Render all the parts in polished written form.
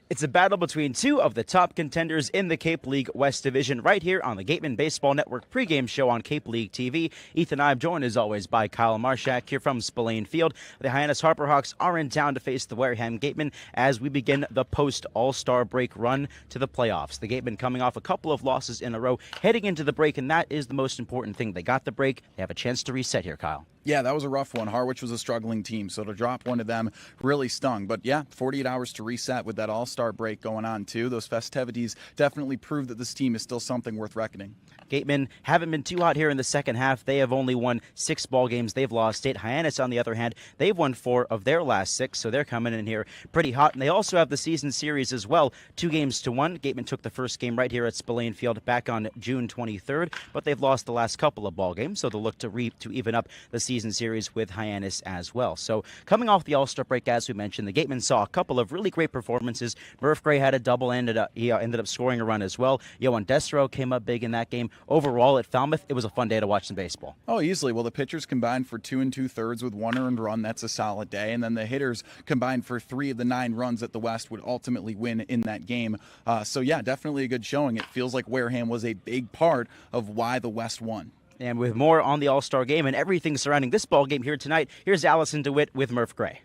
It's a battle between two of the top contenders in the Cape League West Division right here on the Gatemen Baseball Network pregame show on Cape League TV. Ethan Eibe joined as always by Kyle Marchak here from Spillane Field. The Hyannis Harbor Hawks are in town to face the Wareham Gatemen as we begin the post-All-Star break run to the playoffs. The Gatemen coming off a couple of losses in a row heading into the break, and that is the most important thing. They got the break. They have a chance to reset here, Kyle. Yeah, that was a rough one. Harwich was a struggling team, so to drop one of them really stung. But yeah, 48 hours to reset with that All-Star break going on, too. Those festivities definitely prove that this team is still something worth reckoning. Gatemen haven't been too hot here in the second half. They have only won 6 ball games. They've lost 8. Hyannis, on the other hand, they've won 4 of their last 6, so they're coming in here pretty hot. And they also have the season series as well, 2-1. Gatemen took the first game right here at Spillane Field back on June 23rd, but they've lost the last couple of ball games, so they'll look to even up the season series with Hyannis as well. So coming off the All-Star break, as we mentioned, the Gatemen saw a couple of really great performances. Murph Gray had a double, ended up scoring a run as well. Yohan Destro came up big in that game. Overall at Falmouth, it was a fun day to watch some baseball. Oh, easily. Well, the pitchers combined for 2 2/3 with 1 earned run. That's a solid day. And then the hitters combined for 3 of the 9 runs that the West would ultimately win in that game. So yeah, definitely a good showing. It feels like Wareham was a big part of why the West won. And with more on the All-Star game and everything surrounding this ball game here tonight, here's Allison DeWitt with Murph Gray.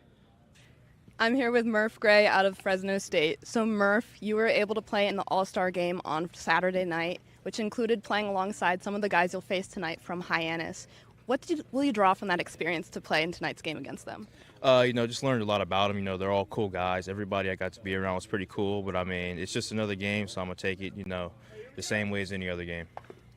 I'm here with Murph Gray out of Fresno State. So Murph, you were able to play in the All-Star game on Saturday night, which included playing alongside some of the guys you'll face tonight from Hyannis. What will you draw from that experience to play in tonight's game against them? Just learned a lot about them. They're all cool guys. Everybody I got to be around was pretty cool. But, it's just another game, so I'm going to take it, the same way as any other game.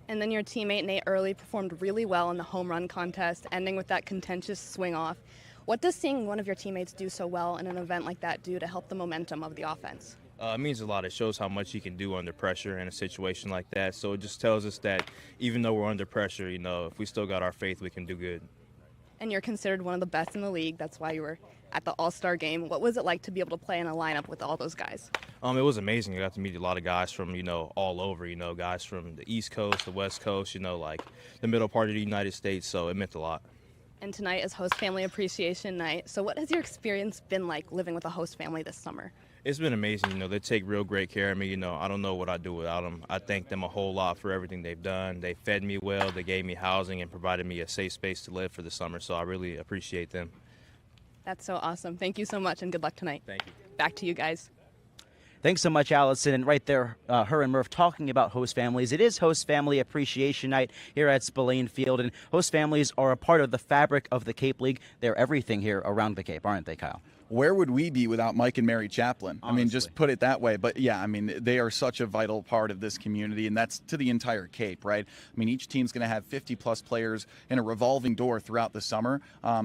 And then your teammate Nate Early performed really well in the home run contest, ending with that contentious swing off. What does seeing one of your teammates do so well in an event like that do to help the momentum of the offense? It means a lot. It shows how much he can do under pressure in a situation like that. So it just tells us that even though we're under pressure, if we still got our faith, we can do good. And you're considered one of the best in the league. That's why you were at the All-Star game. What was it like to be able to play in a lineup with all those guys? It was amazing. I got to meet a lot of guys from, all over, guys from the East Coast, the West Coast, like the middle part of the United States. So it meant a lot. And tonight is Host Family Appreciation Night. So what has your experience been like living with a host family this summer? It's been amazing. They take real great care of me. I don't know what I'd do without them. I thank them a whole lot for everything they've done. They fed me well. They gave me housing and provided me a safe space to live for the summer. So I really appreciate them. That's so awesome. Thank you so much, and good luck tonight. Thank you. Back to you guys. Thanks so much, Allison. And right there, her and Murph talking about host families. It is Host Family Appreciation Night here at Spillane Field, and host families are a part of the fabric of the Cape League. They're everything here around the Cape, aren't they, Kyle? Where would we be without Mike and Mary Chaplin? Honestly. Just put it that way. But yeah, they are such a vital part of this community, and that's to the entire Cape, right? Each team's going to have 50-plus players in a revolving door throughout the summer.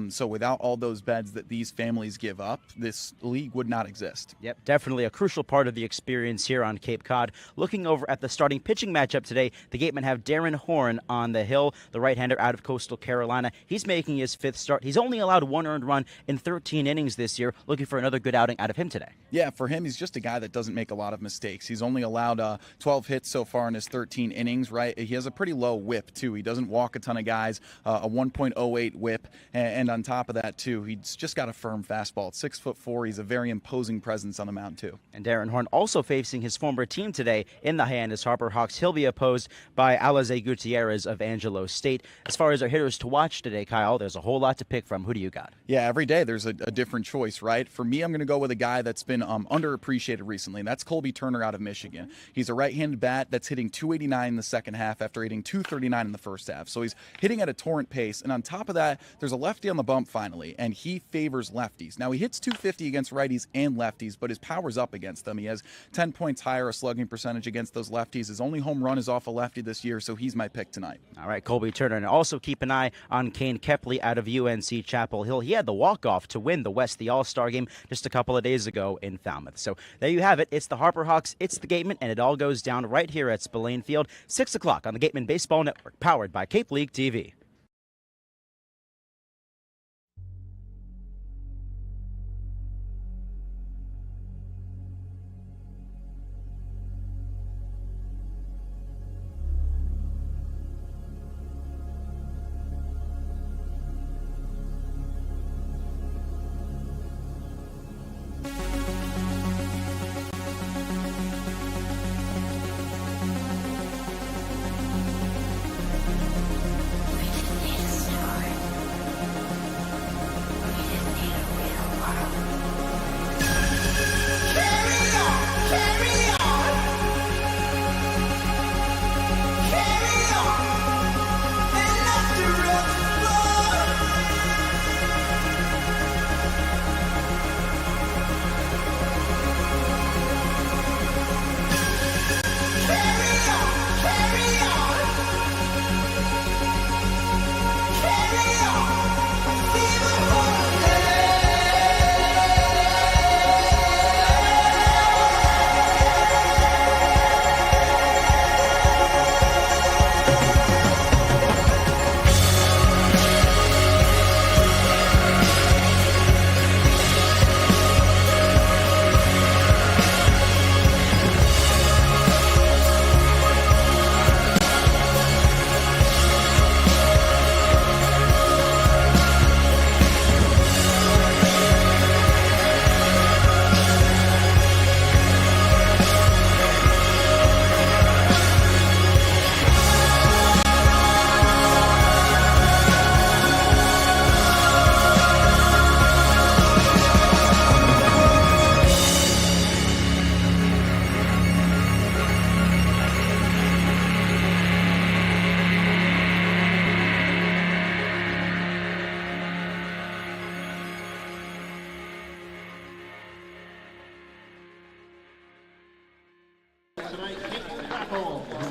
So without all those beds that these families give up, this league would not exist. Yep, definitely a crucial part of the experience here on Cape Cod. Looking over at the starting pitching matchup today, the Gatemen have Darren Horn on the hill, the right-hander out of Coastal Carolina. He's making his 5th start. He's only allowed 1 earned run in 13 innings this year. Looking for another good outing out of him today. Yeah, for him, he's just a guy that doesn't make a lot of mistakes. He's only allowed 12 hits so far in his 13 innings, right? He has a pretty low whip, too. He doesn't walk a ton of guys, a 1.08 whip, and on top of that, too, he's just got a firm fastball. At 6'4", he's a very imposing presence on the mound, too. And Darren Horn also facing his former team today in the Hyannis Harbor Hawks. He'll be opposed by Alize Gutierrez of Angelo State. As far as our hitters to watch today, Kyle, there's a whole lot to pick from. Who do you got? Yeah, every day there's a different choice, right? For me, I'm going to go with a guy that's been underappreciated recently, and that's Colby Turner out of Michigan. He's a right-handed bat that's hitting 289 in the second half after hitting 239 in the first half. So he's hitting at a torrent pace, and on top of that, there's a lefty on the bump finally, and he favors lefties. Now, he hits 250 against righties and lefties, but his power's up against them. He has 10 points higher a slugging percentage against those lefties. His only home run is off a lefty this year, so he's my pick tonight. All right, Colby Turner. And also keep an eye on Kane Kepley out of UNC Chapel Hill. He had the walk-off to win the West, the All-Star game, just a couple of days ago in Falmouth. So there you have it. It's the Harbor Hawks, it's the Gatemen, and it all goes down right here at Spillane Field, 6 o'clock on the Gatemen Baseball Network, powered by Cape League TV.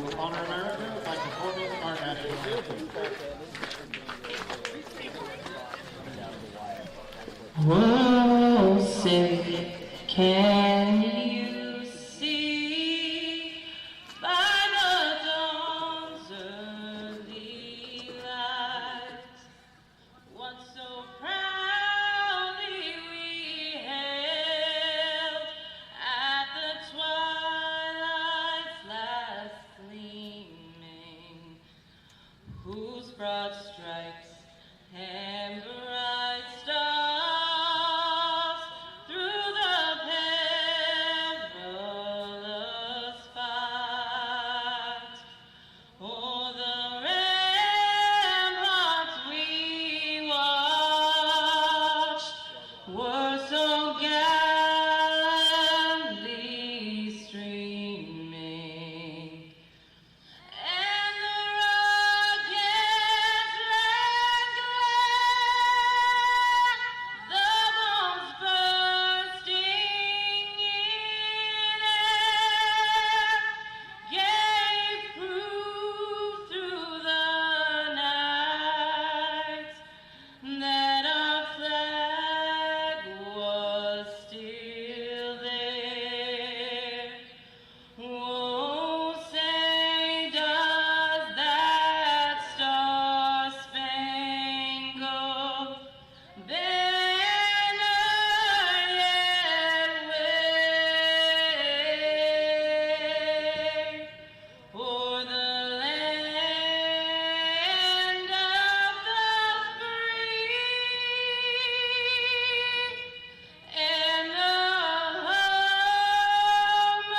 to honor America by performing our national anthem. Whoa, say, can you see by the dawn's early light what so proudly we hailed at the twilight's last gleaming, whose broad stripes and bright stars through the perilous fight o'er the ramparts we watched were so gallantly streaming, and the rockets red glare, the bombs bursting in air, gave proof through the night that our flag was still there. Oh, say does that star-spangled banner yet wave o'er the land of the free and the home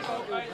of the brave.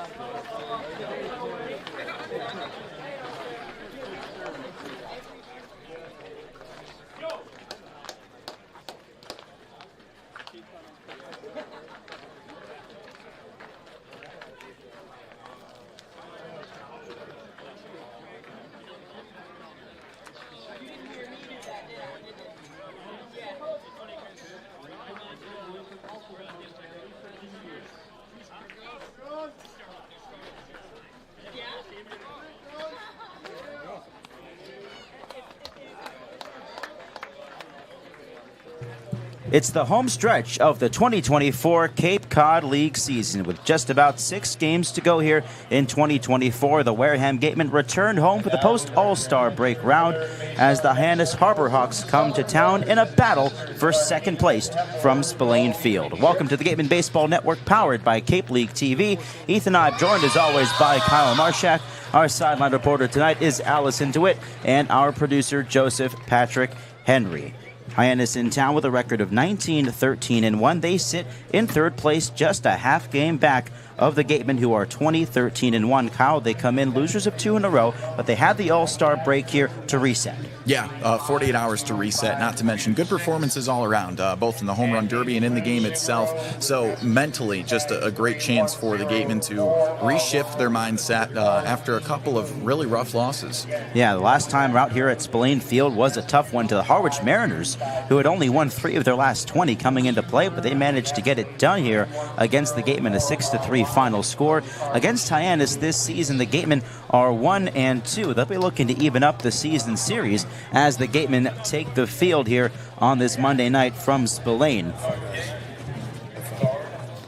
It's the home stretch of the 2024 Cape Cod League season. With just about 6 games to go here in 2024, the Wareham Gatemen returned home for the post-All-Star break round as the Hyannis Harbor Hawks come to town in a battle for second place from Spillane Field. Welcome to the Gatemen Baseball Network, powered by Cape League TV. Ethan Eibe, joined as always by Kyle Marchak. Our sideline reporter tonight is Allison DeWitt, and our producer Joseph Patrick Henry. Hyannis in town with a record of 19-13-1. They sit in third place, just a half game back of the Gatemen, who are 20-13-1. Kyle, they come in losers of 2 in a row, but they had the All-Star break here to reset. Yeah, 48 hours to reset, not to mention good performances all around, both in the home run derby and in the game itself. So mentally, just a great chance for the Gatemen to reshift their mindset after a couple of really rough losses. Yeah, the last time out here at Spillane Field was a tough one to the Harwich Mariners, who had only won 3 of their last 20 coming into play, but they managed to get it done here against the Gatemen, a 6-3 final score. Against Hyannis this season, the Gatemen are 1-2. They'll be looking to even up the season series as the Gatemen take the field here on this Monday night from Spillane.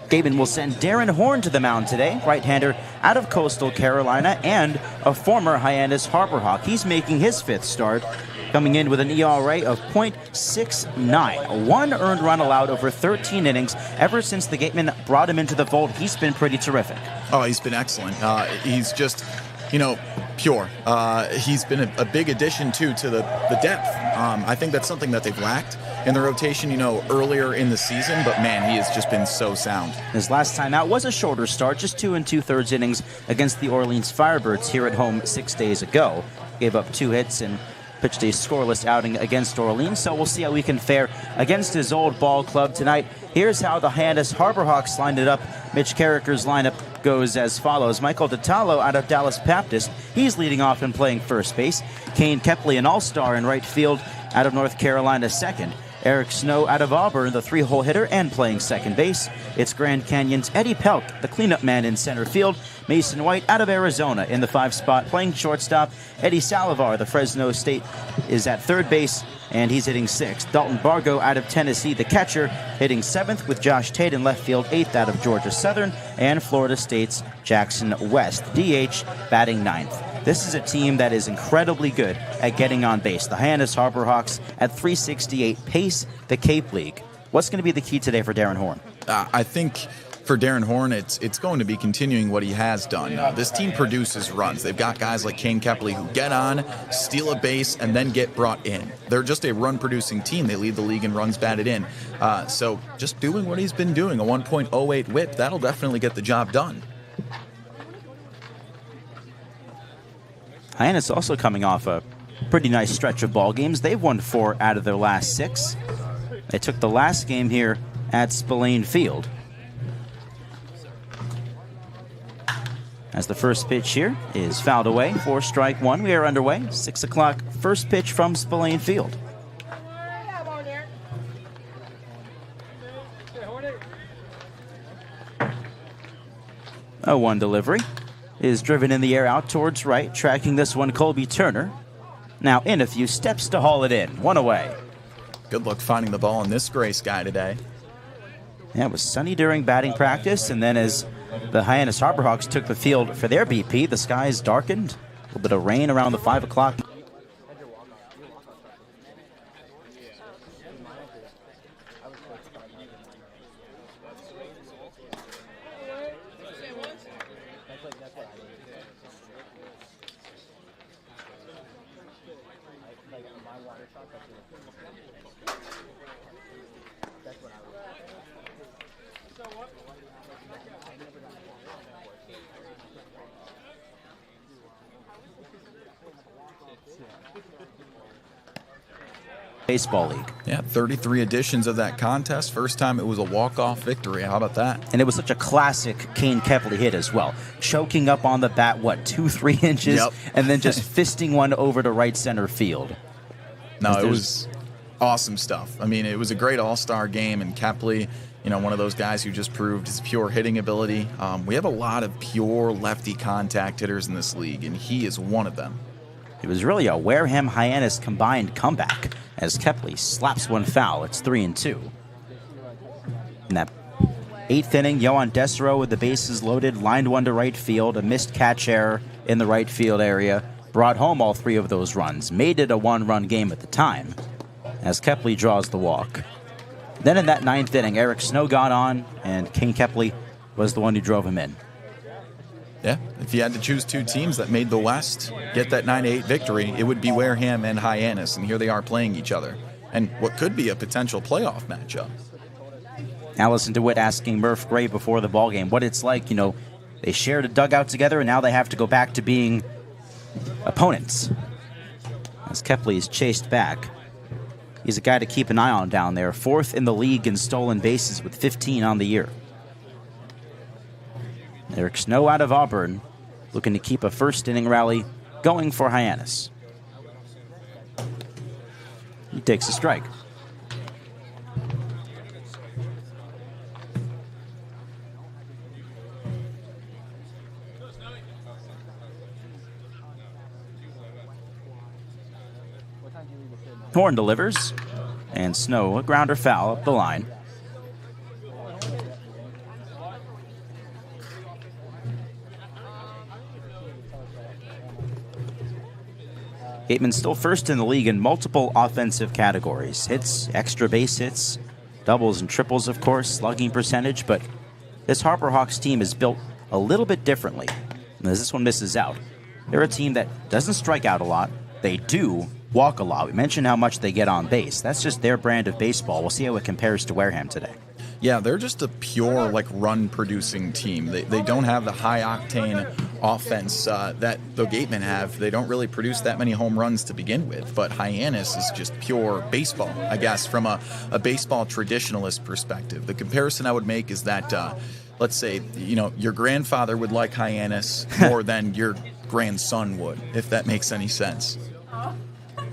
Gatemen will send Darren Horn to the mound today, right-hander out of Coastal Carolina and a former Hyannis Harbor Hawk. He's making his 5th start, coming in with an ERA of .69. 1 earned run allowed over 13 innings. Ever since the Gatemen brought him into the fold, he's been pretty terrific. Oh, he's been excellent. He's just, pure. He's been a big addition, too, to the depth. I think that's something that they've lacked in the rotation, earlier in the season. But, man, he has just been so sound. His last time out was a shorter start, just 2 2/3 innings against the Orleans Firebirds here at home 6 days ago. Gave up 2 hits and pitched a scoreless outing against Orleans, so we'll see how we can fare against his old ball club tonight. Here's how the Hyannis Harbor Hawks lined it up. Mitch Carricker's lineup goes as follows. Michael DiTallo out of Dallas Baptist. He's leading off and playing first base. Kane Kepley, an all-star in right field out of North Carolina, second. Eric Snow out of Auburn, the three-hole hitter and playing second base. It's Grand Canyon's Eddie Pelk, the cleanup man in center field. Mason White out of Arizona in the 5 spot, playing shortstop. Eddie Salivar, the Fresno State, is at third base, and he's hitting 6th. Dalton Bargo out of Tennessee, the catcher, hitting 7th, with Josh Tate in left field, 8th out of Georgia Southern, and Florida State's Jackson West, DH, batting 9th. This is a team that is incredibly good at getting on base. The Hyannis Harbor Hawks at 368 pace the Cape League. What's going to be the key today for Darren Horn? I think for Darren Horn, it's going to be continuing what he has done. This team produces runs. They've got guys like Kane Kepley who get on, steal a base, and then get brought in. They're just a run-producing team. They lead the league in runs batted in. So just doing what he's been doing, a 1.08 whip, that'll definitely get the job done. Hyannis also coming off a pretty nice stretch of ball games. They've won 4 out of their last 6. They took the last game here at Spillane Field. As the first pitch here is fouled away for strike 1. We are underway. 6 o'clock, first pitch from Spillane Field. A 1 delivery is driven in the air out towards right. Tracking this one, Colby Turner. Now in a few steps to haul it in. 1 away. Good luck finding the ball in this gray sky today. Yeah, it was sunny during batting practice, and then as the Hyannis Harbor Hawks took the field for their BP, the skies darkened. A little bit of rain around the 5 o'clock. Baseball League. Yeah, 33 editions of that contest. First time it was a walk-off victory. How about that? And it was such a classic Kane Kepley hit as well. Choking up on the bat, 2-3 inches, Yep. and then just fisting one over to right center field. No, it was awesome stuff. I mean, it was a great all-star game, and Kepley, one of those guys who just proved his pure hitting ability. We have a lot of pure lefty contact hitters in this league, and he is one of them. It was really a Wareham Hyannis combined comeback as Kepley slaps one foul. It's 3-2. In that 8th inning, Yohan Desero with the bases loaded, lined one to right field, a missed catch error in the right field area, brought home all 3 of those runs, made it a 1-run game at the time as Kepley draws the walk. Then in that 9th inning, Eric Snow got on, and Kane Kepley was the one who drove him in. Yeah, if you had to choose 2 teams that made the West get that 9-8 victory, it would be Wareham and Hyannis, and here they are playing each other. And what could be a potential playoff matchup. Allison DeWitt asking Murph Gray before the ballgame what it's like. They shared a dugout together, and now they have to go back to being opponents. As Kepley is chased back. He's a guy to keep an eye on down there. 4th in the league in stolen bases with 15 on the year. Eric Snow out of Auburn, looking to keep a first inning rally going for Hyannis. He takes a strike. Horn delivers, and Snow a grounder foul up the line. Gatemen still first in the league in multiple offensive categories. Hits, extra base hits, doubles and triples, of course, slugging percentage, but this Harbor Hawks team is built a little bit differently. And as this one misses out, they're a team that doesn't strike out a lot. They do walk a lot. We mentioned how much they get on base. That's just their brand of baseball. We'll see how it compares to Wareham today. Yeah, they're just a pure run-producing team. They don't have the high-octane offense that the Gatemen have. They don't really produce that many home runs to begin with. But Hyannis is just pure baseball, I guess, from a baseball traditionalist perspective. The comparison I would make is that, let's say, your grandfather would like Hyannis more than your grandson would, if that makes any sense.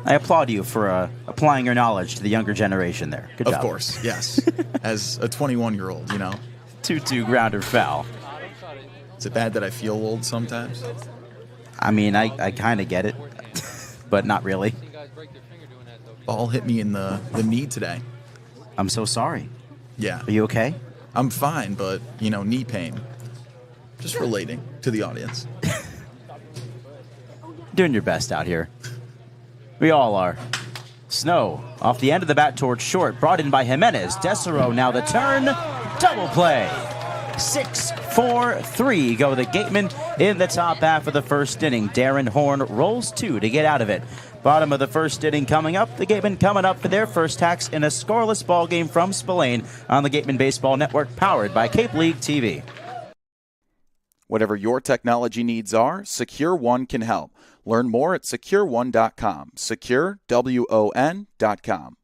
I applaud you for applying your knowledge to the younger generation there. Good job. Of course, yes. As a 21-year-old, 2-2 grounder foul. Is it bad that I feel old sometimes? I mean, I kind of get it, but not really. Ball hit me in the knee today. I'm so sorry. Yeah. Are you okay? I'm fine, but, knee pain. Just relating to the audience. Doing your best out here. We all are. Snow off the end of the bat towards short, brought in by Jimenez. Desero now the turn. Double play. 6-4-3 go the Gatemen in the top half of the first inning. Darren Horn rolls 2 to get out of it. Bottom of the first inning coming up. The Gatemen coming up for their first tax in a scoreless ball game from Spillane on the Gatemen Baseball Network, powered by Cape League TV. Whatever your technology needs are, Secure One can help. Learn more at SecureOne.com. SecureWON.com.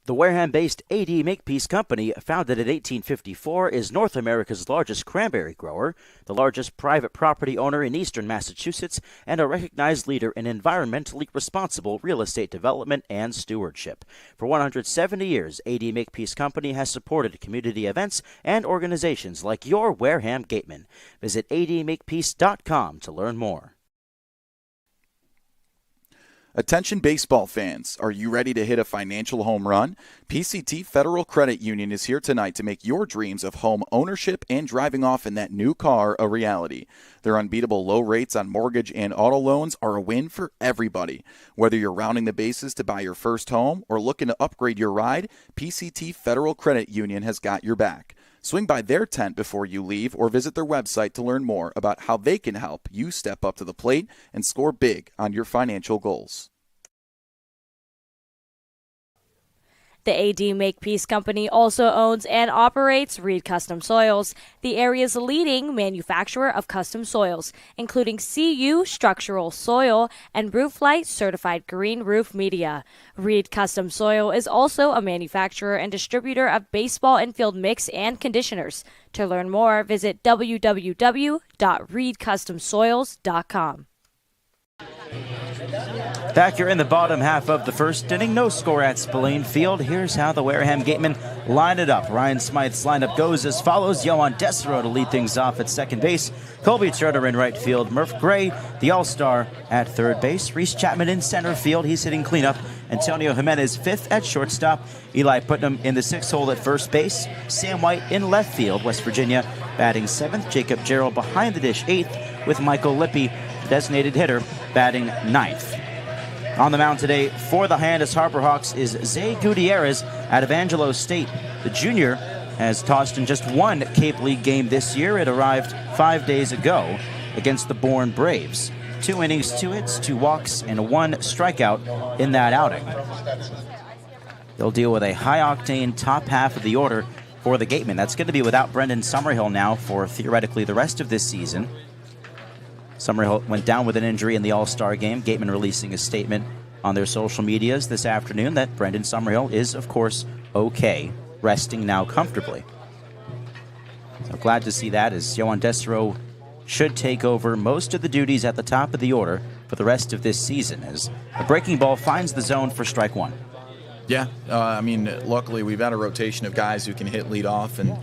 The Wareham-based AD Makepeace Company, founded in 1854, is North America's largest cranberry grower, the largest private property owner in eastern Massachusetts, and a recognized leader in environmentally responsible real estate development and stewardship. For 170 years, AD Makepeace Company has supported community events and organizations like your Wareham Gatemen. Visit admakepeace.com to learn more. Attention baseball fans, are you ready to hit a financial home run? PCT Federal Credit Union is here tonight to make your dreams of home ownership and driving off in that new car a reality. Their unbeatable low rates on mortgage and auto loans are a win for everybody. Whether you're rounding the bases to buy your first home or looking to upgrade your ride, PCT Federal Credit Union has got your back. Swing by their tent before you leave or visit their website to learn more about how they can help you step up to the plate and score big on your financial goals. The AD Makepeace Company also owns and operates Reed Custom Soils, the area's leading manufacturer of custom soils, including CU structural soil and Rooflight certified green roof media. Reed Custom Soil is also a manufacturer and distributor of baseball infield mix and conditioners. To learn more, visit www.reedcustomsoils.com. Back here in the bottom half of the first inning, no score at Spillane Field. Here's how the Wareham Gatemen line it up. Ryan Smythe's lineup goes as follows. Yohan Desero to lead things off at second base. Colby Turner in right field. Murph Gray, the all-star, at third base. Reese Chapman in center field. He's hitting cleanup. Antonio Jimenez fifth at shortstop. Eli Putnam in the sixth hole at first base. Sam White in left field. West Virginia batting seventh. Jacob Gerald behind the dish eighth, with Michael Lippy, the designated hitter, batting ninth. On the mound today for the Hyannis Harbor Hawks is Zay Gutierrez out of Angelo State. The junior has tossed in just one Cape League game this year. It arrived 5 days ago against the Bourne Braves. 2 innings, 2 hits, 2 walks, and 1 strikeout in that outing. They'll deal with a high-octane top half of the order for the Gatemen. That's going to be without Brendan Summerhill now for theoretically the rest of this season. Summerhill went down with an injury in the All-Star game. Gatemen releasing a statement on their social medias this afternoon that Brendan Summerhill is, of course, okay, resting now comfortably. So glad to see that, as Yohan Desero should take over most of the duties at the top of the order for the rest of this season, as a breaking ball finds the zone for strike one. Yeah, luckily we've had a rotation of guys who can hit lead off, and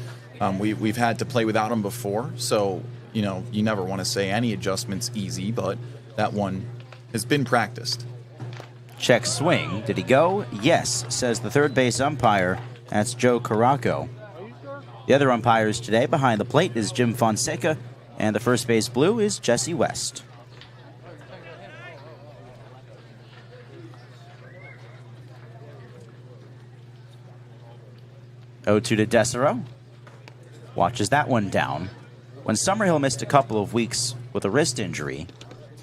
we've had to play without them before, so you never want to say any adjustment's easy, but that one has been practiced. Check swing. Did he go? Yes, says the third base umpire. That's Joe Caraco. The other umpires today behind the plate is Jim Fonseca, and the first base blue is Jesse West. Oh, 2 to Desero. Watches that one down. When Summerhill missed a couple of weeks with a wrist injury,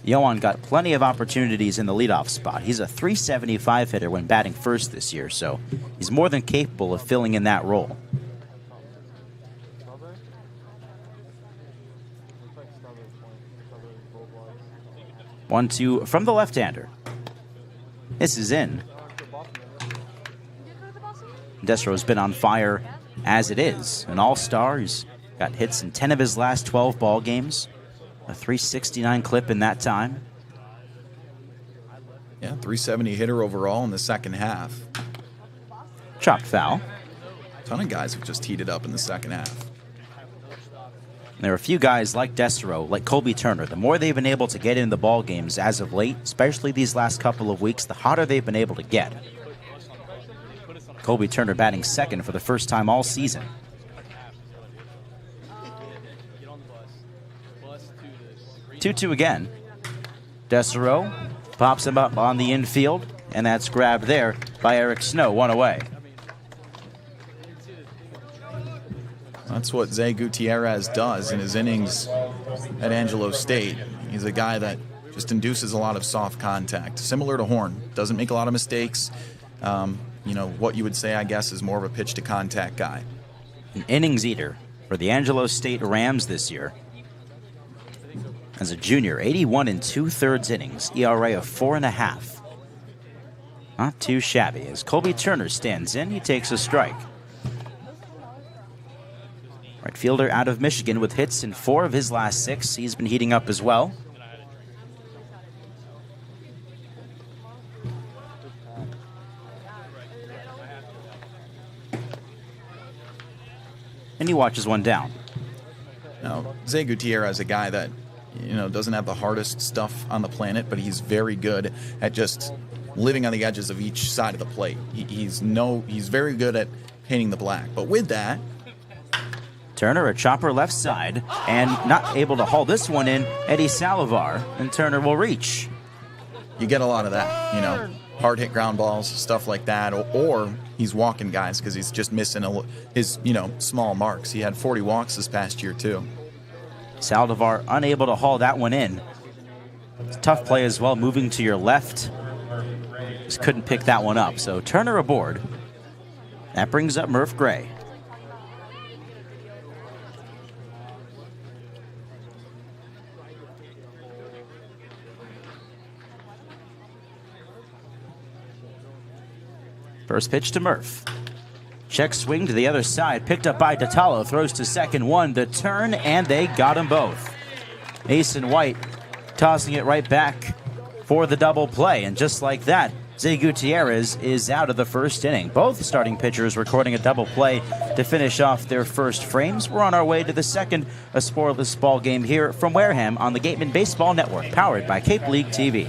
Yohan got plenty of opportunities in the leadoff spot. He's a .375 hitter when batting first this year, so he's more than capable of filling in that role. 1-2 from the left-hander. This is in. Desro's been on fire as it is. An all-star. He's got hits in 10 of his last 12 ball games. A 369 clip in that time. Yeah, 370 hitter overall in the second half. Chopped foul. A ton of guys have just heated up in the second half. There are a few guys like Desro, like Colby Turner. The more they've been able to get into the ball games as of late, especially these last couple of weeks, the hotter they've been able to get. Colby Turner batting second for the first time all season. 2-2 again. Desro pops him up on the infield, and that's grabbed there by Eric Snow, one away. That's what Zay Gutierrez does in his innings at Angelo State. He's a guy that just induces a lot of soft contact, similar to Horn. Doesn't make a lot of mistakes. You know, what you would say, I guess, is more of a pitch-to-contact guy. An innings eater for the Angelo State Rams this year. As a junior, 81 2/3 innings, ERA of 4.5. Not too shabby. As Colby Turner stands in, he takes a strike. Right fielder out of Michigan with hits in 4 of his last 6. He's been heating up as well. And he watches one down. Now, Zay Gutierrez is a guy that, you know, doesn't have the hardest stuff on the planet, but he's very good at just living on the edges of each side of the plate. He's very good at painting the black. But with that, Turner, a chopper left side, and not able to haul this one in, Eddie Salivar, and Turner will reach. you get a lot of that, you know, hard hit ground balls, stuff like that, or he's walking guys because he's just missing his, you know, small marks. He had 40 walks this past year too. Saldivar unable to haul that one in. It's a tough play as well, moving to your left. Just couldn't pick that one up. So Turner aboard. That brings up Murph Gray. First pitch to Murph. Check swing to the other side, picked up by Tatalo, throws to second, one, the turn, and they got them both. Ace and White tossing it right back for the double play, and just like that, Zay Gutierrez is out of the first inning. Both starting pitchers recording a double play to finish off their first frames. We're on our way to the second, a scoreless ball game here from Wareham on the Gatemen Baseball Network, powered by Cape League TV.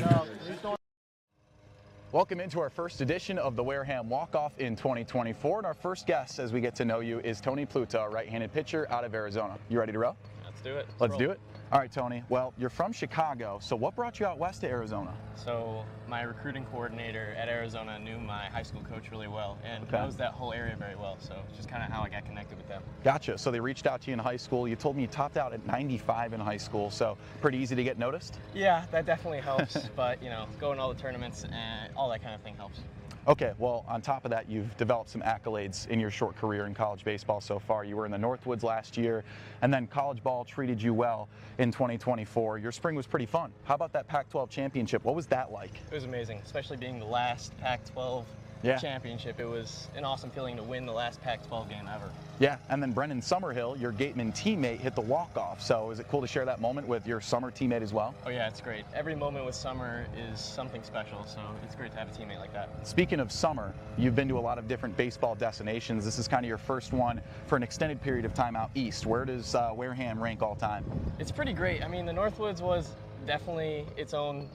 Welcome into our first edition of the Wareham Walk-Off in 2024. And our first guest, as we get to know you, is Tony Pluta, a right-handed pitcher out of Arizona. You ready to roll? Let's do it. Let's do it. All right, Tony. Well, you're from Chicago, so what brought you out west to Arizona? So my recruiting coordinator at Arizona knew my high school coach really well and knows that whole area very well. So it's just kind of how I got connected with them. Gotcha. So they reached out to you in high school. You told me you topped out at 95 in high school, so pretty easy to get noticed? Yeah, that definitely helps. But, you know, going to all the tournaments and all that kind of thing helps. Okay, well, on top of that, you've developed some accolades in your short career in college baseball so far. You were in the Northwoods last year, and then college ball treated you well in 2024. Your spring was pretty fun. How about that Pac-12 championship? What was that like? It was amazing, especially being the last Pac-12 championship. It was an awesome feeling to win the last Pac-12 game ever. Yeah, and then Brendan Summerhill, your Gateman teammate, hit the walk-off. So is it cool to share that moment with your Summer teammate as well? Oh yeah, it's great. Every moment with Summer is something special, so it's great to have a teammate like that. Speaking of Summer, you've been to a lot of different baseball destinations. This is kind of your first one for an extended period of time out east. Where does Wareham rank all time? It's pretty great. I mean, the Northwoods was definitely its own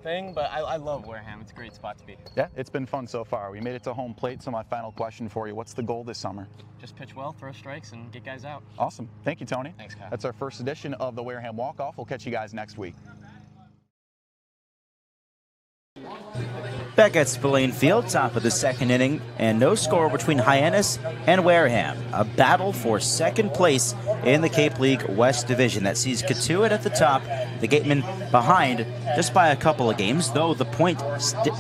thing, but I love Wareham. It's a great spot to be. Yeah, it's been fun so far. We made it to home plate, so my final question for you, what's the goal this summer? Just pitch well, throw strikes, and get guys out. Awesome. Thank you, Tony. Thanks, Kyle. That's our first edition of the Wareham Walk-Off. We'll catch you guys next week. Back at Spillane Field, top of the second inning, and no score between Hyannis and Wareham. A battle for second place in the Cape League West Division that sees Katuitt at the top, the Gatemen behind just by a couple of games, though the point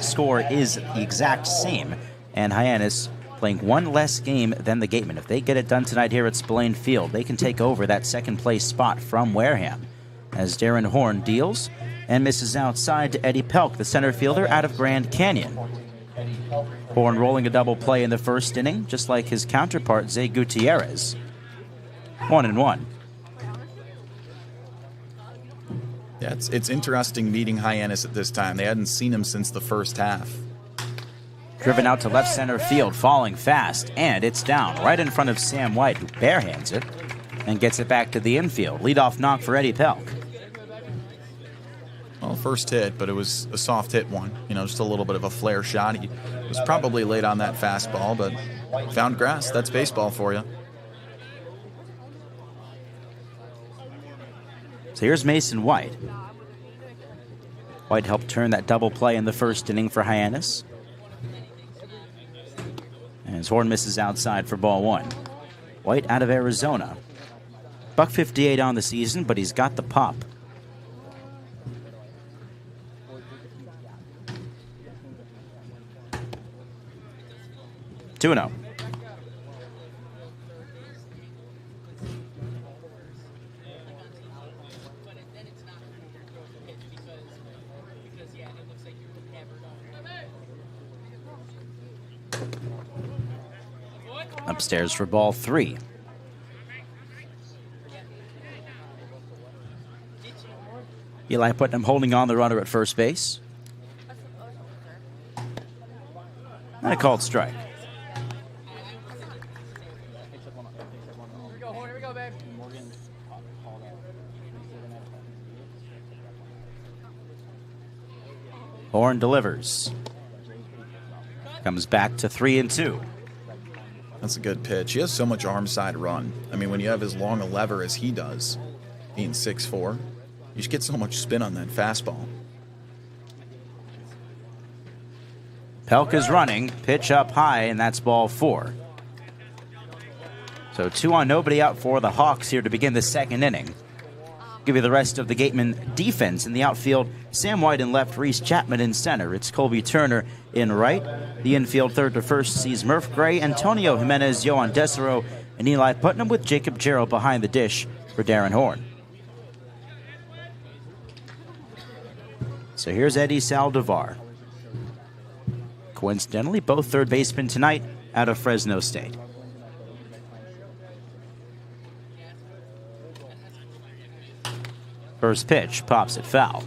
score is the exact same, and Hyannis playing one less game than the Gatemen. If they get it done tonight here at Spillane Field, they can take over that second place spot from Wareham. As Darren Horn deals and misses outside to Eddie Pelk, the center fielder out of Grand Canyon. Horn rolling a double play in the first inning, just like his counterpart, Zay Gutierrez. 1-1. Yeah, it's interesting meeting Hyannis at this time. They hadn't seen him since the first half. Driven out to left center field, falling fast, and it's down right in front of Sam White, who barehands it and gets it back to the infield. Leadoff knock for Eddie Pelk. Well, first hit, but it was a soft hit one. You know, just a little bit of a flare shot. He was probably late on that fastball, but found grass. That's baseball for you. So here's Mason White. White helped turn that double play in the first inning for Hyannis. And his Horn misses outside for ball one. White out of Arizona. $158 on the season, but he's got the pop. Two 2-0. Upstairs for ball three. Eli Putnam holding on the runner at first base. And a called strike. Horn delivers. Comes back to 3-2. That's a good pitch. He has so much arm side run. I mean, when you have as long a lever as he does, being 6'4", you should get so much spin on that fastball. Pelk is running, pitch up high, and that's ball four. So 2 on, nobody out for the Hawks here to begin the second inning. Give you the rest of the Gatemen defense in the outfield. Sam White in left, Reese Chapman in center. It's Colby Turner in right. The infield third to first sees Murph Gray, Antonio Jimenez, Yohan Desero, and Eli Putnam with Jacob Jarrell behind the dish for Darren Horn. So here's Eddie Saldivar. Coincidentally, both third basemen tonight out of Fresno State. First pitch pops it foul.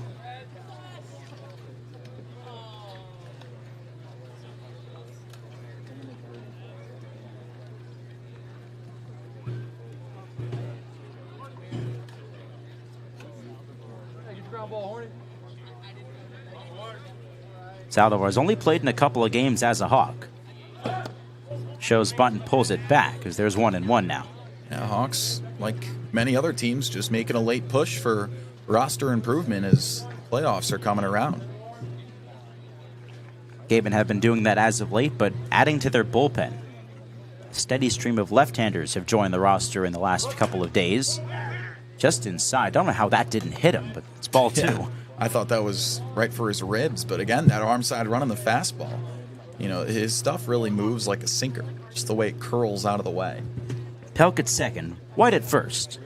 Saldivar's only played in a couple of games as a Hawk. Shows bunt and pulls it back as there's 1-1 now. Yeah, Hawks, like many other teams, just making a late push for roster improvement as playoffs are coming around. Gatemen have been doing that as of late, but adding to their bullpen. A steady stream of left-handers have joined the roster in the last couple of days. Just inside. I don't know how that didn't hit him, but it's ball two. Yeah, I thought that was right for his ribs, but again, that arm side run on the fastball. You know, his stuff really moves like a sinker, just the way it curls out of the way. Pelk at second, White at first,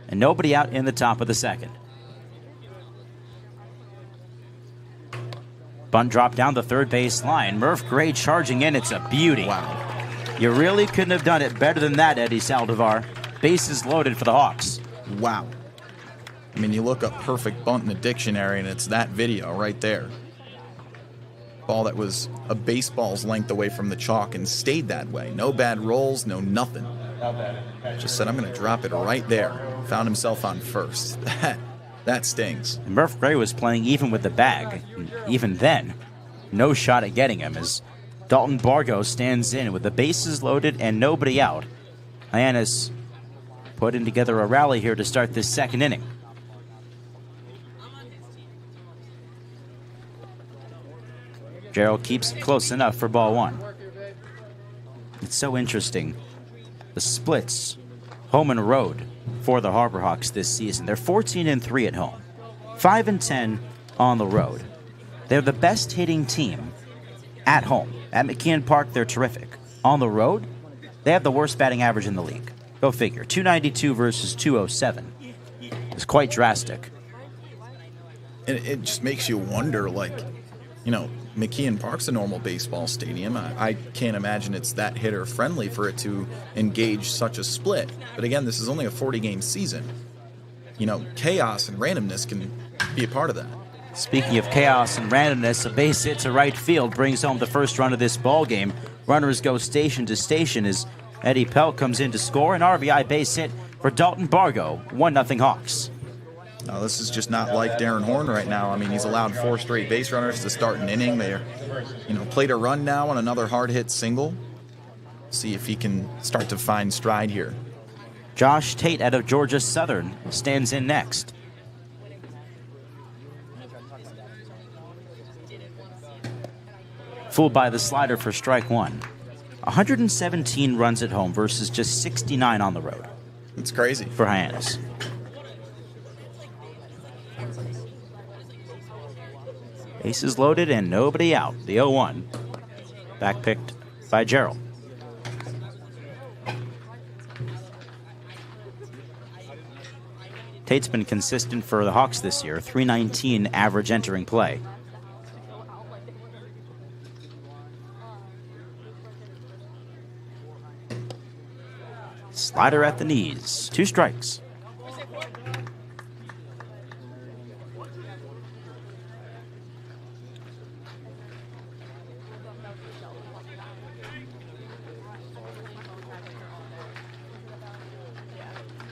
and nobody out in the top of the second. Bunt drop down the third base line. Murph Gray charging in. It's a beauty. Wow. You really couldn't have done it better than that, Eddie Saldivar. Bases loaded for the Hawks. Wow. I mean, you look up perfect bunt in the dictionary, and it's that video right there. Ball that was a baseball's length away from the chalk and stayed that way. No bad rolls, no nothing. Just said, I'm going to drop it right there. Found himself on first. That stings. And Murph Gray was playing even with the bag. Even then, no shot at getting him as Dalton Bargo stands in with the bases loaded and nobody out. Hyannis putting together a rally here to start this second inning. Gerald keeps it close enough for ball one. It's so interesting. The splits, home and road, for the Harbor Hawks this season. They're 14-3 at home, 5-10 on the road. They're the best hitting team at home. At McKeon Park, they're terrific. On the road, they have the worst batting average in the league. Go figure. 292 versus 207. It's quite drastic. And it just makes you wonder, like, McKeon Park's a normal baseball stadium. I can't imagine it's that hitter-friendly for it to engage such a split. But again, this is only a 40-game season. Chaos and randomness can be a part of that. Speaking of chaos and randomness, a base hit to right field brings home the first run of this ball game. Runners go station to station as Eddie Pelt comes in to score. An RBI base hit for Dalton Bargo. 1-0 Hawks. Now, this is just not like Darren Horn right now. I mean, he's allowed 4 straight base runners to start an inning. They're, played a run now on another hard hit single. See if he can start to find stride here. Josh Tate out of Georgia Southern stands in next. Fooled by the slider for strike one. 117 runs at home versus just 69 on the road. It's crazy. For Hyannis. Bases loaded and nobody out. The 0-1. Back picked by Gerald. Tate's been consistent for the Hawks this year. 319 average entering play. Slider at the knees. 2 strikes.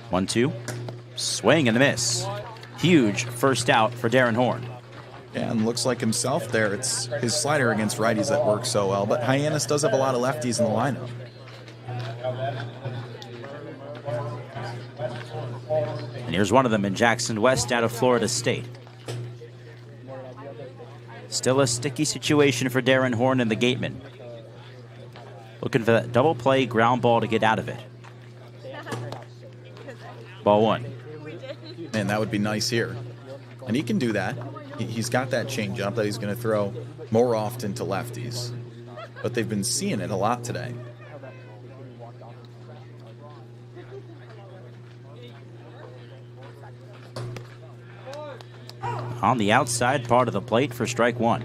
One, two. Swing and a miss. Huge first out for Darren Horn. Yeah, and looks like himself there. It's his slider against righties that works so well. But Hyannis does have a lot of lefties in the lineup. And here's one of them in Jackson West out of Florida State. Still a sticky situation for Darren Horn and the Gatemen. Looking for that double play ground ball to get out of it. Ball one. Man, that would be nice here. And he can do that. He's got that changeup that he's going to throw more often to lefties. But they've been seeing it a lot today. On the outside part of the plate for strike one.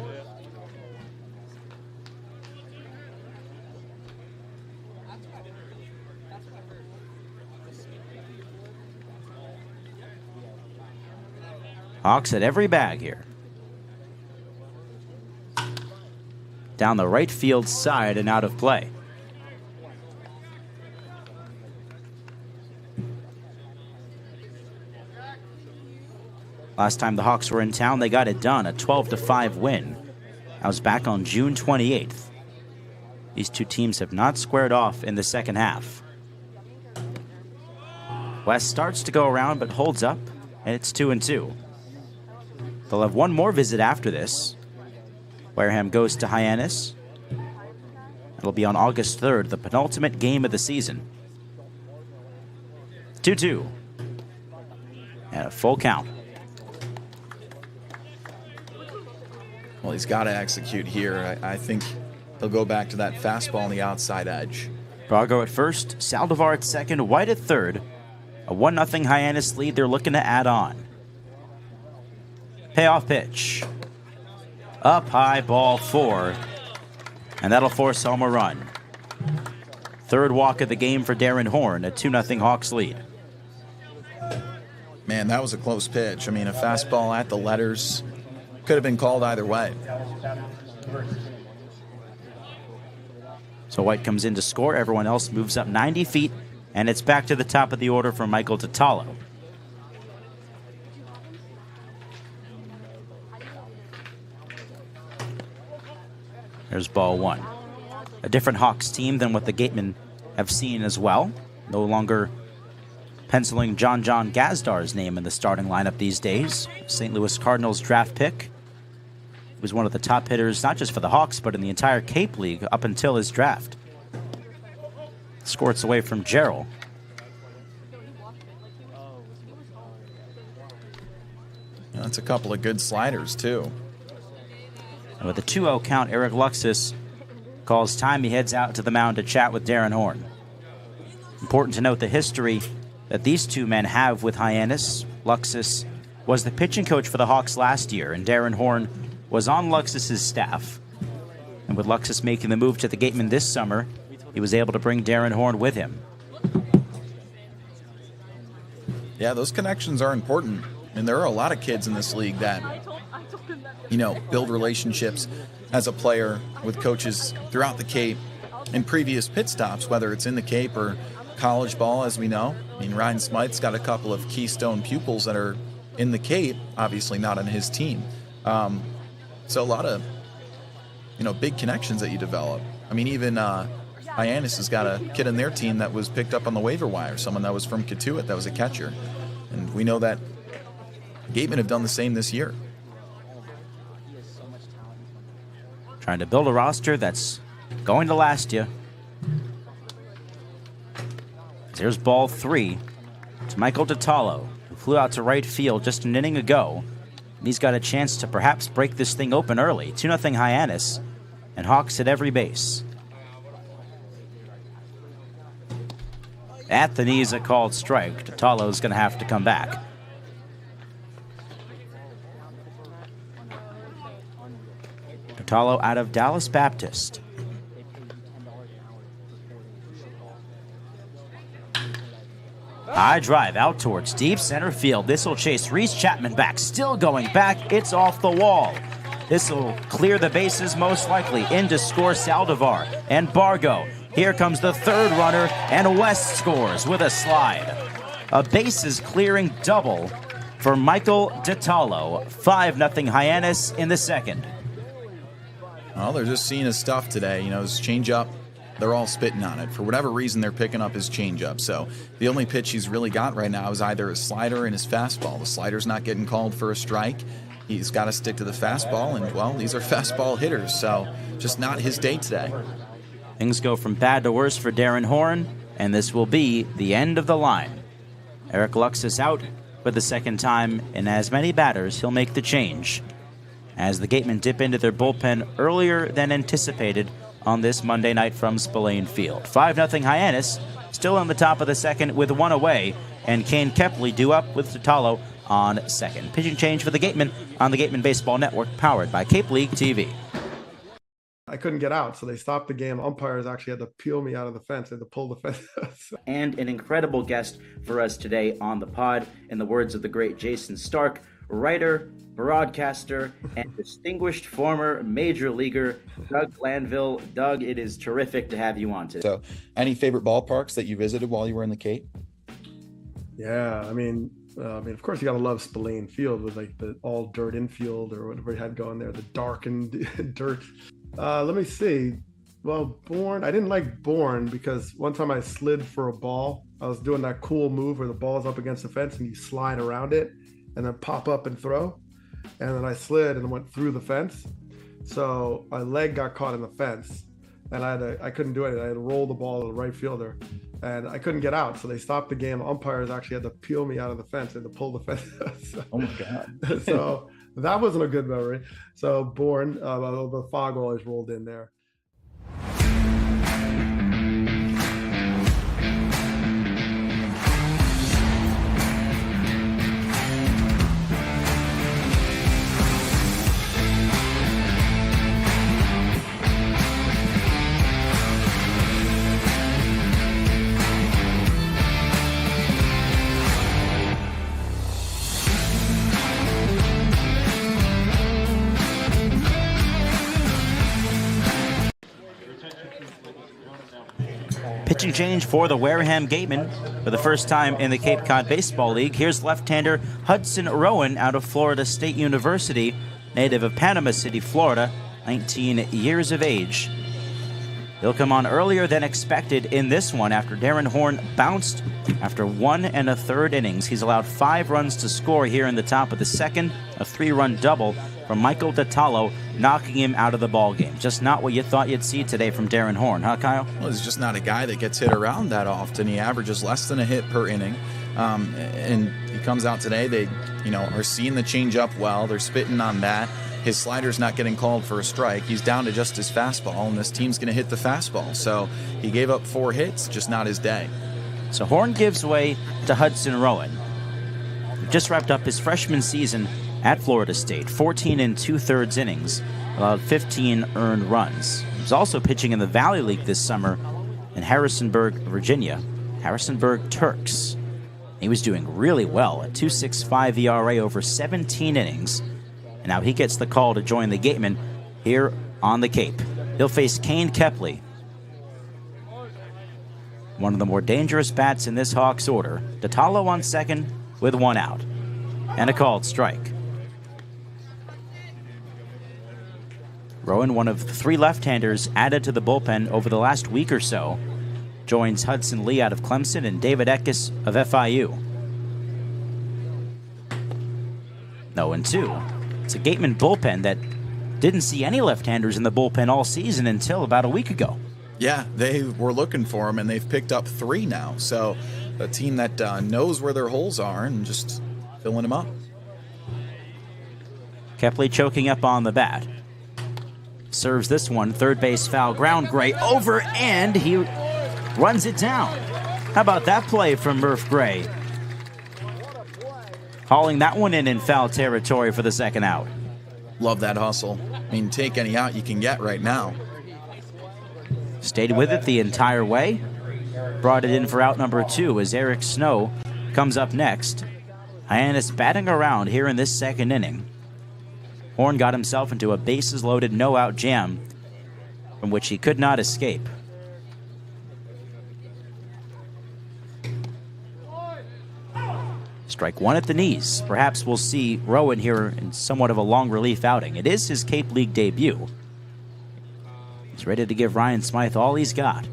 Hawks at every bag here. Down the right field side and out of play. Last time the Hawks were in town, they got it done, a 12-5 win. That was back on June 28th. These two teams have not squared off in the second half. West starts to go around but holds up, and it's 2-2. They'll have one more visit after this. Wareham goes to Hyannis. It'll be on August 3rd, the penultimate game of the season. 2-2. And a full count. Well, he's got to execute here. I think he'll go back to that fastball on the outside edge. Brago at first, Saldivar at second, White at third. A 1-0 Hyannis lead they're looking to add on. Payoff pitch. Up high, ball 4. And that'll force home a run. Third walk of the game for Darren Horn, a 2-0 Hawks lead. Man, that was a close pitch. I mean, a fastball at the letters. Could have been called either way. So White comes in to score. Everyone else moves up 90 feet. And it's back to the top of the order for Michael Tatalo. There's ball one. A different Hawks team than what the Gatemen have seen as well. No longer penciling John Gazdar's name in the starting lineup these days. St. Louis Cardinals draft pick. He was one of the top hitters, not just for the Hawks, but in the entire Cape League up until his draft. Squirts away from Gerald. That's a couple of good sliders, too. And with a 2-0 count, Eric Luxus calls time. He heads out to the mound to chat with Darren Horn. Important to note the history that these two men have with Hyannis. Luxus was the pitching coach for the Hawks last year, and Darren Horn was on Luxus's staff. And with Luxus making the move to the Gatemen this summer, he was able to bring Darren Horn with him. Yeah, those connections are important. And there are a lot of kids in this league that, build relationships as a player with coaches throughout the Cape in previous pit stops, whether it's in the Cape or college ball, as we know. I mean, Ryan Smythe's got a couple of keystone pupils that are in the Cape, obviously not on his team. So a lot of, big connections that you develop. I mean, even Hyannis has got a kid in their team that was picked up on the waiver wire, someone that was from Katuitt that was a catcher. And we know that Gatemen have done the same this year. Trying to build a roster that's going to last you. There's ball 3 to Michael Detallo, who flew out to right field just an inning ago. And he's got a chance to perhaps break this thing open early. 2-0 Hyannis, and Hawks at every base. At the knees, a called strike. Detallo's going to have to come back. Detallo out of Dallas Baptist. High drive out towards deep center field. This will chase Reese Chapman back. Still going back. It's off the wall. This will clear the bases most likely. In to score Saldivar and Bargo. Here comes the third runner, and West scores with a slide. A bases clearing double for Michael Detallo. 5-0 Hyannis in the second. Well, they're just seeing his stuff today. His changeup, they're all spitting on it. For whatever reason, they're picking up his changeup. So the only pitch he's really got right now is either his slider and his fastball. The slider's not getting called for a strike. He's got to stick to the fastball, and, well, these are fastball hitters, so just not his day today. Things go from bad to worse for Darren Horn, and this will be the end of the line. Eric Luxus out for the second time in as many batters. He'll make the change as the Gatemen dip into their bullpen earlier than anticipated on this Monday night from Spillane Field. 5-0 Hyannis, still on the top of the second with one away, and Kane Kepley due up with Detallo on second. Pitching change for the Gatemen on the Gatemen Baseball Network, powered by Cape League TV. I couldn't get out, so they stopped the game. Umpires actually had to peel me out of the fence. They had to pull the fence. And an incredible guest for us today on the pod, in the words of the great Jason Stark, writer, broadcaster, and distinguished former major leaguer, Doug Glanville. Doug, it is terrific to have you on today. So, any favorite ballparks that you visited while you were in the Cape? Yeah, I mean, of course, you got to love Spillane Field with like the all dirt infield or whatever you had going there, the darkened dirt. Let me see. Well, Bourne, I didn't like Bourne because one time I slid for a ball. I was doing that cool move where the ball's up against the fence and you slide around it and then pop up and throw. And then I slid and went through the fence. So my leg got caught in the fence and I couldn't do it. I had to roll the ball to the right fielder and I couldn't get out. So they stopped the game. Umpires actually had to peel me out of the fence and to pull the fence. Oh my God. So that wasn't a good memory. So Bourne, the fog always rolled in there. Pitching change for the Wareham Gatemen for the first time in the Cape Cod Baseball League. Here's left-hander Hudson Rowan out of Florida State University, native of Panama City, Florida, 19 years of age. He'll come on earlier than expected in this one after Darren Horn bounced after 1 1/3 innings. He's allowed 5 runs to score here in the top of the second, a 3-run double from Michael Detallo, knocking him out of the ballgame. Just not what you thought you'd see today from Darren Horn, huh, Kyle? Well, he's just not a guy that gets hit around that often. He averages less than a hit per inning. And he comes out today, they are seeing the changeup well. They're spitting on that. his slider's not getting called for a strike. He's down to just his fastball, and this team's going to hit the fastball. So he gave up 4 hits, just not his day. So Horn gives way to Hudson Rowan, who just wrapped up his freshman season at Florida State. 14 2/3 innings, allowed 15 earned runs. He was also pitching in the Valley League this summer in Harrisonburg, Virginia. Harrisonburg Turks. He was doing really well at 2.65 ERA over 17 innings. And now he gets the call to join the Gatemen here on the Cape. He'll face Kane Kepley, one of the more dangerous bats in this Hawks order. Datalo on second with 1 out and a called strike. Rowan, one of the 3 left-handers added to the bullpen over the last week or so, joins Hudson Lee out of Clemson and David Eckes of FIU. 0-2. It's a Gateman bullpen that didn't see any left-handers in the bullpen all season until about a week ago. Yeah, they were looking for him, and they've picked up 3 now. So a team that knows where their holes are and just filling them up. Kepley choking up on the bat. Serves this one, third base foul ground. Gray over, and he runs it down. How about that play from Murph Gray? Hauling that one in foul territory for the second out. Love that hustle. I mean, take any out you can get right now. Stayed with it the entire way. Brought it in for out number 2 as Eric Snow comes up next. Hyannis batting around here in this second inning. Horn got himself into a bases-loaded no-out jam from which he could not escape. Strike 1 at the knees. Perhaps we'll see Rowan here in somewhat of a long relief outing. It is his Cape League debut. He's ready to give Ryan Smythe all he's got.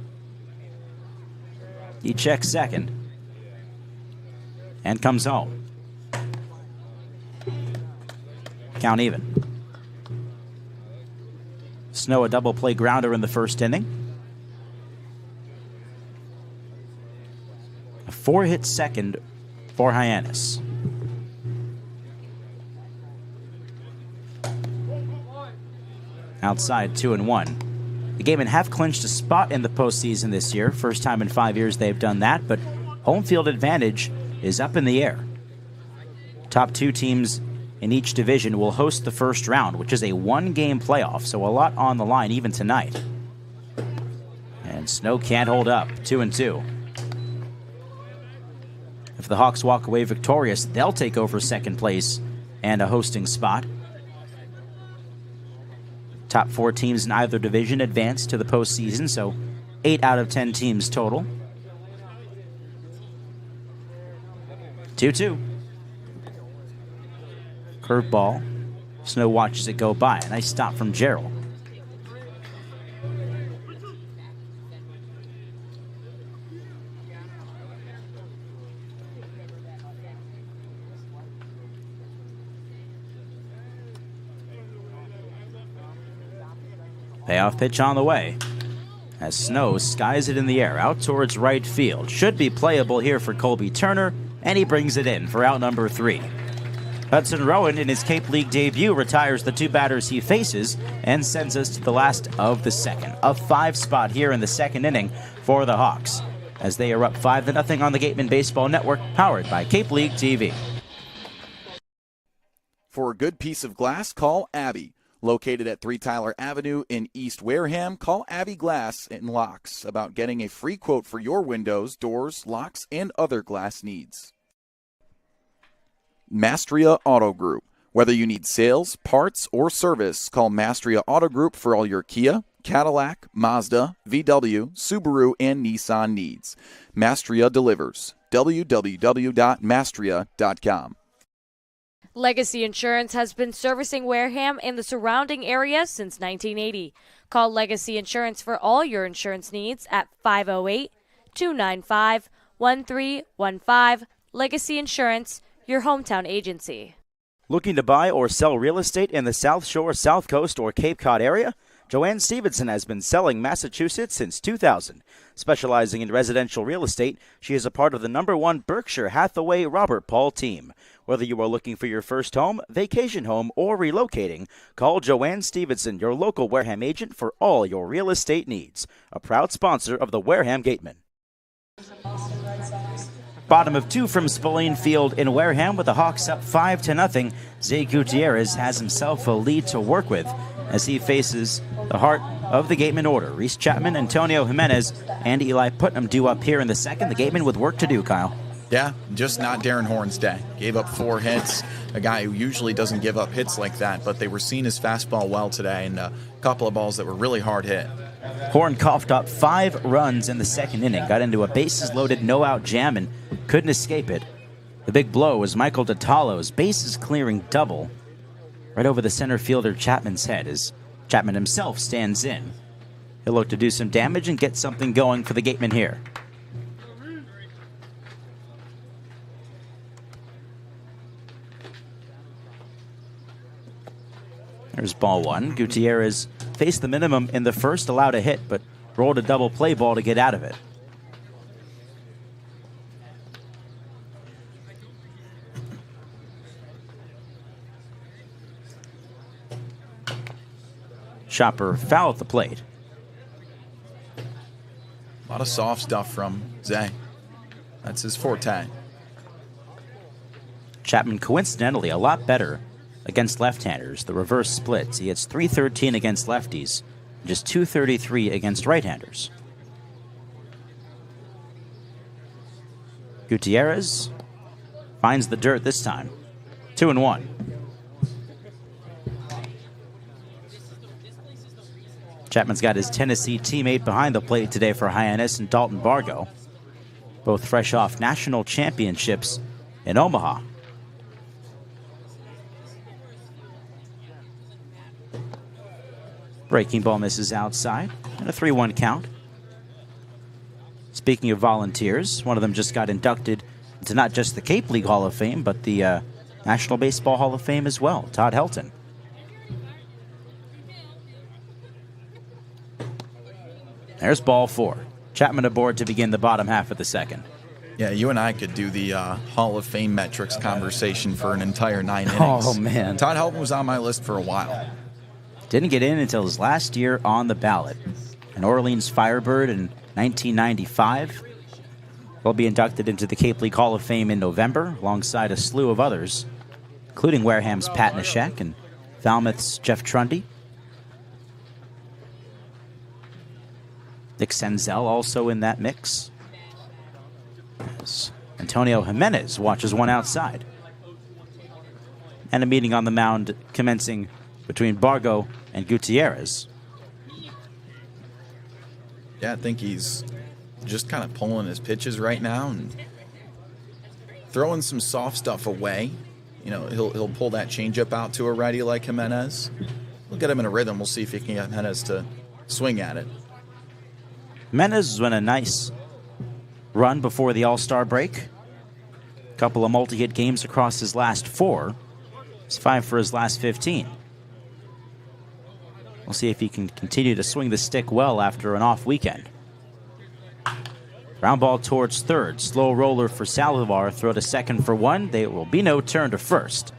He checks second and comes home. Count even. Snow a double play grounder in the first inning. A 4-hit second for Hyannis. Outside 2-1. The Gatemen have clinched a spot in the postseason this year. First time in 5 years they've done that, but home field advantage is up in the air. Top 2 teams in each division will host the first round, which is a 1-game playoff, so a lot on the line even tonight. And Snow can't hold up. 2-2. If the Hawks walk away victorious, they'll take over second place and a hosting spot. Top 4 teams in either division advance to the postseason, so 8 out of 10 teams total. 2-2. Curveball. Snow watches it go by. A nice stop from Gerald. Payoff pitch on the way as Snow skies it in the air out towards right field. Should be playable here for Colby Turner, and he brings it in for out number 3. Hudson Rowan, in his Cape League debut, retires the 2 batters he faces and sends us to the last of the second. A 5 spot here in the second inning for the Hawks as they are up 5-0 on the Gatemen Baseball Network, powered by Cape League TV. For a good piece of glass, call Abby. Located at 3 Tyler Avenue in East Wareham, call Abby Glass and Locks about getting a free quote for your windows, doors, locks, and other glass needs. Mastria Auto Group. Whether you need sales, parts, or service, call Mastria Auto Group for all your Kia, Cadillac, Mazda, VW, Subaru, and Nissan needs. Mastria delivers. www.mastria.com. Legacy Insurance has been servicing Wareham and the surrounding area since 1980. Call Legacy Insurance for all your insurance needs at 508-295-1315. Legacy Insurance, your hometown agency. Looking to buy or sell real estate in the South Shore, South Coast, or Cape Cod area? Joanne Stevenson has been selling Massachusetts since 2000. Specializing in residential real estate, she is a part of the #1 Berkshire Hathaway Robert Paul team. Whether you are looking for your first home, vacation home, or relocating, call Joanne Stevenson, your local Wareham agent, for all your real estate needs. A proud sponsor of the Wareham Gatemen. Bottom of 2 from Spillane Field in Wareham with the Hawks up 5-0. Zay Gutierrez has himself a lead to work with as he faces the heart of the Gatemen order. Reese Chapman, Antonio Jimenez, and Eli Putnam due up here in the second. The Gatemen with work to do, Kyle. Yeah, just not Darren Horn's day. Gave up 4 hits, a guy who usually doesn't give up hits like that, but they were seeing his fastball well today, and a couple of balls that were really hard hit. Horn coughed up 5 runs in the second inning, got into a bases-loaded no-out jam and couldn't escape it. The big blow was Michael Detallo's bases-clearing double right over the center fielder Chapman's head as Chapman himself stands in. He'll look to do some damage and get something going for the Gatemen here. There's ball 1. Gutierrez faced the minimum in the first, allowed a hit, but rolled a double play ball to get out of it. Chopper foul at the plate. A lot of soft stuff from Zay. That's his forte. Chapman coincidentally a lot better against left-handers. The reverse splits. He hits .313 against lefties, just .233 against right-handers. Gutierrez finds the dirt this time. 2-1. Chapman's got his Tennessee teammate behind the plate today for Hyannis and Dalton Bargo, both fresh off national championships in Omaha. Breaking ball misses outside, and a 3-1 count. Speaking of volunteers, one of them just got inducted into not just the Cape League Hall of Fame, but the National Baseball Hall of Fame as well, Todd Helton. There's ball 4. Chapman aboard to begin the bottom half of the second. Yeah, you and I could do the Hall of Fame metrics conversation for an entire 9 innings. Oh, man. Todd Helton was on my list for a while. Didn't get in until his last year on the ballot. An Orleans Firebird in 1995. Will be inducted into the Cape League Hall of Fame in November, alongside a slew of others, including Wareham's Pat Neshek and Falmouth's Jeff Trundy. Nick Senzel also in that mix. As Antonio Jimenez watches one outside. And a meeting on the mound commencing between Bargo and Gutierrez. Yeah, I think he's just kind of pulling his pitches right now and throwing some soft stuff away. You know, he'll pull that changeup out to a righty like Jimenez. We'll get him in a rhythm. We'll see if he can get Jimenez to swing at it. Jimenez has been a nice run before the All-Star break. A couple of multi-hit games across his last 4. He's 5 for his last 15. We'll see if he can continue to swing the stick well after an off weekend. Ground ball towards third. Slow roller for Saldivar. Throw to second for 1. There will be no turn to first.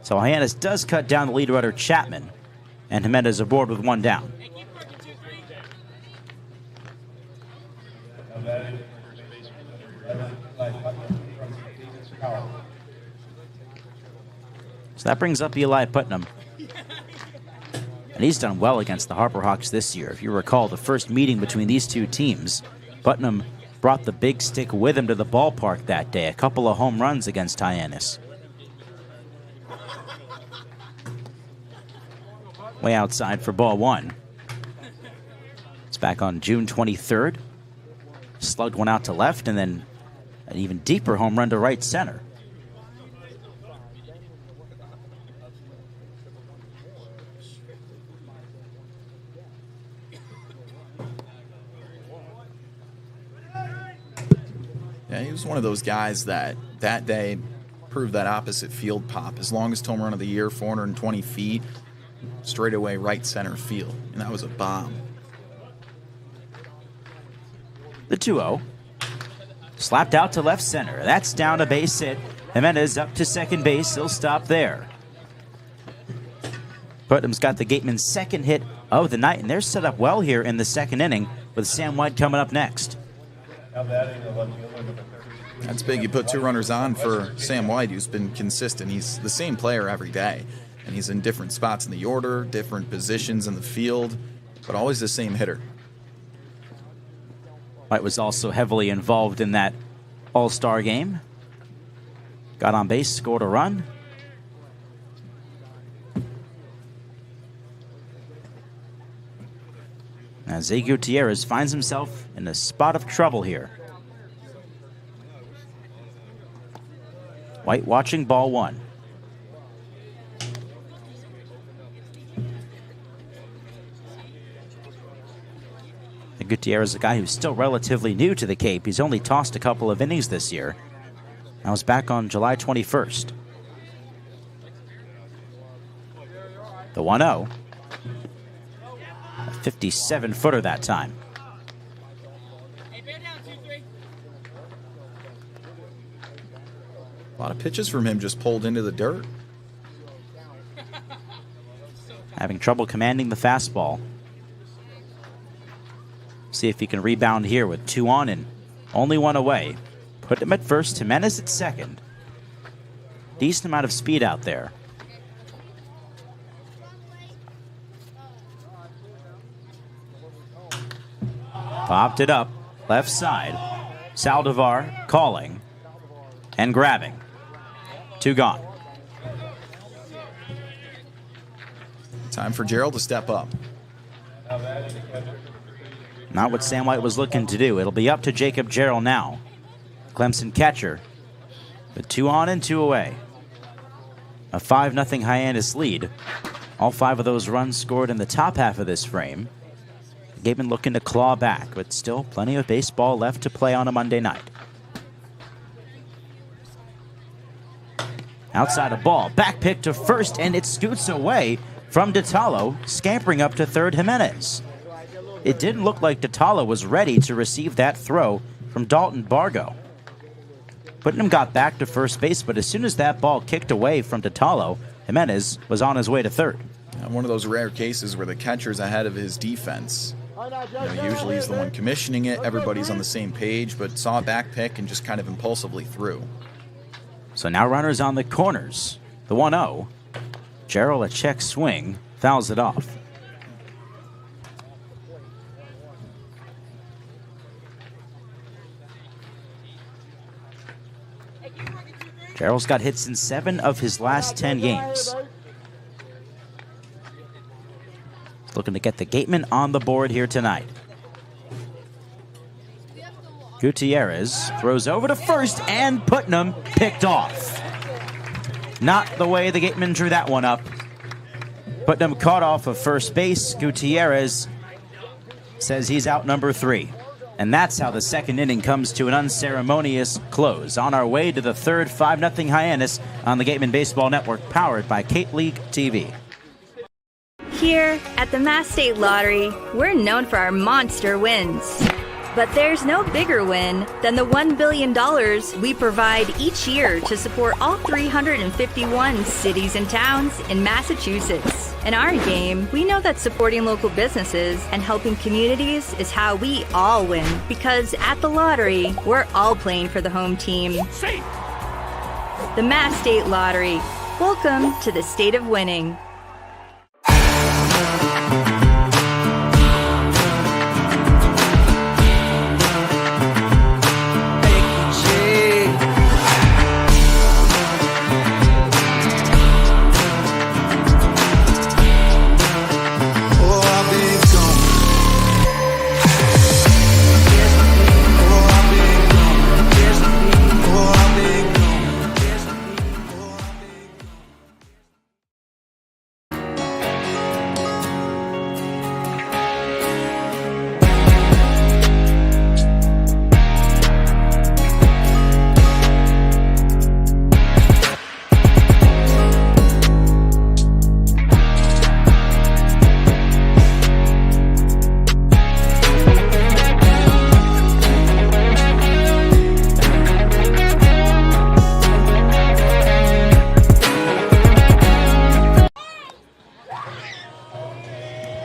So Hyannis does cut down the lead runner Chapman. And Jimenez aboard with 1 down. So that brings up Eli Putnam. And he's done well against the Harbor Hawks this year. If you recall, the first meeting between these two teams, Putnam brought the big stick with him to the ballpark that day. A couple of home runs against Hyannis. Way outside for ball 1. It's back on June 23rd. Slugged one out to left, and then an even deeper home run to right center. Yeah, he was one of those guys that day proved that opposite field pop. His longest home run of the year, 420 feet. straight away right center field, and that was a bomb. The 2-0. Slapped out to left center. That's down a base hit. Hyannis up to second base. He'll stop there. Putnam's got the Gatemen's second hit of the night, and they're set up well here in the second inning with Sam White coming up next. That's big. You put 2 runners on for Sam White, who's been consistent. He's the same player every day, and he's in different spots in the order, different positions in the field, but always the same hitter. White was also heavily involved in that All-Star game. Got on base, scored a run. As Zay Gutierrez finds himself in a spot of trouble here. White watching ball 1. Gutierrez is a guy who's still relatively new to the Cape. He's only tossed a couple of innings this year. I was back on July 21st. The 1-0. A 57-footer that time. A lot of pitches from him just pulled into the dirt. Having trouble commanding the fastball. See if he can rebound here with 2 on and only 1 away. Put him at first, Hyannis at second. Decent amount of speed out there. Popped it up, left side. Saldivar calling and grabbing. 2 gone. Time for Gerald to step up. Not what Sam White was looking to do. It'll be up to Jacob Gerald now. Clemson catcher with 2 on and 2 away. A 5-0 Hyannis lead. All 5 of those runs scored in the top half of this frame. Gatemen looking to claw back, but still plenty of baseball left to play on a Monday night. Outside a ball, back pick to first, and it scoots away from DeTalo, scampering up to third Hyannis. It didn't look like DeTalo was ready to receive that throw from Dalton Bargo. Putnam got back to first base, but as soon as that ball kicked away from DeTalo, Hyannis was on his way to third. One of those rare cases where the catcher's ahead of his defense. Usually he's the one commissioning it, everybody's on the same page, but saw a back pick and just kind of impulsively threw. So now runners on the corners. The 1-0. Gerald, a check swing, fouls it off. Gerald's got hits in 7 of his last 10 games. Looking to get the Gatemen on the board here tonight. Gutierrez throws over to first, and Putnam picked off. Not the way the Gatemen drew that one up. Putnam caught off of first base. Gutierrez says he's out number 3. And that's how the second inning comes to an unceremonious close. On our way to the third 5-0 Hyannis on the Gatemen Baseball Network, powered by Cape League TV. Here at the Mass State Lottery, we're known for our monster wins. But there's no bigger win than the $1 billion we provide each year to support all 351 cities and towns in Massachusetts. In our game, we know that supporting local businesses and helping communities is how we all win. Because at the lottery, we're all playing for the home team. The Mass State Lottery. Welcome to the state of winning.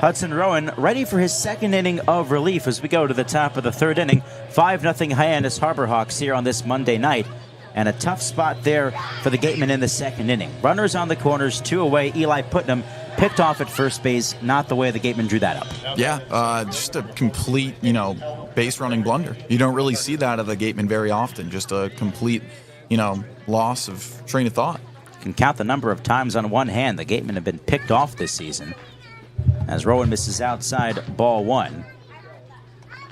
Hudson Rowan ready for his second inning of relief as we go to the top of the third inning. 5-0 Hyannis Harbor Hawks here on this Monday night. And a tough spot there for the Gatemen in the second inning. Runners on the corners, 2 away. Eli Putnam picked off at first base. Not the way the Gatemen drew that up. Yeah, just a complete, base running blunder. You don't really see that of the Gatemen very often. Just a complete, loss of train of thought. You can count the number of times on one hand the Gatemen have been picked off this season. As Rowan misses outside, ball 1.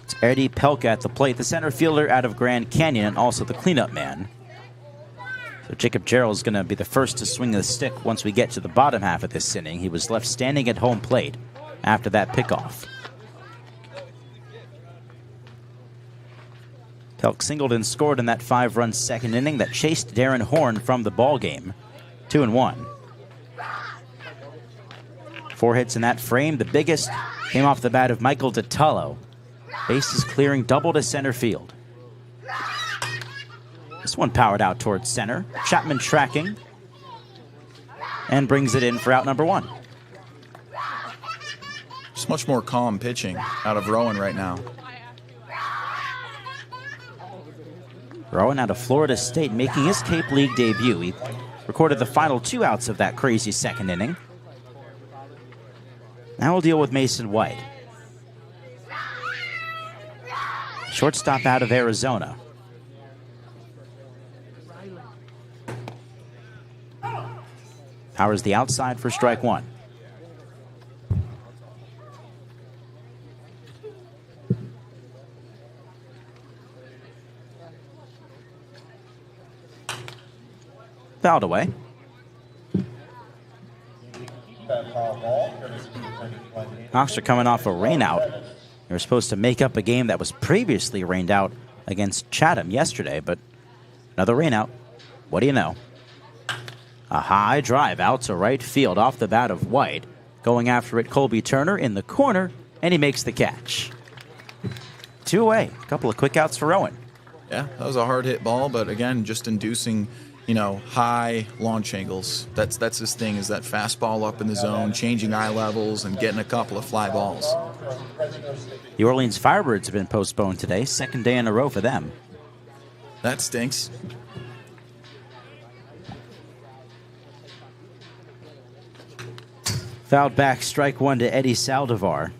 It's Eddie Pelka at the plate, the center fielder out of Grand Canyon, and also the cleanup man. So Jacob Gerald is going to be the first to swing the stick once we get to the bottom half of this inning. He was left standing at home plate after that pickoff. Pelk singled and scored in that 5-run second inning that chased Darren Horn from the ball game. 2-1. 4 hits in that frame. The biggest came off the bat of Michael DiTallo. Bases clearing, double to center field. This one powered out towards center. Chapman tracking and brings it in for out number 1. Just much more calm pitching out of Rowan right now. Rowan out of Florida State making his Cape League debut. He recorded the final 2 outs of that crazy second inning. Now we'll deal with Mason White. Shortstop out of Arizona. Powers the outside for strike 1. Fouled away. Hawks are coming off a rainout. They were supposed to make up a game that was previously rained out against Chatham yesterday, but another rainout. What do you know? A high drive out to right field off the bat of White. Going after it, Colby Turner in the corner, and he makes the catch. 2 away. A couple of quick outs for Rowan. Yeah, that was a hard hit ball, but again, just inducing, high launch angles. That's his thing, is that fastball up in the zone, changing eye levels, and getting a couple of fly balls. The Orleans Firebirds have been postponed today. Second day in a row for them. That stinks. Fouled back, strike 1 to Eddie Saldivar.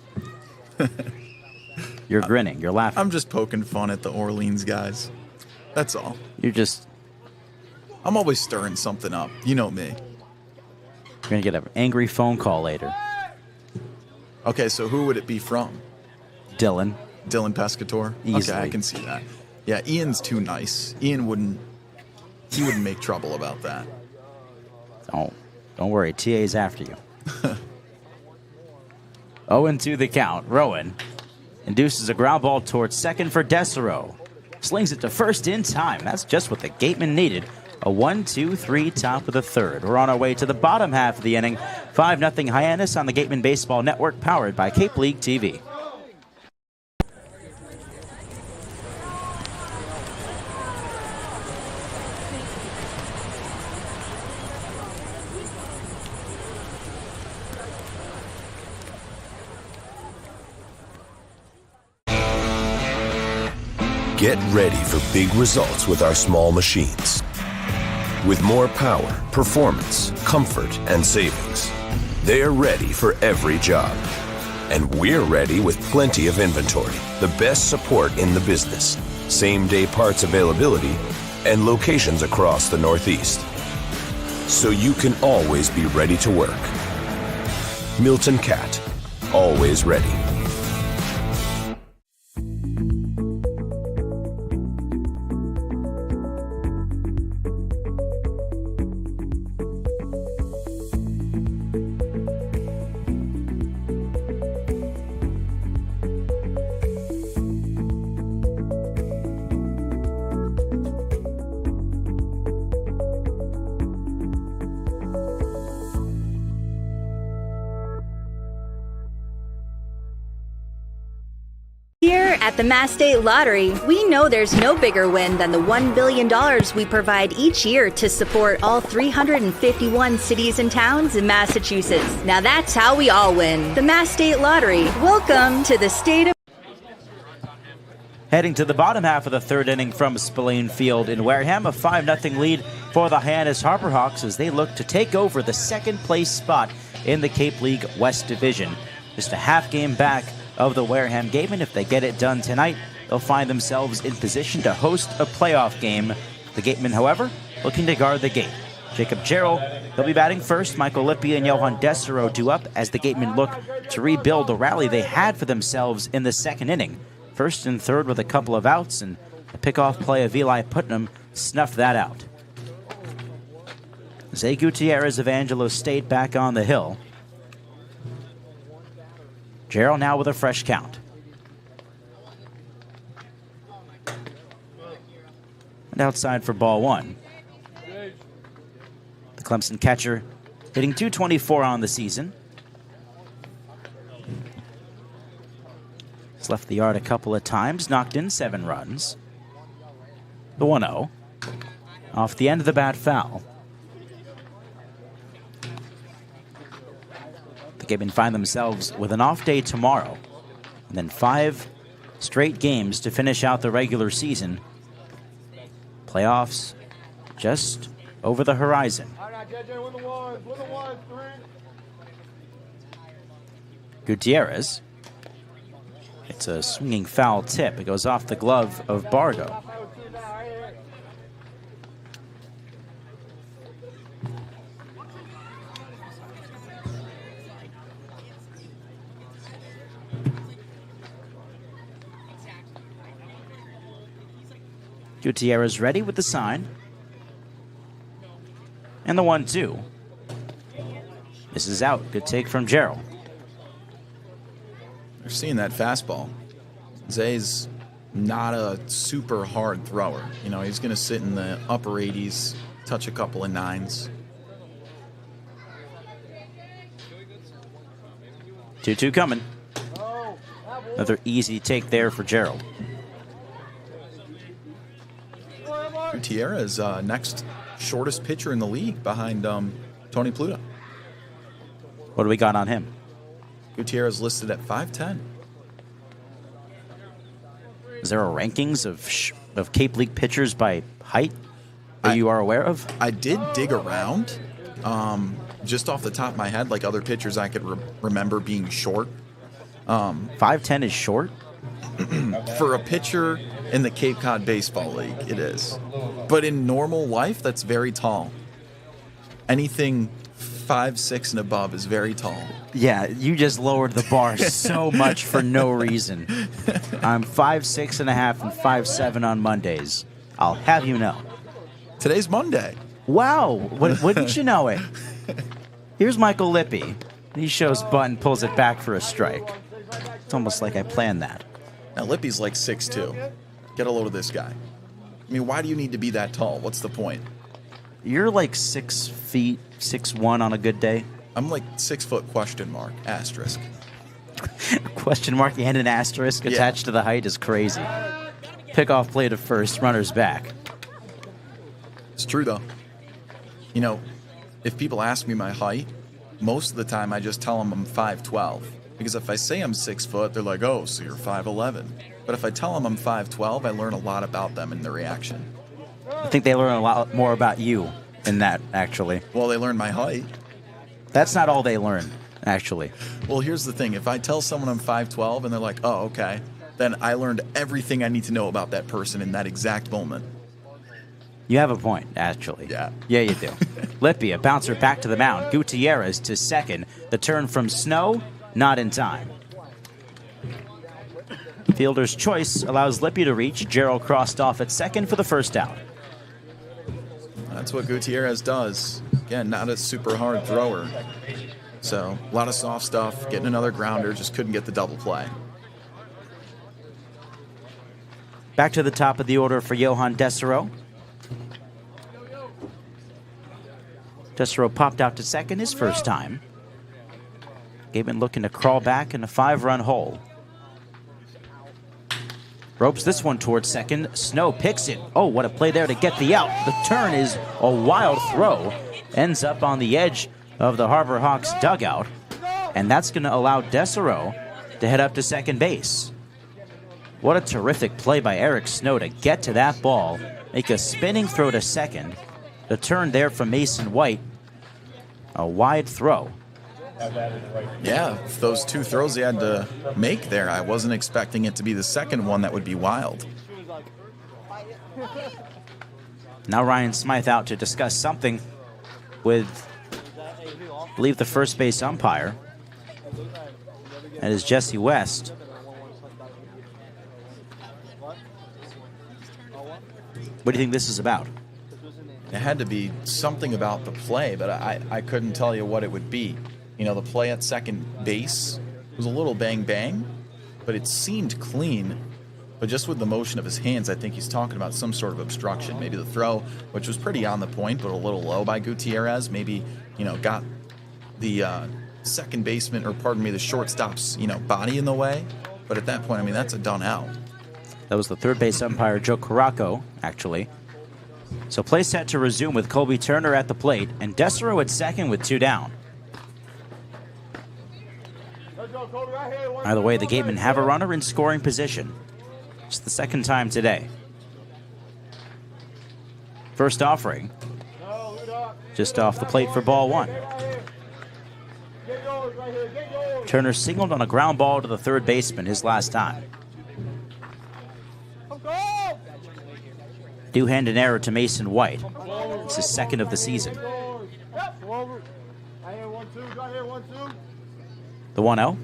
You're grinning. You're laughing. I'm just poking fun at the Orleans guys. That's all. I'm always stirring something up. You know me. You're going to get an angry phone call later. Okay, so who would it be from? Dylan Pescator? Easily. Okay, I can see that. Yeah, Ian's too nice. Ian wouldn't make trouble about that. Don't worry. TA's after you. 0-2 the count. Rowan induces a ground ball towards second for Desero. Slings it to first in time. That's just what the Gatemen needed. A 1-2-3 top of the third. We're on our way to the bottom half of the inning. 5-0 Hyannis on the Gatemen Baseball Network, powered by Cape League TV. Get ready for big results with our small machines. With more power, performance, comfort, and savings, they're ready for every job. And we're ready with plenty of inventory, the best support in the business, same-day parts availability, and locations across the Northeast. So you can always be ready to work. Milton Cat, always ready. At the Mass State Lottery, we know there's no bigger win than the $1 billion we provide each year to support all 351 cities and towns in Massachusetts. Now that's how we all win. The Mass State Lottery. Welcome to the state of... Heading to the bottom half of the third inning from Spillane Field in Wareham, a 5-0 lead for the Hyannis Harbor Hawks as they look to take over the second-place spot in the Cape League West Division. Just a half game back of the Wareham Gatemen. If they get it done tonight, they'll find themselves in position to host a playoff game. The Gatemen, however, looking to guard the gate. Jacob Gerald, they'll be batting first. Michael Lippi and Johan Desero due up as the Gatemen look to rebuild the rally they had for themselves in the second inning. First and third with a couple of outs, and a pickoff play of Eli Putnam snuffed that out. Zay Gutierrez of Angelo State back on the hill. Gerald now with a fresh count. And outside for ball one. The Clemson catcher hitting .224 on the season. He's left the yard a couple of times, knocked in 7 runs. The 1-0. Off the end of the bat foul. The Gatemen find themselves with an off day tomorrow, and then 5 straight games to finish out the regular season. Playoffs just over the horizon. Gutierrez. It's a swinging foul tip. It goes off the glove of Bargo. Gutierrez ready with the sign. And the 1-2. This is out. Good take from Gerald. You're seeing that fastball. Zay's not a super hard thrower. You know, he's going to sit in the upper 80s, touch a couple of 9s. 2-2 coming. Another easy take there for Gerald. Gutierrez, next shortest pitcher in the league behind Tony Pluto. What do we got on him? Gutierrez listed at 5'10". Is there a rankings of Cape League pitchers by height that you are aware of? I did dig around, just off the top of my head, like other pitchers I could remember being short. 5'10" is short? For a pitcher in the Cape Cod Baseball League, it is. But in normal life, that's very tall. Anything 5'6" and above is very tall. Yeah, you just lowered the bar so much for no reason. I'm 5'6" and a half and 5'7" on Mondays. I'll have you know. Today's Monday. Wow, wouldn't you know it? Here's Michael Lippi. He shows butt and pulls it back for a strike. It's almost like I planned that. Now, Lippi's like 6'2". Get a load of this guy. I mean, why do you need to be that tall? What's the point? You're like 6 feet, 6'1" on a good day. I'm like 6 foot question mark, asterisk. Question mark and an asterisk attached to the height is crazy. Pickoff play to first, runners back. It's true, though. You know, if people ask me my height, most of the time I just tell them I'm 5'12". Because if I say I'm 6 foot, they're like, oh, so you're 5'11". But if I tell them I'm 5'12", I learn a lot about them and their reaction. I think they learn a lot more about you in that, actually. Well, they learn my height. That's not all they learn, actually. Well, here's the thing. If I tell someone I'm 5'12", and they're like, oh, okay, then I learned everything I need to know about that person in that exact moment. You have a point, actually. Yeah. Yeah, you do. Lippi, a bouncer back to the mound. Gutierrez to second. The turn from Snow, not in time. Fielder's choice allows Lippi to reach. Gerald crossed off at second for the first out. That's what Gutierrez does. Again, not a super hard thrower. So, a lot of soft stuff, getting another grounder, just couldn't get the double play. Back to the top of the order for Johan Desero. Desero popped out to second his first time. Gatemen looking to crawl back in a 5-run hole. Ropes this one towards second. Snow picks it. Oh, what a play there to get the out. The turn is a wild throw. Ends up on the edge of the Harbor Hawks dugout. And that's going to allow Dessereau to head up to second base. What a terrific play by Eric Snow to get to that ball, make a spinning throw to second. The turn there from Mason White. A wide throw. Yeah, those two throws he had to make there, I wasn't expecting it to be the second one that would be wild. Now Ryan Smythe out to discuss something with, I believe, the first base umpire. That is Jesse West. What do you think this is about? It had to be something about the play, but I couldn't tell you what it would be. You know, the play at second base was a little bang-bang, but it seemed clean. But just with the motion of his hands, I think he's talking about some sort of obstruction. Maybe the throw, which was pretty on the point, but a little low by Gutierrez, maybe, you know, got the second baseman, or pardon me, the shortstop's, you know, body in the way. But at that point, I mean, that's a done out. That was the third base umpire, Joe Caraco, actually. So play set to resume with Colby Turner at the plate and Dessereau at second with 2 down. Either way, the Gatemen have a runner in scoring position. It's the second time today. First offering, just off the plate for ball 1. Turner signaled on a ground ball to the third baseman his last time. Do-hand an error to Mason White. It's his second of the season. The 1-0.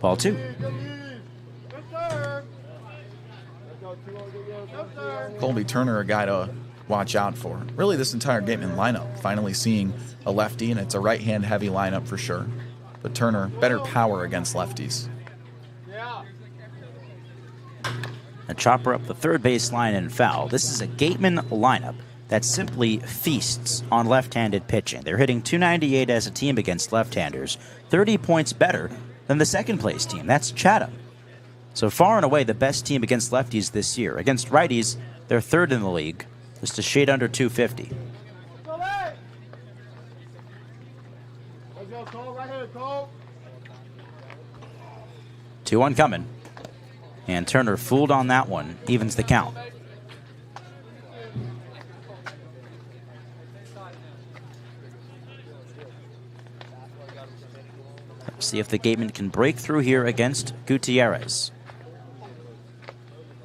Ball 2. Colby Turner, a guy to watch out for. Really, this entire Gateman lineup, finally seeing a lefty, and it's a right-hand heavy lineup for sure. But Turner, better power against lefties. A chopper up the third base line and foul. This is a Gateman lineup that simply feasts on left-handed pitching. They're hitting .298 as a team against left-handers, 30 points better than the second-place team. That's Chatham. So far and away the best team against lefties this year. Against righties, they're third in the league, just a shade under .250. 2-1 coming. And Turner fooled on that one, evens the count. Let's see if the Gatemen can break through here against Gutierrez.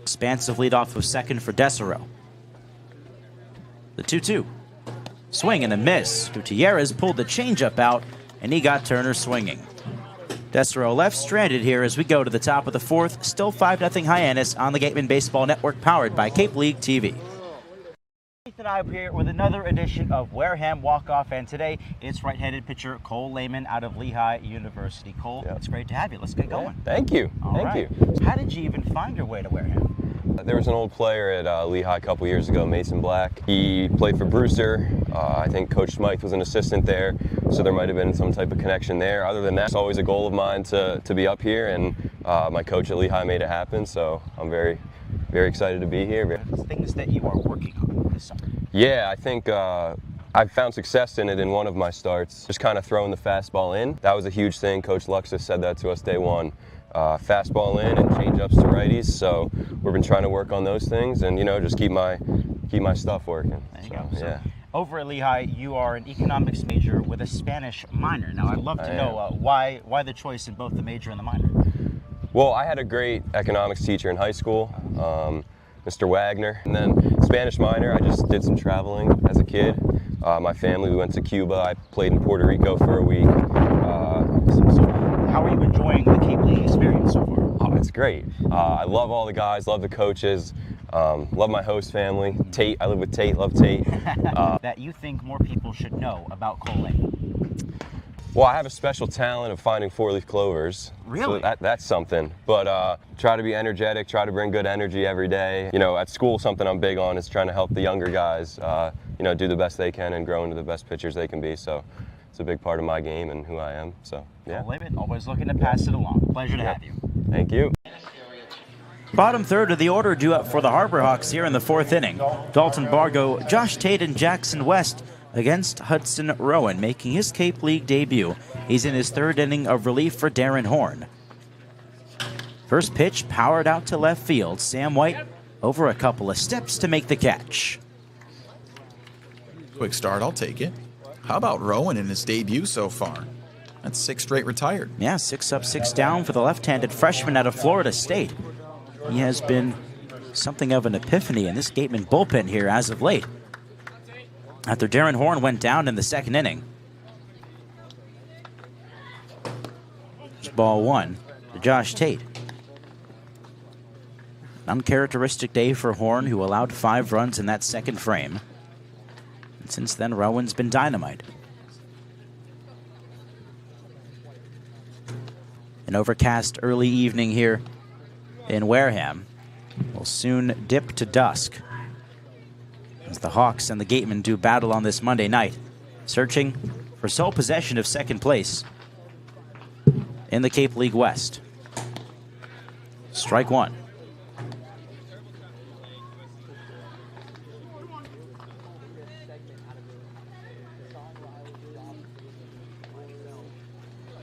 Expansive leadoff with second for Dessereau. The 2-2. Swing and a miss. Gutierrez pulled the changeup out, and he got Turner swinging. Dessereau left stranded here as we go to the top of the fourth. Still 5-0 Hyannis on the Gateman Baseball Network, powered by Cape League TV. Ethan Eibe here with another edition of Wareham Walk-Off, and today it's right-handed pitcher Cole Lehman out of Lehigh University. Cole, it's great to have you. Let's get going. Thank you. Thank you. How did you even find your way to Wareham? There was an old player at Lehigh a couple years ago, Mason Black. He played for Brewster. I think Coach Smythe was an assistant there, so there might have been some type of connection there. Other than that, it's always a goal of mine to be up here, and my coach at Lehigh made it happen, so I'm very, very excited to be here. Things that you are working on this summer. Yeah, I think I've found success in it in one of my starts, just kind of throwing the fastball in. That was a huge thing. Coach Luxus said that to us day one. Fastball in and change-ups to righties, so we've been trying to work on those things and, you know, just keep my stuff working. There you go. So, over at Lehigh, you are an economics major with a Spanish minor. Now, I'd love to know why the choice in both the major and the minor? Well, I had a great economics teacher in high school, Mr. Wagner, and then Spanish minor, I just did some traveling as a kid. My family, we went to Cuba. I played in Puerto Rico for a week. How are you enjoying the Cape League experience so far? Oh, it's great. I love all the guys, love the coaches, love my host family. Tate, I live with Tate, love Tate. That you think more people should know about Cole Lehman? Well, I have a special talent of finding four-leaf clovers. Really? So that's something. But try to be energetic, try to bring good energy every day. You know, at school, something I'm big on is trying to help the younger guys, you know, do the best they can and grow into the best pitchers they can be. So it's a big part of my game and who I am. So, yeah. Cole Lehman, always looking to pass it along. Pleasure to have you. Thank you. Bottom third of the order due up for the Harbor Hawks here in the 4th inning. Dalton Bargo, Josh Tate, and Jackson West against Hudson Rowan, making his Cape League debut. He's in his 3rd inning of relief for Darren Horn. First pitch powered out to left field. Sam White over a couple of steps to make the catch. Quick start, I'll take it. How about Rowan in his debut so far? That's 6 straight retired. Yeah, 6 up, 6 down for the left-handed freshman out of Florida State. He has been something of an epiphany in this Gatemen bullpen here as of late, after Darren Horn went down in the 2nd inning. It's ball 1 to Josh Tate. An uncharacteristic day for Horn, who allowed 5 runs in that 2nd frame. And since then, Rowan's been dynamite. An overcast early evening here in Wareham will soon dip to dusk as the Hawks and the Gatemen do battle on this Monday night, searching for sole possession of 2nd place in the Cape League West. Strike 1.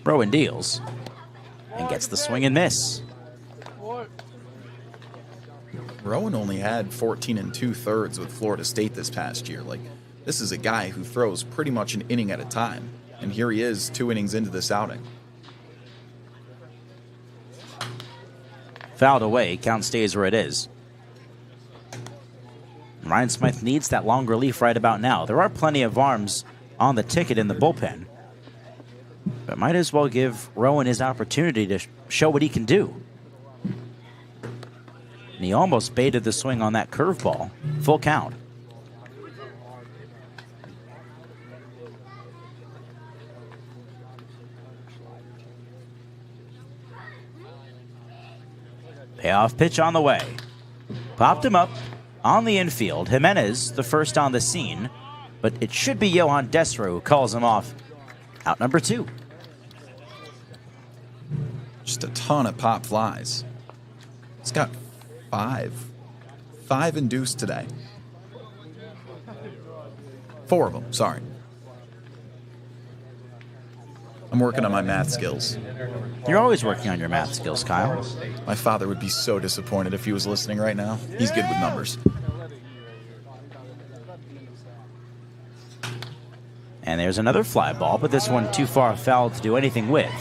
Rowan deals and gets the swing and miss. Rowan only had 14 2/3 with Florida State this past year. This is a guy who throws pretty much an inning at a time. And here he is 2 innings into this outing. Fouled away, count stays where it is. Ryan Smythe needs that long relief right about now. There are plenty of arms on the ticket in the bullpen, but might as well give Rowan his opportunity to show what he can do. And he almost baited the swing on that curveball. Full count. Payoff pitch on the way. Popped him up on the infield. Jimenez, the first on the scene, but it should be Johan Desro who calls him off. Out number 2. Just a ton of pop flies. He's got 5 induced today. 4 of them, sorry. I'm working on my math skills. You're always working on your math skills, Kyle. My father would be so disappointed if he was listening right now. He's good with numbers. And there's another fly ball, but this one too far foul to do anything with.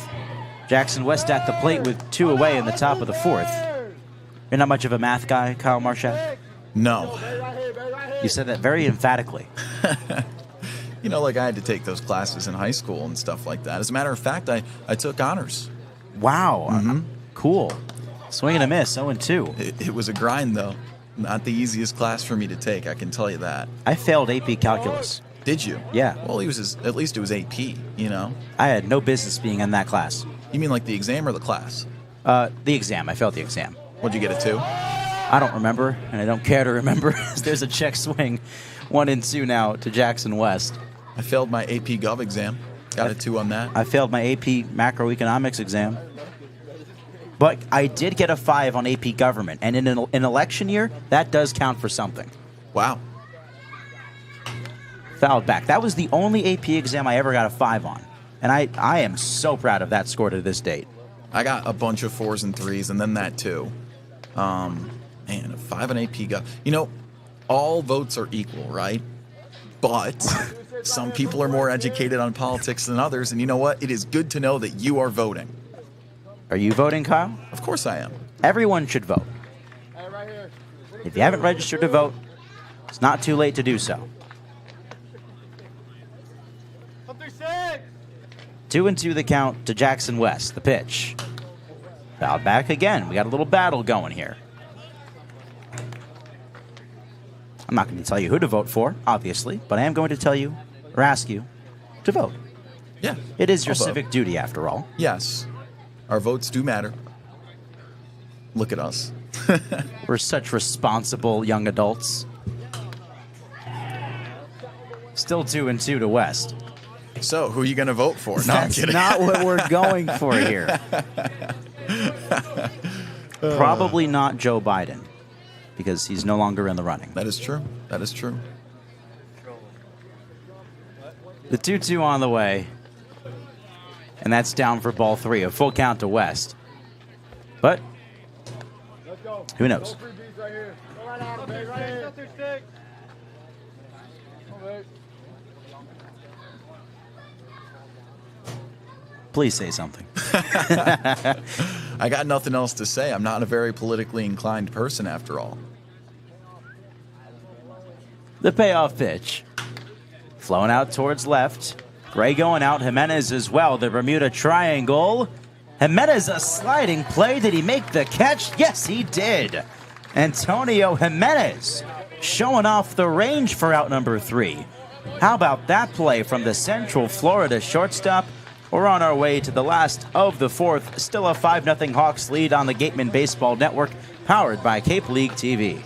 Jackson West at the plate with 2 away in the top of the 4th. You're not much of a math guy, Kyle Marchak? No. You said that very emphatically. You know, I had to take those classes in high school and stuff like that. As a matter of fact, I took honors. Wow. Cool. Swing and a miss, 0-2. It was a grind, though. Not the easiest class for me to take, I can tell you that. I failed AP Calculus. Did you? Yeah. Well, at least it was AP, you know? I had no business being in that class. You mean like the exam or the class? The exam. I failed the exam. What'd you get, a 2? I don't remember, and I don't care to remember. There's a check swing. 1-2 now to Jackson West. I failed my AP Gov exam. Got a 2 on that. I failed my AP Macroeconomics exam. But I did get a 5 on AP Government. And in an election year, that does count for something. Wow. Fouled back. That was the only AP exam I ever got a 5 on. And I am so proud of that score to this date. I got a bunch of 4s and 3s, and then that 2. Man, a 5 on AP Gov. You know, all votes are equal, right? But some people are more educated on politics than others, and you know what? It is good to know that you are voting. Are you voting, Kyle? Of course I am. Everyone should vote. If you haven't registered to vote, it's not too late to do so. 2-2 the count to Jackson West. The pitch. Fouled back again. We got a little battle going here. I'm not going to tell you who to vote for, obviously, but I am going to tell you or ask you to vote. Yeah. It is your I'll vote. civic duty, after all. Yes. Our votes do matter. Look at us. We're such responsible young adults. Still 2-2 to West. So, who are you going to vote for? No, That's not what we're going for here. Probably not Joe Biden, because he's no longer in the running. That is true. That is true. The 2-2 on the way. And that's down for ball 3. A full count to West. But who knows? Please say something. I got nothing else to say. I'm not a very politically inclined person after all. The payoff pitch. Flowing out towards left. Gray going out. Hyannis as well. The Bermuda Triangle. Hyannis, a sliding play. Did he make the catch? Yes, he did. Antonio Hyannis showing off the range for out number 3. How about that play from the Central Florida shortstop? We're on our way to the last of the 4th. Still a 5-0 Hawks lead on the Gatemen Baseball Network, powered by Cape League TV.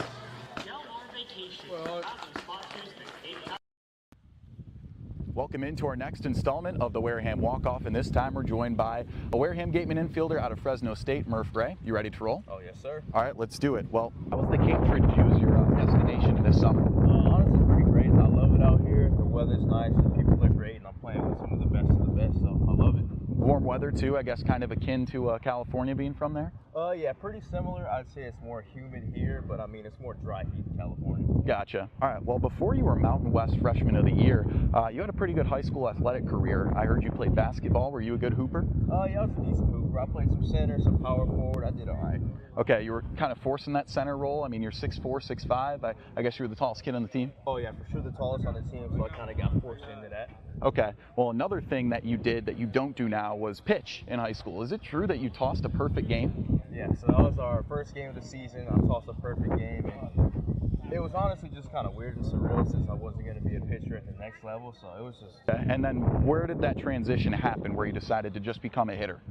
Welcome into our next installment of the Wareham Walk-Off, and this time we're joined by a Wareham Gatemen infielder out of Fresno State, Murph Gray. You ready to roll? Oh, yes, sir. All right, let's do it. Well, how was the Cape trip choose your destination this summer? Honestly, pretty great. I love it out here. The weather's nice. The people are great, and I'm playing with some of the best of the best, so I love it. Warm weather, too, I guess kind of akin to California being from there? Yeah, pretty similar. I'd say it's more humid here, but I mean, it's more dry heat in California. Gotcha. All right, well, before you were Mountain West Freshman of the Year, you had a pretty good high school athletic career. I heard you played basketball. Were you a good hooper? Yeah, I was a decent hooper. I played some center, some power forward. I did all right. Okay, you were kind of forcing that center role. I mean, you're 6'4", 6'5". I guess you were the tallest kid on the team? Oh, yeah, for sure the tallest on the team, so I kind of got forced into that. Okay, well, another thing that you did that you don't do now was pitch in high school. Is it true that you tossed a perfect game? Yeah, so that was our first game of the season. I tossed a perfect game, and it was honestly just kind of weird and surreal since I wasn't going to be a pitcher at the next level, so it was just... Okay. And then where did that transition happen where you decided to just become a hitter?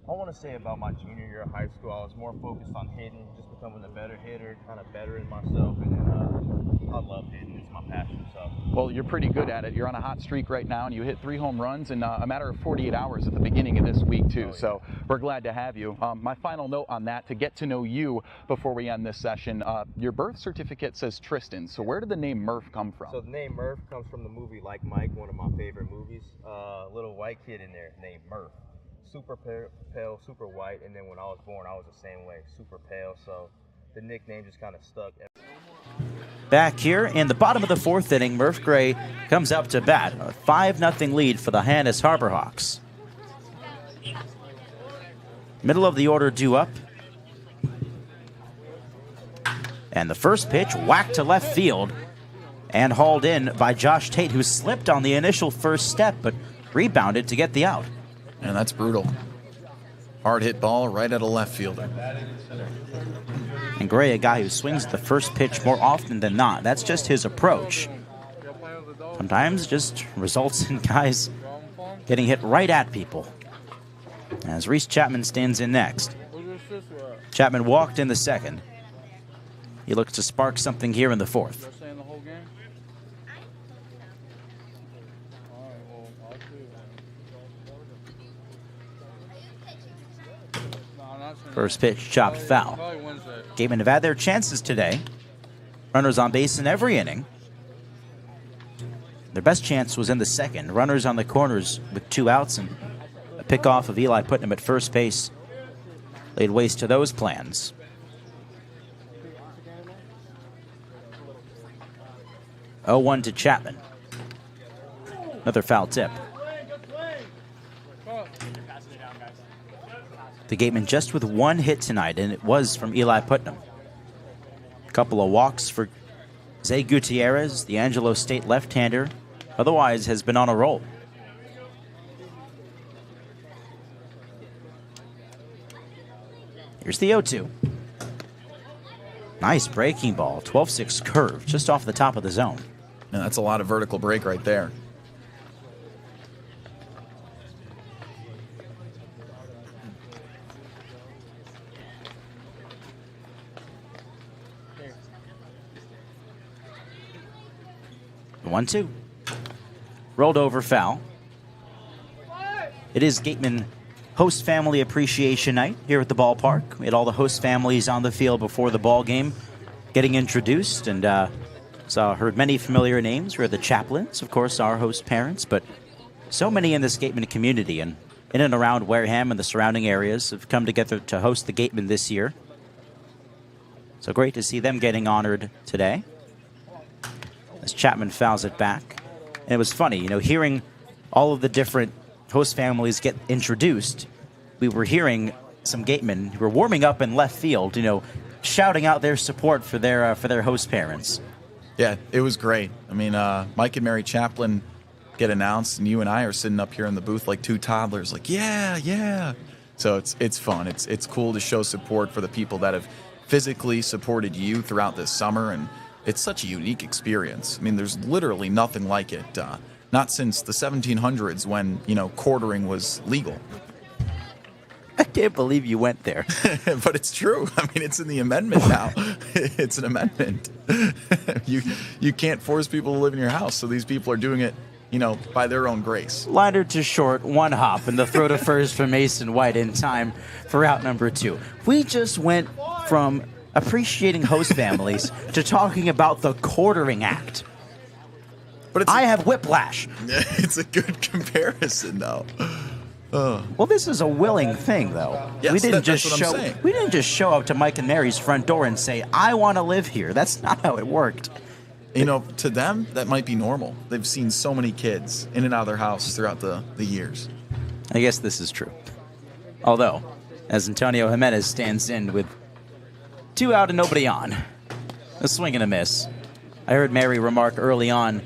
I want to say about my junior year of high school, I was more focused on hitting, just becoming a better hitter, kind of bettering myself, and then I love hitting. It's my passion. So. Well, you're pretty good at it. You're on a hot streak right now, and you hit 3 home runs in a matter of 48 hours at the beginning of this week, too. Oh, yeah. So we're glad to have you. My final note on that, to get to know you before we end this session, your birth certificate says Tristan. So where did the name Murph come from? So the name Murph comes from the movie Like Mike, one of my favorite movies. Little white kid in there named Murph. Super pale, super white, and then when I was born, I was the same way, super pale, so the nickname just kind of stuck. Back here in the bottom of the 4th inning, Murph Gray comes up to bat. A 5-0 lead for the Hyannis Harbor Hawks. Middle of the order due up. And the first pitch whacked to left field and hauled in by Josh Tate, who slipped on the initial first step, but rebounded to get the out. And that's brutal. Hard hit ball right at a left fielder. And Gray, a guy who swings the first pitch more often than not. That's just his approach. Sometimes just results in guys getting hit right at people. As Reese Chapman stands in next. Chapman walked in the 2nd. He looks to spark something here in the 4th. First pitch chopped foul. Gatemen have had their chances today. Runners on base in every inning. Their best chance was in the 2nd. Runners on the corners with 2 outs, and a pickoff of Eli Putnam at first base laid waste to those plans. Oh, 0-1 to Chapman. Another foul tip. The Gatemen just with 1 hit tonight, and it was from Eli Putnam. A couple of walks for Zay Gutierrez, the Angelo State left-hander. Otherwise has been on a roll. Here's the 0-2. Nice breaking ball, 12-6 curve, just off the top of the zone. And that's a lot of vertical break right there. The 1-2. Rolled over foul. It is Gatemen host family appreciation night here at the ballpark. We had all the host families on the field before the ball game getting introduced, and heard many familiar names. We had the chaplains, of course, our host parents, but so many in this Gatemen community and in and around Wareham and the surrounding areas have come together to host the Gatemen this year. So great to see them getting honored today as Chapman fouls it back. And it was funny, hearing all of the different host families get introduced. We were hearing some Gatemen who were warming up in left field, shouting out their support for their host parents. Yeah, it was great. I mean, Mike and Mary Chaplin get announced, and you and I are sitting up here in the booth like two toddlers, like, yeah. So it's fun. It's cool to show support for the people that have physically supported you throughout this summer, and it's such a unique experience. I mean, there's literally nothing like it. Not since the 1700s when, quartering was legal. I can't believe you went there. But it's true. I mean, it's in the amendment now. It's an amendment. You can't force people to live in your house, so these people are doing it, by their own grace. Liner to short, one hop, and the throw to first for Mason White in time for out number 2. We just went from appreciating host families to talking about the quartering act. But I have whiplash. It's a good comparison, though. Well, this is a willing thing, though. Yes, we didn't that's what I'm saying. We didn't just show up to Mike and Mary's front door and say, "I want to live here." That's not how it worked. To them, that might be normal. They've seen so many kids in and out of their house throughout the years. I guess this is true. Although, as Antonio Jimenez stands in with 2 out and nobody on, a swing and a miss. I heard Mary remark early on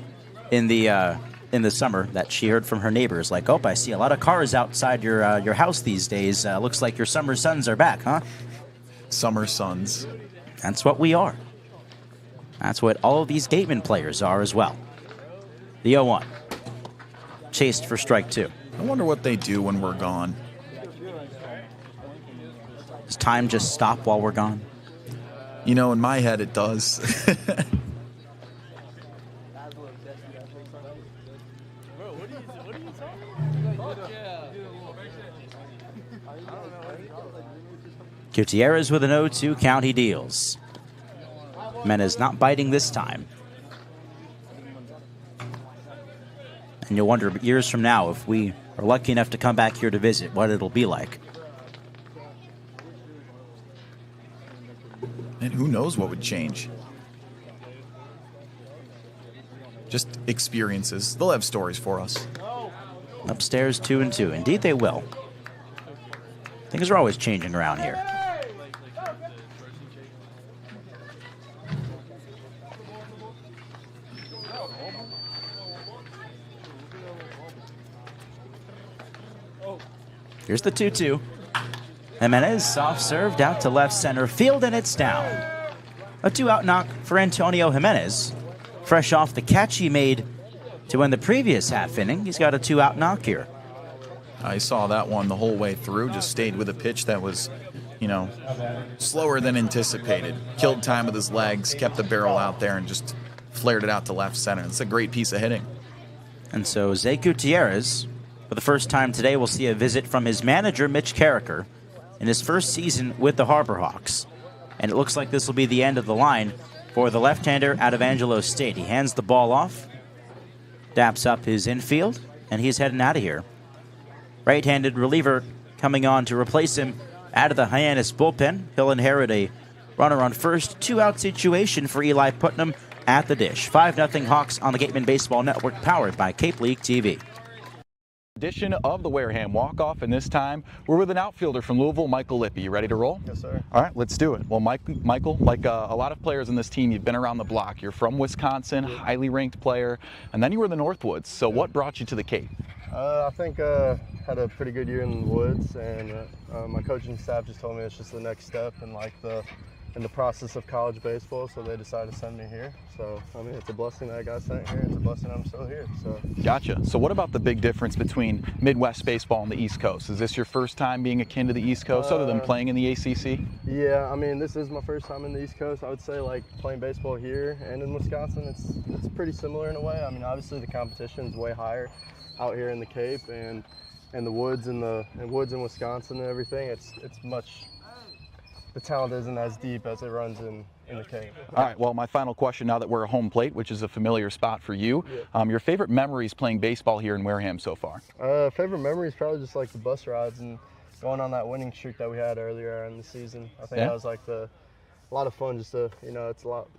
in the summer that she heard from her neighbors, like, "Oh, I see a lot of cars outside your house these days. Looks like your summer suns are back, huh?" Summer suns. That's what we are. That's what all of these Gatemen players are as well. The 0-1. Chased for strike 2. I wonder what they do when we're gone. Does time just stop while we're gone? In my head it does. Gutierrez with an 0-2 count he deals. Jimenez not biting this time. And you'll wonder years from now, if we are lucky enough to come back here to visit, what it'll be like. And who knows what would change? Just experiences. They'll have stories for us. Upstairs 2-2. Indeed they will. Things are always changing around here. Here's the 2-2. Jimenez soft served out to left center field, and it's down. A 2-out knock for Antonio Jimenez. Fresh off the catch he made to win the previous half inning, he's got a 2-out knock here. I saw that one the whole way through, just stayed with a pitch that was, slower than anticipated. Killed time with his legs, kept the barrel out there, and just flared it out to left center. It's a great piece of hitting. And so Zay Gutierrez, for the first time today, will see a visit from his manager, Mitch Carricker, in his first season with the Harbor Hawks. And it looks like this will be the end of the line for the left-hander out of Angelo State. He hands the ball off, daps up his infield, and he's heading out of here. Right-handed reliever coming on to replace him out of the Hyannis bullpen. He'll inherit a runner on first, 2-out situation for Eli Putnam at the dish. 5-0 Hawks on the Gatemen Baseball Network, powered by Cape League TV. Edition of the Wareham Walk-Off, and this time we're with an outfielder from Louisville, Michael Lippy. You ready to roll? Yes, sir. All right, let's do it. Well, Michael, like a lot of players in this team, you've been around the block. You're from Wisconsin, highly ranked player, and then you were in the Northwoods. So what brought you to the Cape? I think had a pretty good year in the woods, and my coaching staff just told me it's just the next step in the process of college baseball, so they decided to send me here. So, I mean, it's a blessing that I got sent here. It's a blessing I'm still here. So. Gotcha. So what about the big difference between Midwest baseball and the East Coast? Is this your first time being akin to the East Coast other than playing in the ACC? Yeah, I mean, this is my first time in the East Coast. I would say, like, playing baseball here and in Wisconsin, it's pretty similar in a way. I mean, obviously the competition is way higher out here in the Cape, and the woods in Wisconsin and everything, it's much. The talent isn't as deep as it runs in the cave. All right, well, my final question now that we're at home plate, which is a familiar spot for you. Your favorite memories playing baseball here in Wareham so far? Favorite memories probably just like the bus rides and going on that winning streak that we had earlier in the season. I think that was like a lot of fun just to,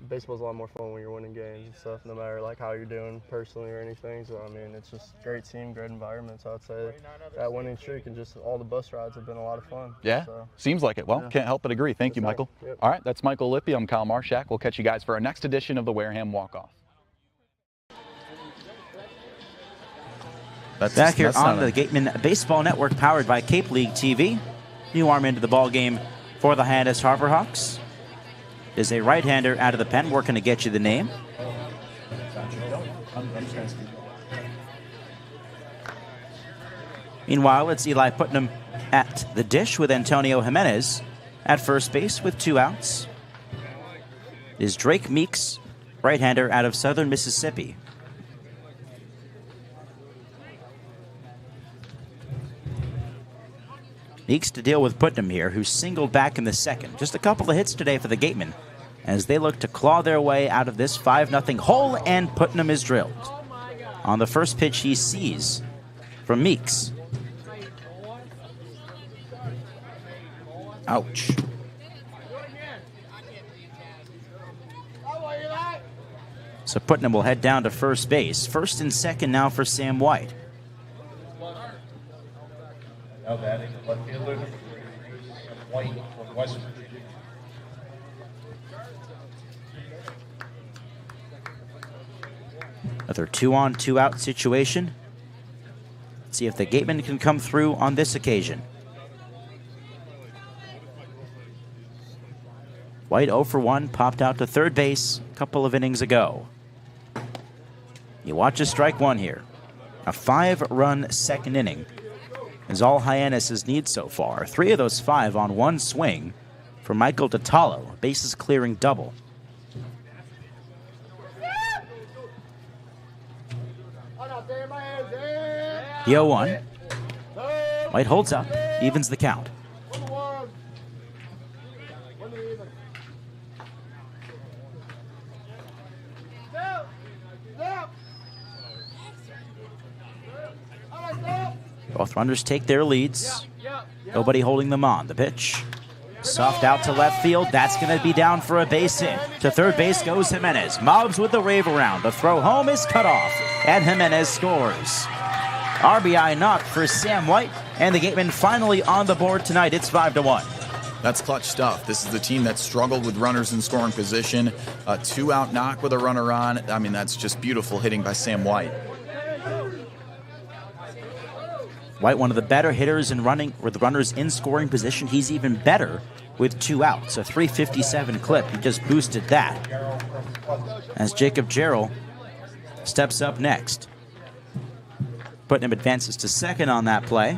baseball's a lot more fun when you're winning games and stuff, no matter like how you're doing personally or anything. So, I mean, it's just great team, great environment. So I'd say that winning streak and just all the bus rides have been a lot of fun. Yeah, so, seems like it. Well, can't help but agree. Thank you, Michael. Yep. All right, that's Michael Lippy. I'm Kyle Marchak. We'll catch you guys for our next edition of the Wareham Walk-Off. Back here on the Gatemen Baseball Network, powered by Cape League TV. New arm into the ball game for the Hyannis Harbor Hawks. Is a right-hander out of the pen, working to get you the name. Meanwhile, it's Eli Putnam at the dish with Antonio Jimenez at first base with 2 outs. It is Drake Meeks, right-hander out of Southern Mississippi. Meeks to deal with Putnam here, who singled back in the second. Just a couple of hits today for the Gatemen as they look to claw their way out of this 5-0 hole, and Putnam is drilled. On the first pitch he sees from Meeks. Ouch. So Putnam will head down to first base. First and second now for Sam White. Now batting left fielder, White from West Virginia. Another 2-on, 2-out situation. Let's see if the Gatemen can come through on this occasion. White 0 for 1, popped out to third base a couple of innings ago. You watch a strike one here. A 5-run second inning is all Hyannis has need so far. 3 of those 5 on one swing for Michael DeTalo. Bases clearing double. The 0-1. White holds up, evens the count. Both runners take their leads. Nobody holding them on. The pitch. Soft out to left field. That's going to be down for a base hit. To third base goes Jimenez. Mobs with the wave around. The throw home is cut off, and Jimenez scores. RBI knock for Sam White, and the Gatemen finally on the board tonight. It's 5-1. That's clutch stuff. This is the team that struggled with runners in scoring position. A 2-out knock with a runner on. I mean, that's just beautiful hitting by Sam White. White, one of the better hitters in running with runners in scoring position. He's even better with 2 outs. A 357 clip. He just boosted that. As Jacob Jarrell steps up next. Putnam advances to second on that play,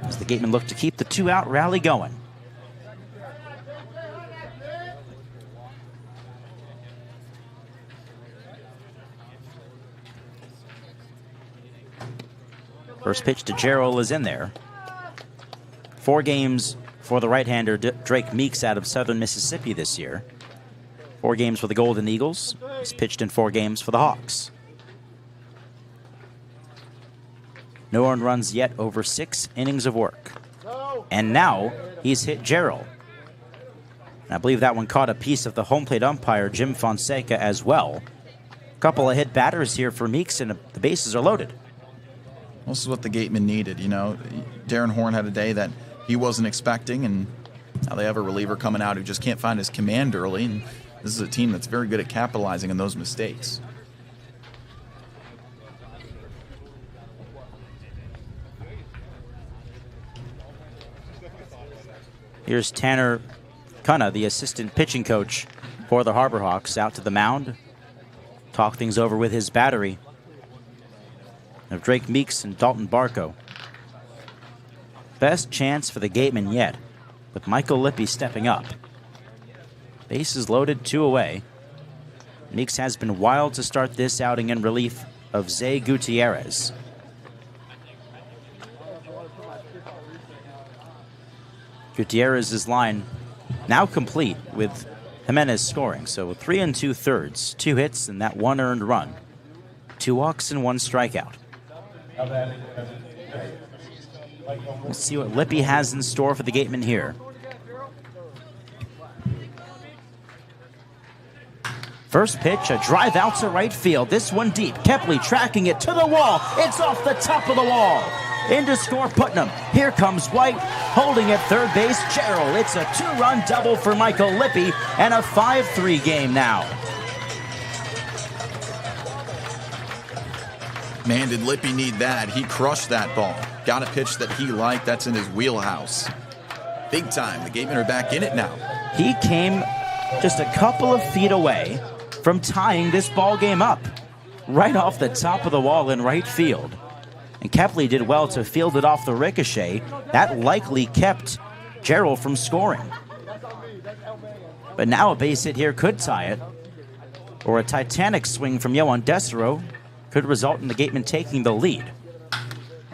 as the Gatemen look to keep the 2-out rally going. First pitch to Jarrell is in there. 4 games for the right-hander Drake Meeks out of Southern Mississippi this year. 4 games for the Golden Eagles. He's pitched in 4 games for the Hawks. No earned runs yet over 6 innings of work. And now he's hit Jarrell. I believe that one caught a piece of the home plate umpire, Jim Fonseca, as well. A couple of hit batters here for Meeks, and the bases are loaded. This is what the Gatemen needed. You know, Darren Horn had a day that he wasn't expecting, and now they have a reliever coming out who just can't find his command early. And this is a team that's very good at capitalizing on those mistakes. Here's Tanner Cunna, the assistant pitching coach for the Harbor Hawks, out to the mound. Talk things over with his battery of Drake Meeks and Dalton Barco. Best chance for the Gatemen yet, with Michael Lippy stepping up. Bases loaded, 2 away. Meeks has been wild to start this outing in relief of Zay Gutierrez. Gutierrez's line now complete with Jimenez scoring. So 3 2/3, 2 hits and that 1 earned run. 2 walks and 1 strikeout. Let's see what Lippy has in store for the Gatemen here. First pitch, a drive out to right field. This one deep. Kepley tracking it to the wall. It's off the top of the wall. In to score Putnam. Here comes White, holding at third base, Gerald. It's a 2-run double for Michael Lippy, and a 5-3 game now. Man, did Lippy need that. He crushed that ball. Got a pitch that he liked. That's in his wheelhouse. Big time. The Gatemen are back in it now. He came just a couple of feet away from tying this ball game up. Right off the top of the wall in right field. And Kepley did well to field it off the ricochet. That likely kept Gerald from scoring. But now a base hit here could tie it. Or a titanic swing from Yohan Desero could result in the Gatemen taking the lead.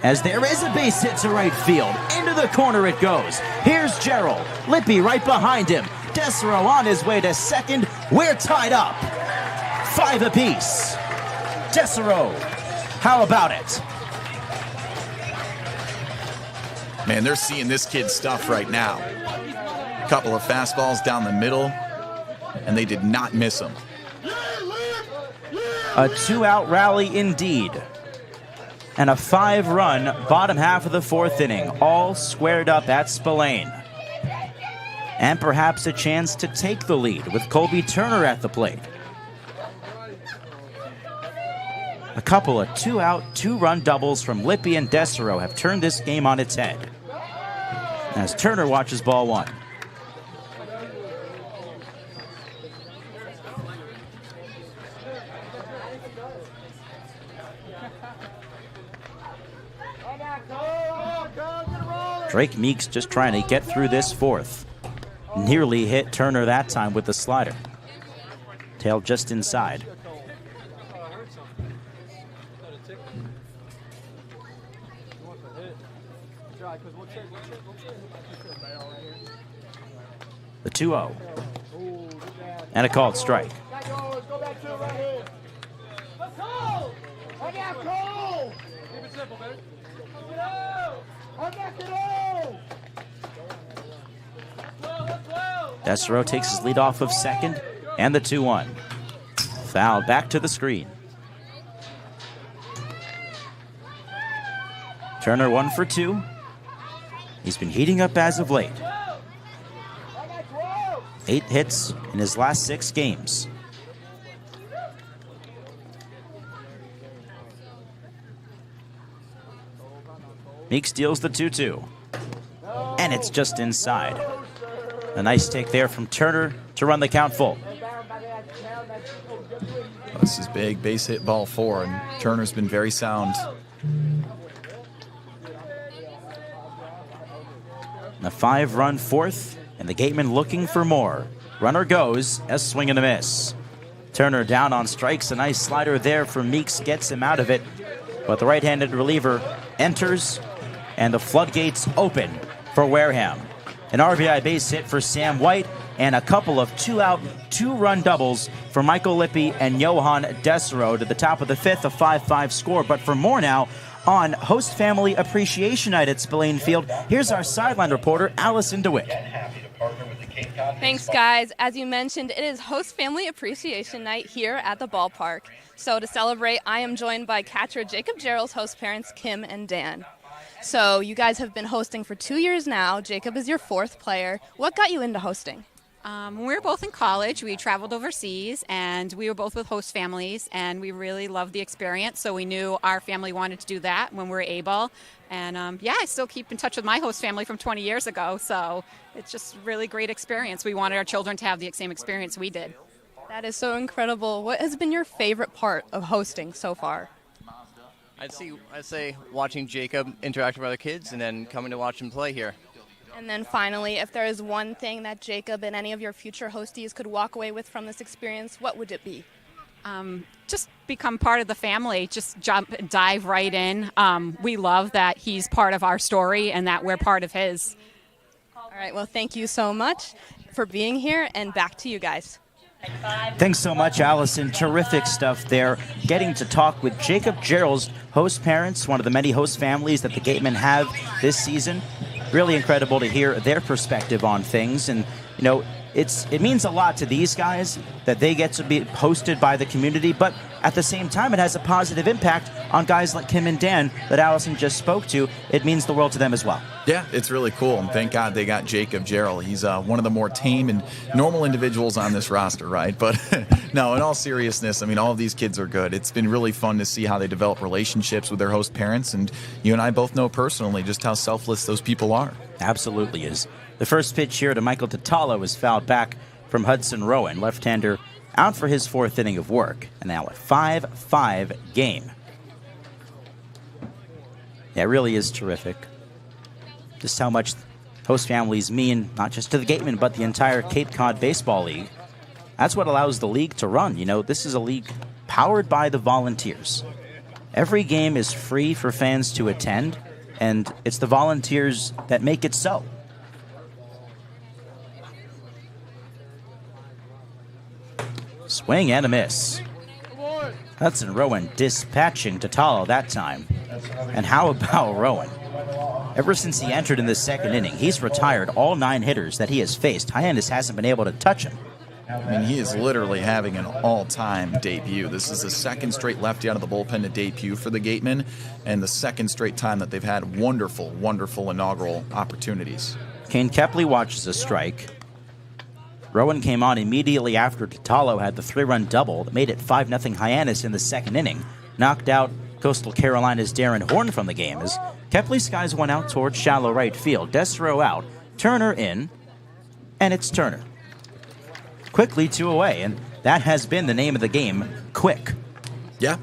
As there is a base hit to right field. Into the corner it goes. Here's Gerald. Lippy right behind him. Desero on his way to second. We're tied up. 5 apiece. Desero, how about it? Man, they're seeing this kid's stuff right now. A couple of fastballs down the middle, and they did not miss him. A 2-out rally indeed. And a 5-run bottom half of the 4th inning, all squared up at Spillane. And perhaps a chance to take the lead with Colby Turner at the plate. A couple of 2-out, 2-run doubles from Lippy and Desero have turned this game on its head. As Turner watches ball 1. Drake Meeks just trying to get through this 4th. Nearly hit Turner that time with the slider. Tail just inside. The 2-0. And a called strike. Desero takes his lead off of second, and the 2-1. Foul back to the screen. Turner 1 for 2. He's been heating up as of late. 8 hits in his last 6 games. Meeks deals the 2-2. And it's just inside. A nice take there from Turner to run the count full. This is big, base hit ball 4, and Turner's been very sound. A 5-run 4th, and the Gatemen looking for more. Runner goes, a swing and a miss. Turner down on strikes, a nice slider there from Meeks gets him out of it. But the right-handed reliever enters, and the floodgates open for Wareham. An RBI base hit for Sam White, and a couple of 2-out, 2-run doubles for Michael Lippy and Yohan Desero to the top of the 5th, a 5-5 score. But for more now on Host Family Appreciation Night at Spillane Field, here's our sideline reporter, Allison DeWitt. Thanks, guys. As you mentioned, it is Host Family Appreciation Night here at the ballpark. So to celebrate, I am joined by catcher Jacob Gerald's host parents, Kim and Dan. So you guys have been hosting for 2 years now. Jacob is your 4th player. What got you into hosting? We were both in college. We traveled overseas, and we were both with host families, and we really loved the experience. So we knew our family wanted to do that when we were able. And, I still keep in touch with my host family from 20 years ago. So it's just a really great experience. We wanted our children to have the same experience we did. That is so incredible. What has been your favorite part of hosting so far? I'd say watching Jacob interact with other kids and then coming to watch him play here. And then finally, if there is one thing that Jacob and any of your future hosties could walk away with from this experience, what would it be? Just become part of the family. Just dive right in. We love that he's part of our story and that we're part of his. All right, well, thank you so much for being here, and back to you guys. Thanks so much, Allison. Terrific stuff there. Getting to talk with Jacob Gerald's host parents, one of the many host families that the Gatemen have this season. Really incredible to hear their perspective on things. And, you know, it means a lot to these guys that they get to be hosted by the community, but at the same time, it has a positive impact on guys like Kim and Dan that Allison just spoke to. It means the world to them as well. Yeah, it's really cool, and thank God they got Jacob Gerald. He's one of the more tame and normal individuals on this roster, right? But no, in all seriousness, I mean, all of these kids are good. It's been really fun to see how they develop relationships with their host parents, and you and I both know personally just how selfless those people are. Absolutely is. The first pitch here to Michael Tatalo is fouled back from Hudson Rowan, left-hander, out for his 4th inning of work, and now a 5-5 game. Yeah, it really is terrific. Just how much host families mean, not just to the Gatemen, but the entire Cape Cod Baseball League. That's what allows the league to run. You know, this is a league powered by the volunteers. Every game is free for fans to attend, and it's the volunteers that make it so. Swing and a miss. Hudson Rowan dispatching Tatalo that time. And how about Rowan? Ever since he entered in the 2nd inning, he's retired all 9 hitters that he has faced. Hyannis hasn't been able to touch him. I mean, he is literally having an all-time debut. This is the 2nd straight lefty out of the bullpen to debut for the Gatemen, and the 2nd straight time that they've had wonderful, wonderful inaugural opportunities. Kane Kepley watches a strike. Rowan came on immediately after Tatalo had the 3-run double that made it 5-0 Hyannis in the 2nd inning. Knocked out Coastal Carolina's Darren Horn from the game as Kepley skies one out towards shallow right field. Desro out, Turner in, and it's Turner. Quickly 2 away, and that has been the name of the game, quick. Yeah.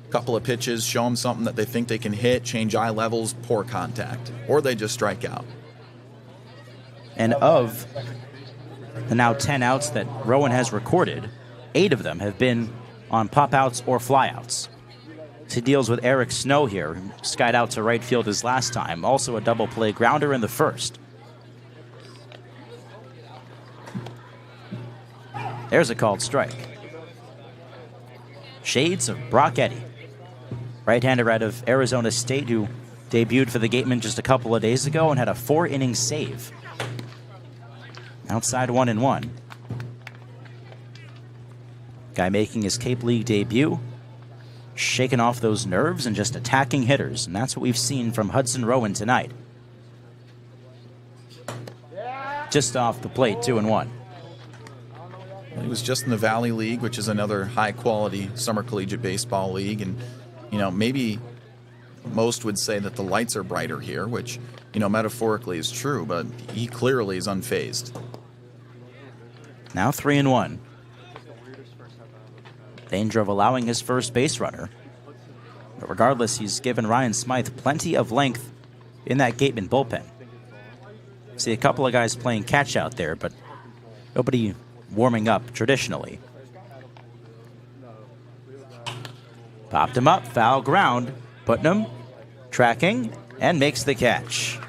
Couple of pitches, show them something that they think they can hit, change eye levels, poor contact, or they just strike out. And of the now 10 outs that Rowan has recorded, 8 of them have been on pop-outs or fly-outs. He deals with Eric Snow here, who skied out to right field his last time. Also a double play grounder in the 1st. There's a called strike. Shades of Brock Eddy. Right-hander out of Arizona State who debuted for the Gatemen just a couple of days ago and had a 4-inning save. Outside 1-1. Guy making his Cape League debut. Shaking off those nerves and just attacking hitters. And that's what we've seen from Hudson Rowan tonight. Just off the plate, 2-1. Well, he was just in the Valley League, which is another high-quality summer collegiate baseball league. And, you know, maybe most would say that the lights are brighter here, which, you know, metaphorically is true, but he clearly is unfazed. Now 3-1. Danger of allowing his first base runner. But regardless, he's given Ryan Smythe plenty of length in that Gatemen bullpen. See a couple of guys playing catch out there, but nobody warming up traditionally. Popped him up, foul ground. Putnam tracking and makes the catch.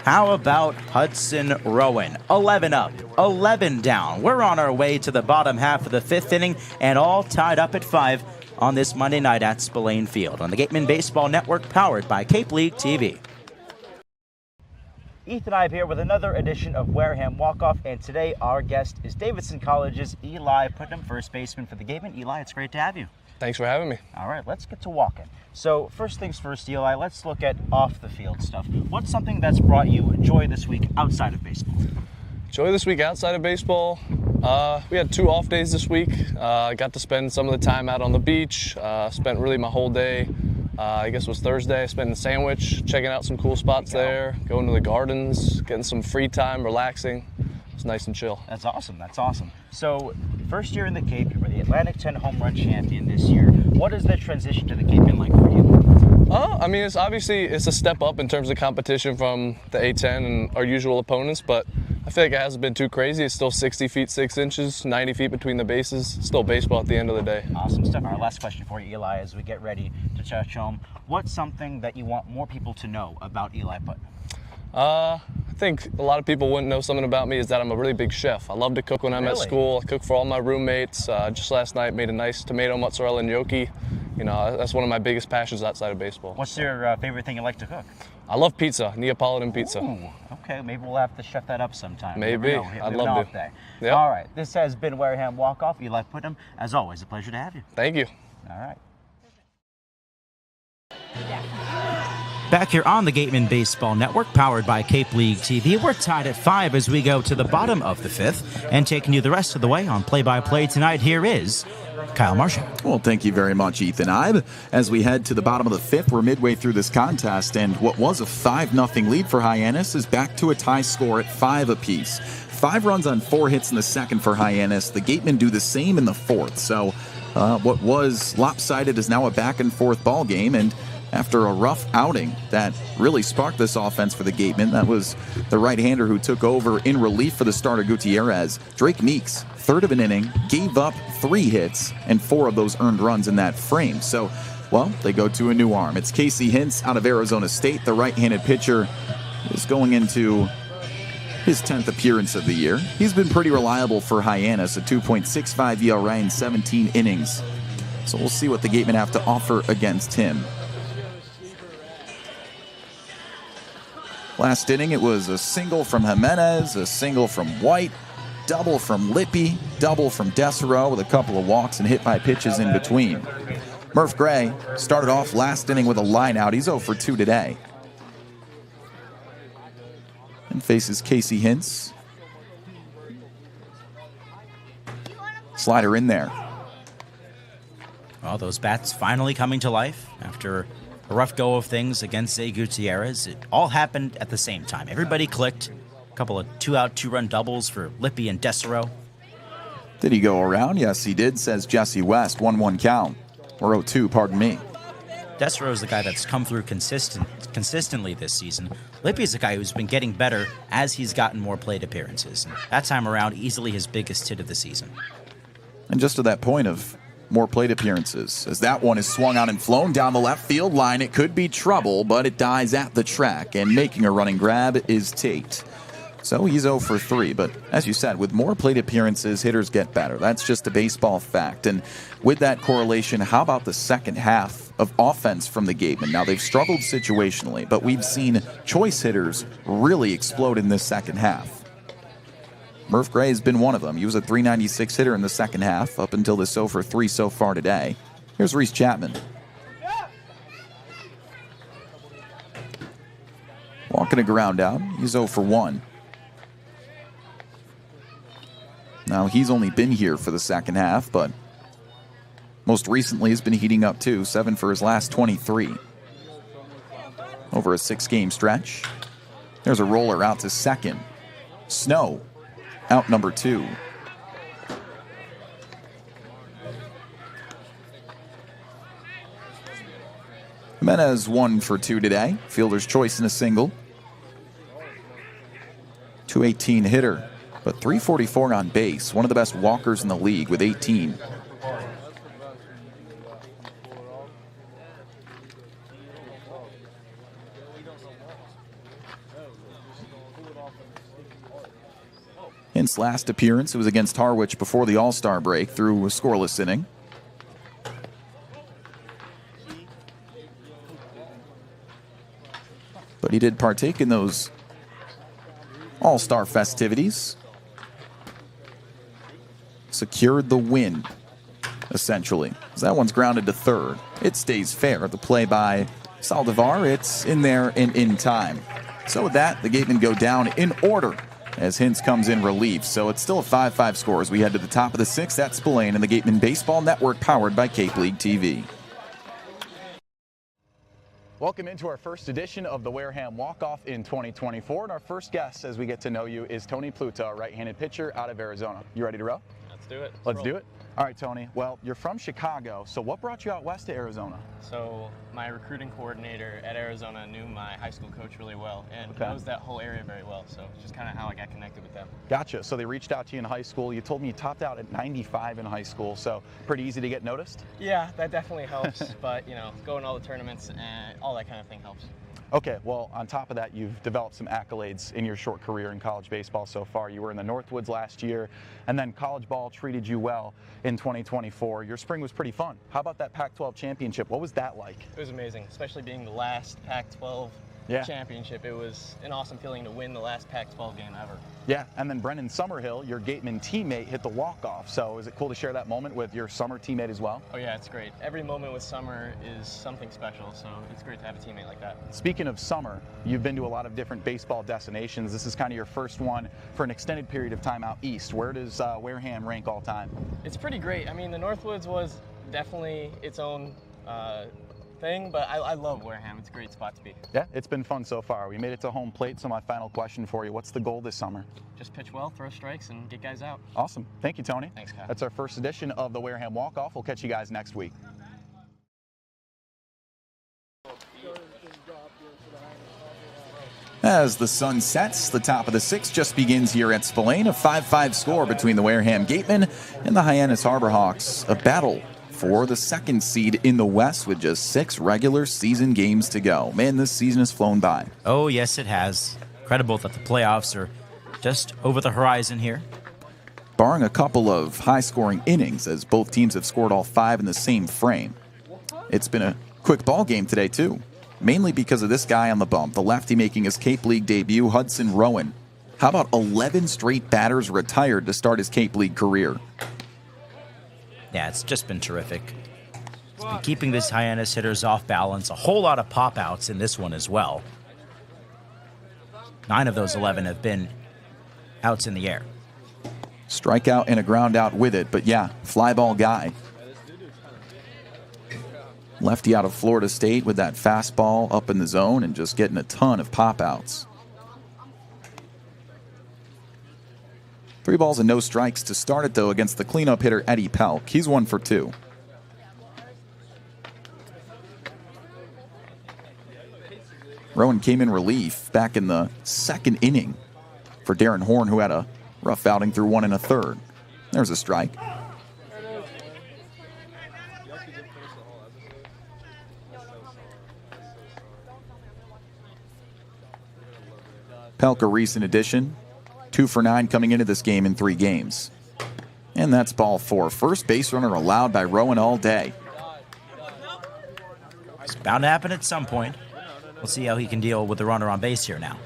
How about Hudson Rowan? 11 up, 11 down. We're on our way to the bottom half of the 5th inning and all tied up at 5 on this Monday night at Spillane Field on the Gatemen Baseball Network, powered by Cape League TV. Ethan Eibe here with another edition of Wareham Walk-Off, and today our guest is Davidson College's Eli Putnam, first baseman for the Gatemen. Eli, it's great to have you. Thanks for having me. All right, let's get to walking. So first things first, Eli, let's look at off-the-field stuff. What's something that's brought you joy this week outside of baseball? Joy this week outside of baseball? We had 2 off days this week. I got to spend some of the time out on the beach. Spent really my whole day. I guess it was Thursday. I spent in the Sandwich, checking out some cool spots there, going to the gardens, getting some free time, relaxing. It's nice and chill. That's awesome. That's awesome. So, first year in the Cape, you were the Atlantic 10 home run champion this year. What is the transition to the Cape been like for you? I mean, it's a step up in terms of competition from the A10 and our usual opponents, but I feel like it hasn't been too crazy. It's still 60 feet 6 inches, 90 feet between the bases. It's still baseball at the end of the day. Awesome stuff. Our last question for you, Eli, as we get ready to touch home. What's something that you want more people to know about Eli Putnam? I think a lot of people wouldn't know something about me is that I'm a really big chef. I love to cook when I'm at school. I cook for all my roommates. Just last night made a nice tomato mozzarella gnocchi. You know, that's one of my biggest passions outside of baseball. What's your favorite thing you like to cook? I love pizza, Neapolitan pizza. Ooh, okay, maybe we'll have to chef that up sometime. Maybe. I'd love to. Yep. All right, this has been Wareham Walk-Off. Eli Putnam, as always, a pleasure to have you. Thank you. All right. Back here on the Gatemen Baseball Network, powered by Cape League TV, we're tied at 5 as we go to the bottom of the 5th. And taking you the rest of the way on play-by-play tonight, here is Kyle Marchak. Well, thank you very much, Ethan Eibe. As we head to the bottom of the 5th, we're midway through this contest, and what was a 5-0 lead for Hyannis is back to a tie score at 5 apiece. 5 runs on 4 hits in the second for Hyannis. The Gatemen do the same in the 4th. So what was lopsided is now a back-and-forth ball game, and after a rough outing that really sparked this offense for the Gatemen, that was the right-hander who took over in relief for the starter Gutierrez. Drake Meeks, third of an inning, gave up 3 hits and 4 of those earned runs in that frame. So, well, they go to a new arm. It's Casey Hintz out of Arizona State. The right-handed pitcher is going into his 10th appearance of the year. He's been pretty reliable for Hyannis, a 2.65 ERA in 17 innings. So we'll see what the Gatemen have to offer against him. Last inning, it was a single from Jimenez, a single from White, double from Lippy, double from Desero with a couple of walks and hit by pitches in between. Murph Gray started off last inning with a line out. He's 0 for 2 today. And faces Casey Hintz. Slider in there. Well, those bats finally coming to life after a rough go of things against Zay Gutierrez. It all happened at the same time. Everybody clicked. A couple of 2-out, 2-run doubles for Lippy and Desero. Did he go around? Yes, he did, says Jesse West. 1-1 count. Or 0-2, pardon me. Desero's the guy that's come through consistently this season. Lippy's the guy who's been getting better as he's gotten more plate appearances. And that time around, easily his biggest hit of the season. And just to that point of more plate appearances, as that one is swung out and flown down the left field line. It could be trouble, but it dies at the track, and making a running grab is Tate. So he's 0 for 3, but as you said, with more plate appearances, hitters get better. That's just a baseball fact. And with that correlation, how about the second half of offense from the Gatemen? Now, they've struggled situationally, but we've seen choice hitters really explode in this second half. Murph Gray has been one of them. He was a .396 hitter in the second half up until this 0 for 3 so far today. Here's Reese Chapman. Walking a ground out. He's 0 for 1. Now, he's only been here for the second half, but most recently has been heating up too. 7 for his last 23. Over a 6-game stretch. There's a roller out to second. Snow. Out number 2. Jimenez 1 for 2 today. Fielder's choice in a single. .218 hitter, but .344 on base. One of the best walkers in the league with 18. Hint's last appearance, it was against Harwich before the All-Star break through a scoreless inning. But he did partake in those All-Star festivities. Secured the win, essentially. So that one's grounded to third. It stays fair. The play by Saldivar, it's in there and in time. So with that, the Gatemen go down in order as Hintz comes in relief. So it's still a 5-5 score as we head to the top of the 6th at Spillane and the Gatemen Baseball Network, powered by Cape League TV. Welcome into our first edition of the Wareham Walk-Off in 2024. And our first guest, as we get to know you, is Tony Pluta, right-handed pitcher out of Arizona. You ready to roll? Let's do it. Let's do it. All right, Tony. Well, you're from Chicago, so what brought you out west to Arizona? So my recruiting coordinator at Arizona knew my high school coach really well and knows that whole area very well. So it's just kind of how I got connected with them. Gotcha. So they reached out to you in high school. You told me you topped out at 95 in high school, so pretty easy to get noticed? Yeah, that definitely helps. But, you know, going to all the tournaments and all that kind of thing helps. Okay, well, on top of that, you've developed some accolades in your short career in college baseball so far. You were in the Northwoods last year, and then college ball treated you well in 2024. Your spring was pretty fun. How about that Pac-12 championship? What was that like? It was amazing, especially being the last Pac-12 championship. It was an awesome feeling to win the last Pac-12 game ever. Yeah, and then Brendan Summerhill, your Gateman teammate, hit the walk-off. So is it cool to share that moment with your Summer teammate as well? Oh yeah, it's great. Every moment with Summer is something special, so it's great to have a teammate like that. Speaking of Summer, you've been to a lot of different baseball destinations. This is kind of your first one for an extended period of time out east. Where does Wareham rank all time? It's pretty great. I mean, the Northwoods was definitely its own thing, but I love Wareham. It's a great spot to be. Yeah, it's been fun so far. We made it to home plate, so my final question for you, what's the goal this summer? Just pitch well, throw strikes, and get guys out. Awesome. Thank you, Tony. Thanks, Kyle. That's our first edition of the Wareham Walk-Off. We'll catch you guys next week. As the sun sets, the top of the sixth just begins here at Spillane. A 5-5 score between the Wareham Gatemen and the Hyannis Harbor Hawks. A battle for the second seed in the West with just 6 regular season games to go. Man, this season has flown by. Oh, yes, it has. Incredible that the playoffs are just over the horizon here. Barring a couple of high-scoring innings, as both teams have scored all 5 in the same frame. It's been a quick ball game today, too. Mainly because of this guy on the bump, the lefty making his Cape League debut, Hudson Rowan. How about 11 straight batters retired to start his Cape League career? Yeah, it's just been terrific. It's been keeping this Hyannis hitters off balance. A whole lot of pop-outs in this one as well. 9 of those 11 have been outs in the air. Strikeout and a ground out with it, but yeah, fly ball guy. Lefty out of Florida State with that fastball up in the zone and just getting a ton of pop-outs. 3 balls and no strikes to start it, though, against the cleanup hitter Eddie Pelk. He's 1 for 2. Rowan came in relief back in the 2nd inning for Darren Horn, who had a rough outing through 1 1/3. There's a strike. Pelk, a recent addition. 2 for 9 coming into this game in 3 games. And that's ball 4. First base runner allowed by Rowan all day. It's bound to happen at some point. We'll see how he can deal with the runner on base here now.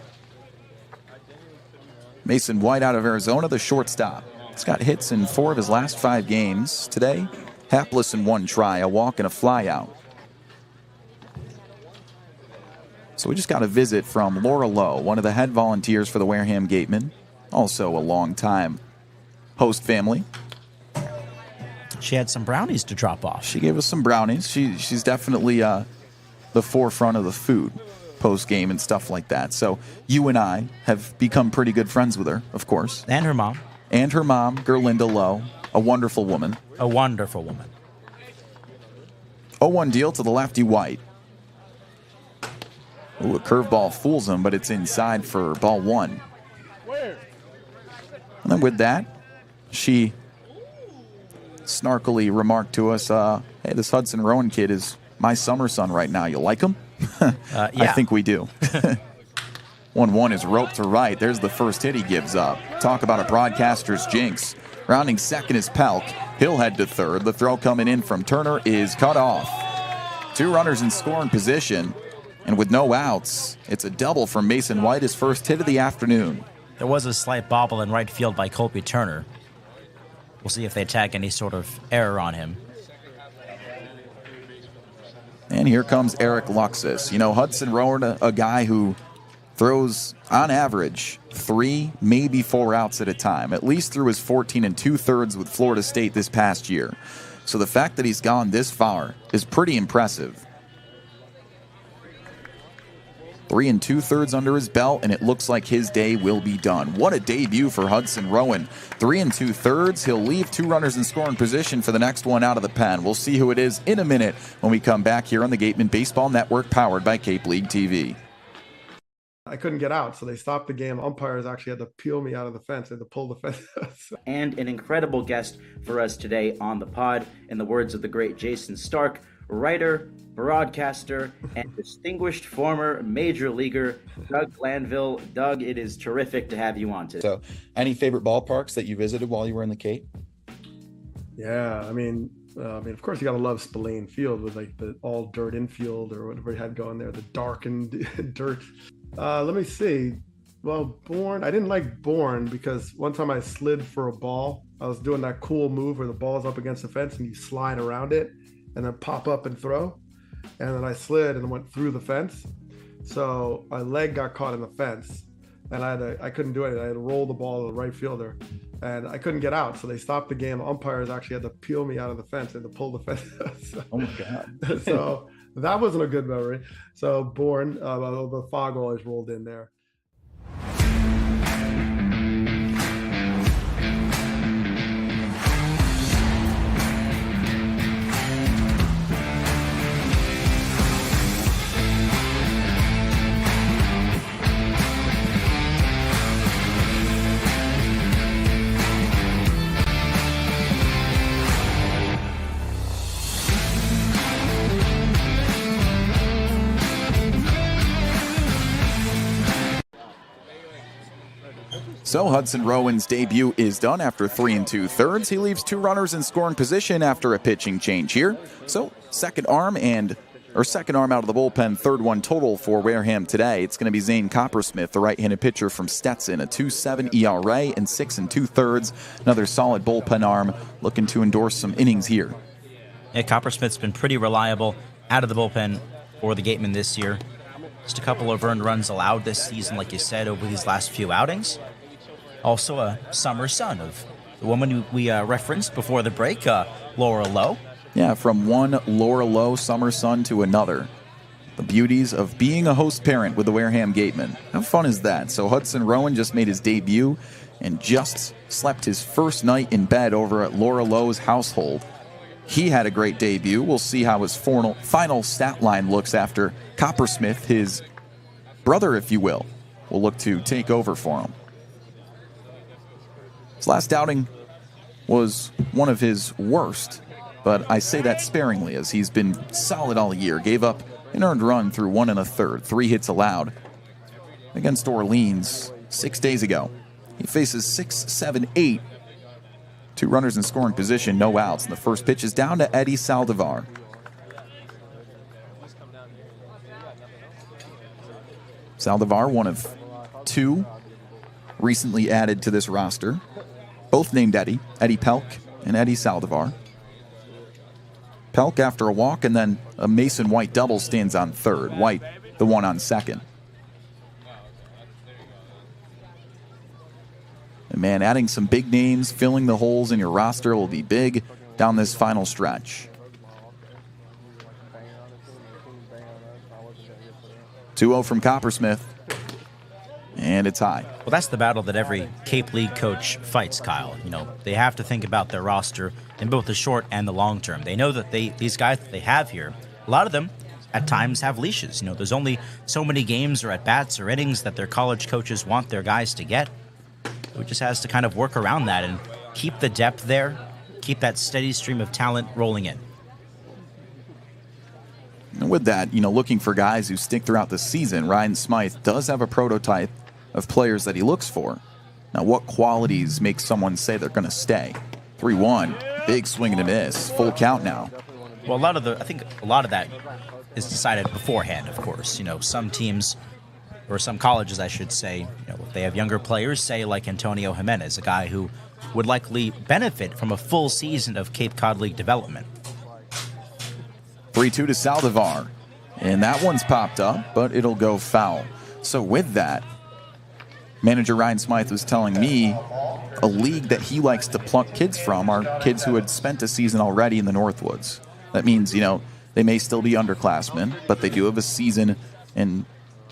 Mason White out of Arizona, the shortstop. He's got hits in 4 of his last 5 games. Today, hapless in 1 try, a walk and a fly out. So we just got a visit from Laura Lowe, one of the head volunteers for the Wareham Gatemen. Also a long-time host family. She had some brownies to drop off. She gave us some brownies. She's definitely the forefront of the food post-game and stuff like that. So you and I have become pretty good friends with her, of course. And her mom. And her mom, Gerlinda Lowe, a wonderful woman. A wonderful woman. 0-1 deal to the lefty White. Ooh, a curveball fools him, but it's inside for ball 1. And then with that, she snarkily remarked to us, hey, this Hudson Rowan kid is my summer son right now. You like him? Yeah. I think we do. 1-1 is roped to right. There's the first hit he gives up. Talk about a broadcaster's jinx. Rounding second is Pelk. He'll head to third. The throw coming in from Turner is cut off. 2 runners in scoring position. And with no outs, it's a double from Mason White, his first hit of the afternoon. There was a slight bobble in right field by Colby Turner. We'll see if they tag any sort of error on him. And here comes Eric Luxus. You know, Hudson Rowan, a guy who throws, on average, 3, maybe 4 outs at a time, at least through his 14 2/3 with Florida State this past year. So the fact that he's gone this far is pretty impressive. 3 2/3 under his belt, and it looks like his day will be done. What a debut for Hudson Rowan. 3 2/3. He'll leave 2 runners in scoring position for the next one out of the pen. We'll see who it is in a minute when we come back here on the Gatemen Baseball Network, powered by Cape League TV. I couldn't get out, so they stopped the game. Umpires actually had to peel me out of the fence. They had to pull the fence. And an incredible guest for us today on the pod, in the words of the great Jason Stark, writer, broadcaster, and distinguished former major leaguer, Doug Glanville. Doug, it is terrific to have you on today. So, any favorite ballparks that you visited while you were in the Cape? Yeah, I mean, of course, you got to love Spillane Field with like the all dirt infield or whatever he had going there, the darkened dirt. Let me see. Well, I didn't like Bourne because one time I slid for a ball. I was doing that cool move where the ball's up against the fence and you slide around it and then pop up and throw. And then I slid and went through the fence. So my leg got caught in the fence and I couldn't do anything. I had to roll the ball to the right fielder and I couldn't get out. So they stopped the game. Umpires actually had to peel me out of the fence and to pull the fence. Oh my God. So that wasn't a good memory. So Bourne, the fog always rolled in there. So Hudson Rowan's debut is done after 3 2/3. He leaves 2 runners in scoring position after a pitching change here. So second arm out of the bullpen, third one total for Wareham today. It's going to be Zane Coppersmith, the right-handed pitcher from Stetson, a 2.7 ERA and 6 2/3. Another solid bullpen arm looking to endorse some innings here. Yeah, Coppersmith's been pretty reliable out of the bullpen for the Gatemen this year. Just a couple of earned runs allowed this season, like you said, over these last few outings. Also a summer son of the woman we referenced before the break, Laura Lowe. Yeah, from one Laura Lowe summer son to another. The beauties of being a host parent with the Wareham Gatemen. How fun is that? So Hudson Rowan just made his debut and just slept his first night in bed over at Laura Lowe's household. He had a great debut. We'll see how his final stat line looks after Coppersmith, his brother, if you will look to take over for him. His last outing was one of his worst, but I say that sparingly as he's been solid all year. Gave up an earned run through 1 1/3, 3 hits allowed against Orleans 6 days ago. He faces 6, 7, 8. 2 runners in scoring position, no outs, and the first pitch is down to Eddie Saldivar. Saldivar, one of 2 recently added to this roster. Both named Eddie Pelk and Eddie Saldivar. Pelk after a walk, and then a Mason White double stands on third. White, the one on second. And man, adding some big names, filling the holes in your roster will be big down this final stretch. 2-0 from Coppersmith. And it's high. Well, that's the battle that every Cape League coach fights, Kyle. You know, they have to think about their roster in both the short and the long term. They know that these guys that they have here, a lot of them at times have leashes. You know, there's only so many games or at-bats or innings that their college coaches want their guys to get. Who just has to kind of work around that and keep the depth there, keep that steady stream of talent rolling in. And with that, you know, looking for guys who stick throughout the season, Ryan Smythe does have a prototype of players that he looks for. Now, what qualities make someone say they're going to stay? 3-1, big swing and a miss, full count now. Well, I think a lot of that is decided beforehand, of course. You know, some teams, or some colleges, I should say, you know, if they have younger players, say like Antonio Jimenez, a guy who would likely benefit from a full season of Cape Cod League development. 3-2 to Saldivar, and that one's popped up, but it'll go foul. So with that, manager Ryan Smythe was telling me a league that he likes to pluck kids from are kids who had spent a season already in the Northwoods. That means, you know, they may still be underclassmen, but they do have a season in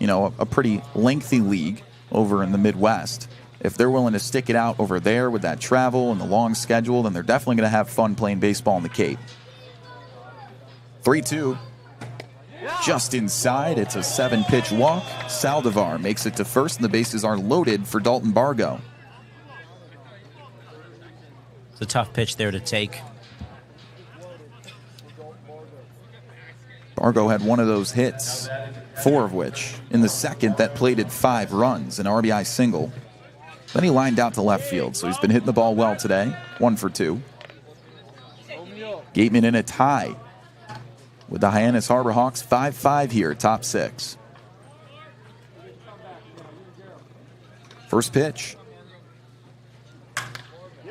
a pretty lengthy league over in the Midwest. If they're willing to stick it out over there with that travel and the long schedule, then they're definitely going to have fun playing baseball in the Cape. 3-2. Just inside. It's a 7-pitch walk. Saldivar makes it to first, and the bases are loaded for Dalton Bargo. It's a tough pitch there to take. Bargo had one of those hits, 4 of which in the second that plated 5 runs, an RBI single. Then he lined out to left field, so he's been hitting the ball well today. 1 for 2. Gatemen in a tie with the Hyannis Harbor Hawks, 5-5 here, top 6. First pitch.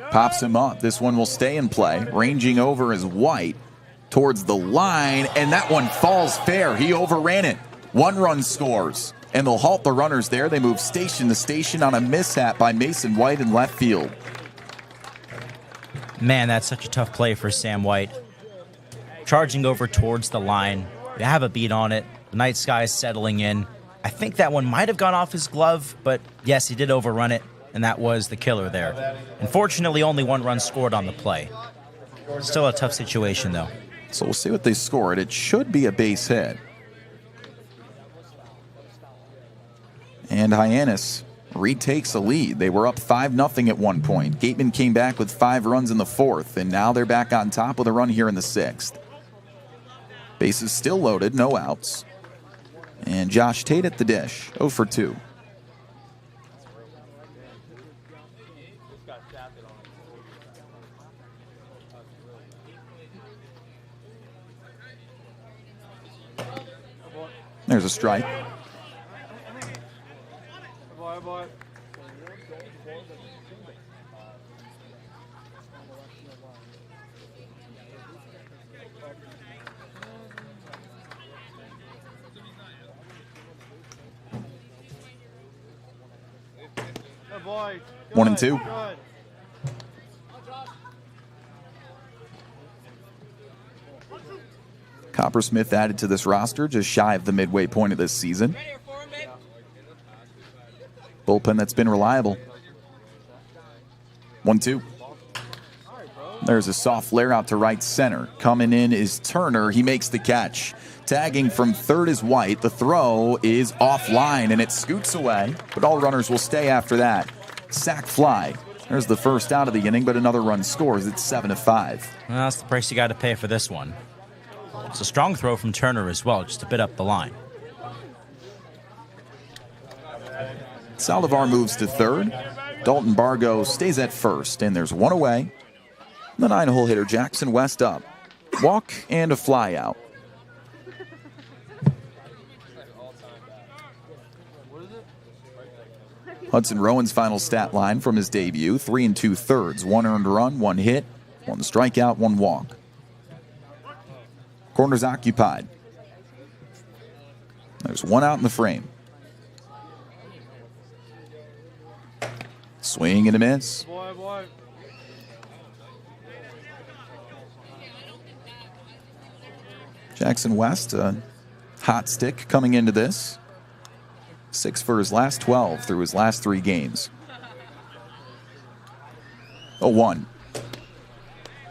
Pops him up. This one will stay in play. Ranging over is White towards the line, and that one falls fair. He overran it. 1 run scores, and they'll halt the runners there. They move station to station on a mishap by Mason White in left field. Man, that's such a tough play for Sam White. Charging over towards the line. They have a beat on it. The night sky is settling in. I think that one might have gone off his glove, but yes, he did overrun it, and that was the killer there. Unfortunately, only 1 run scored on the play. Still a tough situation, though. So we'll see what they scored. It should be a base hit. And Hyannis retakes a lead. They were up 5-0 at one point. Gatemen came back with 5 runs in the 4th, and now they're back on top with a run here in the 6th. Bases still loaded, no outs. And Josh Tate at the dish, 0 for 2. There's a strike. One and 2. Coppersmith added to this roster just shy of the midway point of this season. Bullpen that's been reliable. 1-2. There's a soft flare out to right center. Coming in is Turner. He makes the catch. Tagging from third is White. The throw is offline, and it scoots away, but all runners will stay after that. Sack fly. There's the first out of the inning, but another run scores. It's 7-5. Well, that's the price you got to pay for this one. It's a strong throw from Turner as well, just a bit up the line. Saldivar moves to third. Dalton Bargo stays at first, and there's 1 away. The 9-hole hitter Jackson West up. Walk and a fly out. Hudson Rowan's final stat line from his debut, 3 2/3, 1 earned run, 1 hit, 1 strikeout, 1 walk. Corners occupied. There's 1 out in the frame. Swing and a miss. Jackson West, a hot stick coming into this. 6 for his last 12 through his last 3 games. 0-1.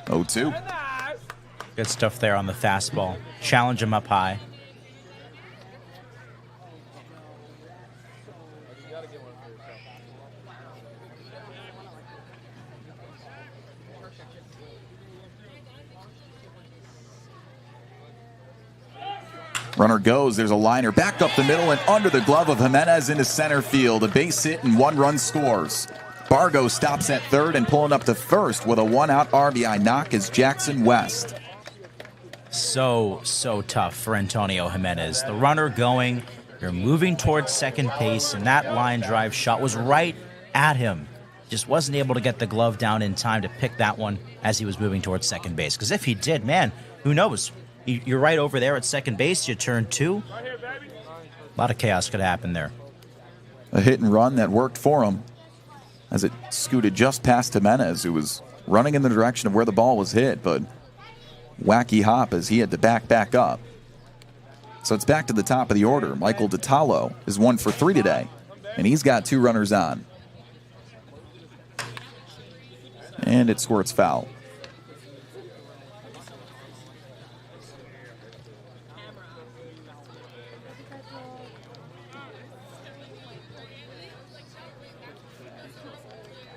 0-2. Good stuff there on the fastball. Challenge him up high. Runner goes. There's a liner back up the middle and under the glove of Jimenez into center field. A base hit and 1 run scores. Bargo stops at third, and pulling up to first with a 1-out RBI knock is Jackson West. So tough for Antonio Jimenez. The runner going, you're moving towards second base, and that line drive shot was right at him. Just wasn't able to get the glove down in time to pick that one as he was moving towards second base. Because if he did, man, who knows? You're right over there at second base. You turn 2. A lot of chaos could happen there. A hit and run that worked for him as it scooted just past Jimenez, who was running in the direction of where the ball was hit, but wacky hop as he had to back up. So it's back to the top of the order. Michael DiTallo is 1 for 3 today, and he's got 2 runners on. And it squirts foul.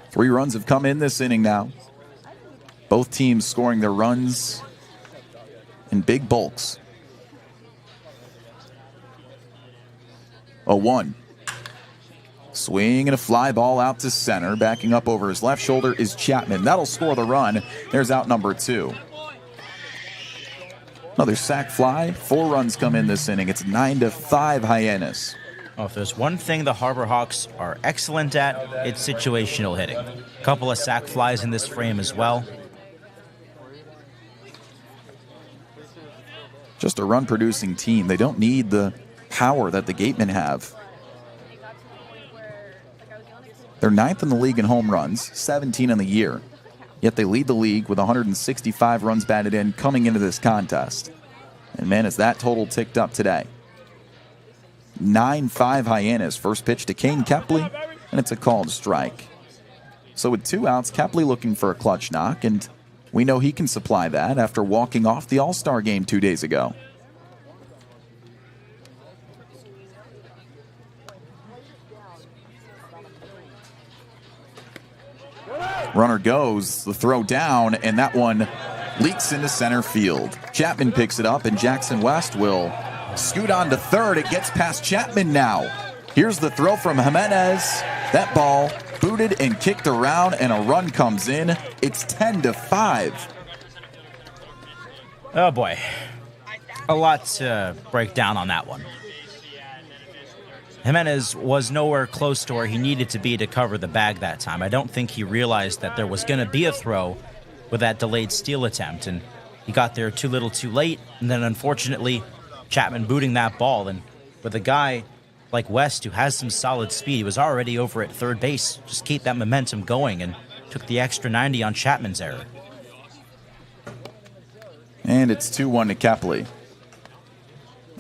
Three runs have come in this inning now. Both teams scoring their runs in big bulks. 0-1. Swing and a fly ball out to center. Backing up over his left shoulder is Chapman. That'll score the run. There's out number 2. Another sac fly. 4 runs come in this inning. It's 9-5 Hyannis. Oh, if there's one thing the Harbor Hawks are excellent at, it's situational hitting. A couple of sac flies in this frame as well. Just a run-producing team. They don't need the power that the Gatemen have. They're 9th in the league in home runs, 17 in the year. Yet they lead the league with 165 runs batted in coming into this contest. And man, is that total ticked up today. 9-5 Hyannis. First pitch to Kane Kepley, and it's a called strike. So with 2 outs, Kepley looking for a clutch knock, and we know he can supply that after walking off the All-Star game 2 days ago. Runner goes, the throw down, and that one leaks into center field. Chapman picks it up, and Jackson West will scoot on to third. It gets past Chapman now. Here's the throw from Jimenez. That ball booted and kicked around, and a run comes in. It's 10-5. Oh, boy. A lot to break down on that one. Jimenez was nowhere close to where he needed to be to cover the bag that time. I don't think he realized that there was going to be a throw with that delayed steal attempt, and he got there too little too late, and then unfortunately Chapman booting that ball. And with a guy like West who has some solid speed, he was already over at third base. Just keep that momentum going, and took the extra 90 on Chapman's error. And it's 2-1 to Kepley.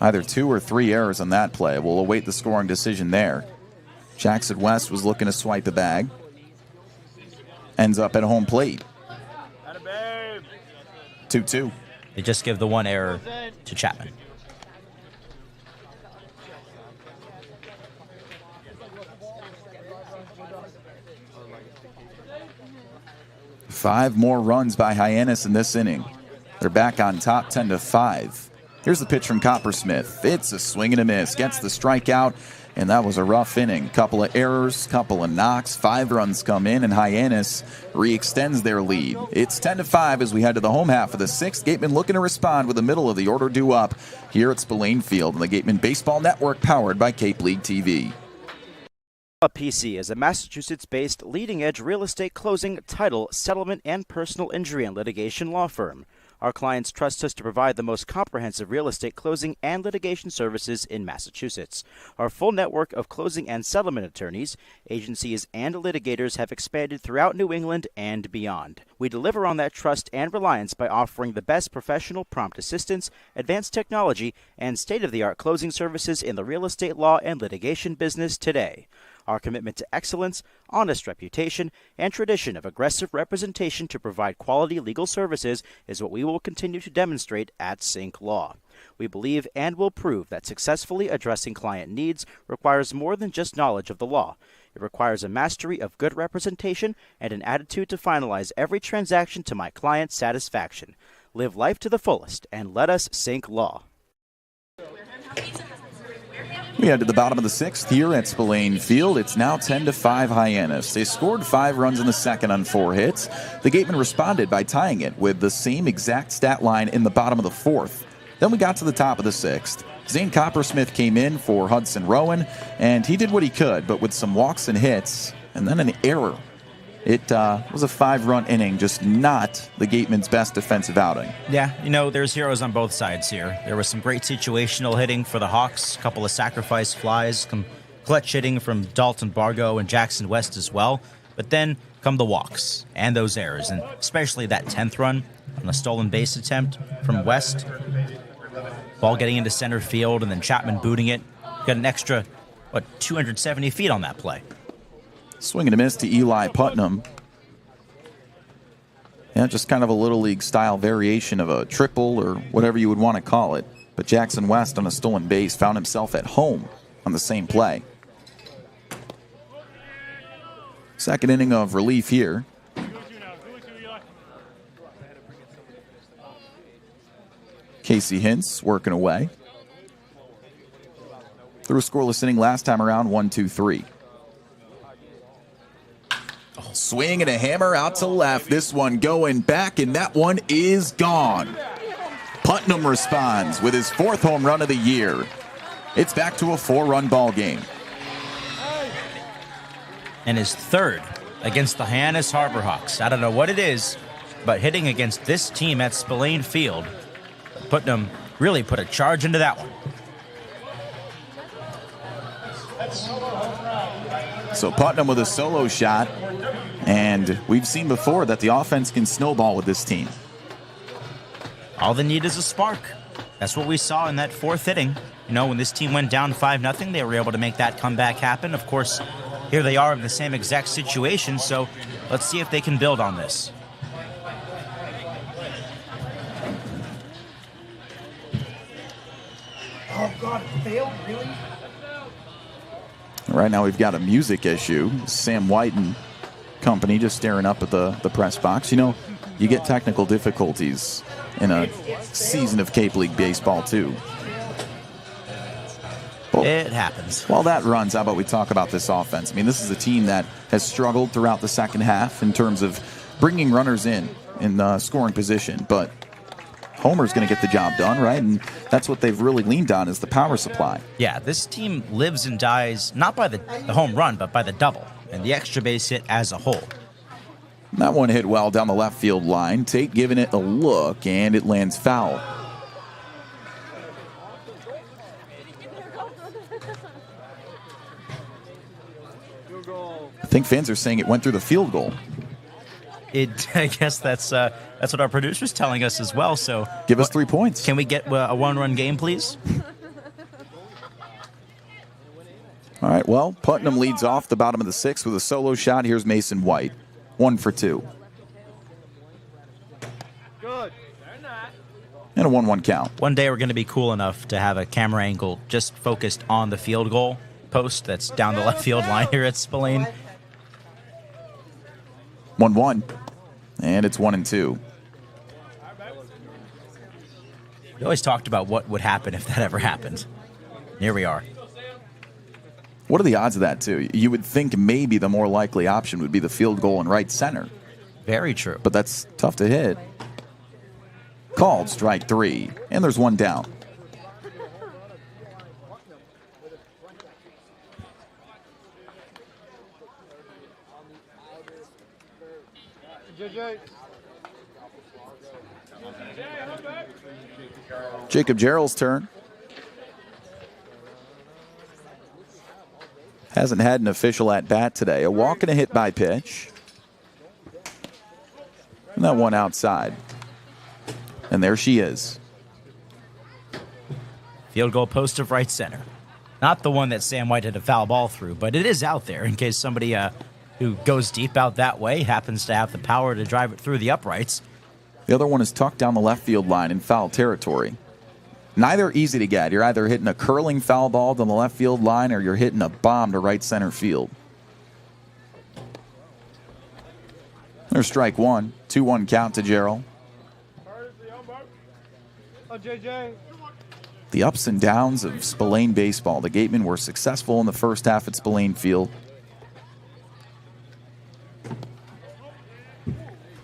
Either 2 or 3 errors on that play. We'll await the scoring decision there. Jackson West was looking to swipe the bag. Ends up at home plate. 2-2. They just give the 1 error to Chapman. Five more runs by Hyannis in this inning. They're back on top 10-5. Here's the pitch from Coppersmith. It's a swing and a miss. Gets the strikeout, and that was a rough inning. Couple of errors, couple of knocks. 5 runs come in, and Hyannis re-extends their lead. It's 10-5 as we head to the home half of the 6th. Gatemen looking to respond with the middle of the order due up here at Spillane Field on the Gatemen Baseball Network, powered by Cape League TV. PC is a Massachusetts-based leading-edge real estate closing, title, settlement, and personal injury and litigation law firm. Our clients trust us to provide the most comprehensive real estate closing and litigation services in Massachusetts. Our full network of closing and settlement attorneys, agencies, and litigators have expanded throughout New England and beyond. We deliver on that trust and reliance by offering the best professional prompt assistance, advanced technology, and state-of-the-art closing services in the real estate law and litigation business today. Our commitment to excellence, honest reputation, and tradition of aggressive representation to provide quality legal services is what we will continue to demonstrate at Sync Law. We believe and will prove that successfully addressing client needs requires more than just knowledge of the law. It requires a mastery of good representation and an attitude to finalize every transaction to my client's satisfaction. Live life to the fullest and let us Sync Law. We head to the bottom of the 6th here at Spillane Field. It's now 10-5 Hyannis. They scored 5 runs in the second on 4 hits. The Gatemen responded by tying it with the same exact stat line in the bottom of the 4th. Then we got to the top of the 6th. Zane Coppersmith came in for Hudson Rowan, and he did what he could, but with some walks and hits, and then an error. It was a 5-run inning, just not the Gatemen's best defensive outing. Yeah, you know, there's heroes on both sides here. There was some great situational hitting for the Hawks, a couple of sacrifice flies, some clutch hitting from Dalton Bargo and Jackson West as well. But then come the walks and those errors, and especially that 10th run on a stolen base attempt from West. Ball getting into center field and then Chapman booting it. Got an extra, 270 feet on that play. Swing and a miss to Eli Putnam. Yeah, just kind of a Little League style variation of a triple or whatever you would want to call it. But Jackson West on a stolen base found himself at home on the same play. Second inning of relief here. Casey Hintz working away. Through a scoreless inning last time around, 1-2-3. Swing and a hammer out to left. This one going back, and that one is gone. Putnam responds with his 4th home run of the year. It's back to a 4-run ball game. And his 3rd against the Hyannis Harbor Hawks. I don't know what it is, but hitting against this team at Spillane Field, Putnam really put a charge into that one. So Putnam with a solo shot, and we've seen before that the offense can snowball with this team. All they need is a spark. That's what we saw in that 4th inning. You know, when this team went down 5-0, they were able to make that comeback happen. Of course, here they are in the same exact situation, so let's see if they can build on this. Oh, God, it failed? Really? Right now we've got a music issue. Sam White and company just staring up at the press box. You know, you get technical difficulties in a season of Cape League baseball, too. Well, it happens. While that runs, how about we talk about this offense? I mean, this is a team that has struggled throughout the second half in terms of bringing runners in scoring position, but Homer's going to get the job done, right? And that's what they've really leaned on is the power supply. Yeah, this team lives and dies not by the home run, but by the double and the extra base hit as a whole. That one hit well down the left field line. Tate giving it a look, and it lands foul. I think fans are saying it went through the field goal. I guess that's what our producer's telling us as well. So give us 3 points. Can we get a 1-run game, please? All right, well, Putnam leads off the bottom of the 6th with a solo shot. Here's Mason White, 1 for 2. Good. And a 1-1 count. One day we're going to be cool enough to have a camera angle just focused on the field goal post that's down the left field line here at Spillane. 1-1. And it's 1-2. We always talked about what would happen if that ever happened. Here we are. What are the odds of that, too? You would think maybe the more likely option would be the field goal in right center. Very true. But that's tough to hit. Called strike 3. And there's 1 down. Jacob Jarrell's turn. Hasn't had an official at-bat today. A walk and a hit by pitch. And that one outside. And there she is. Field goal post of right center. Not the one that Sam White hit a foul ball through, but it is out there in case somebody who goes deep out that way happens to have the power to drive it through the uprights. The other one is tucked down the left field line in foul territory. Neither easy to get. You're either hitting a curling foul ball down the left field line or you're hitting a bomb to right center field. There's strike 1. 2-1 count to Jarrell. The ups and downs of Spillane baseball. The Gatemen were successful in the first half at Spillane Field.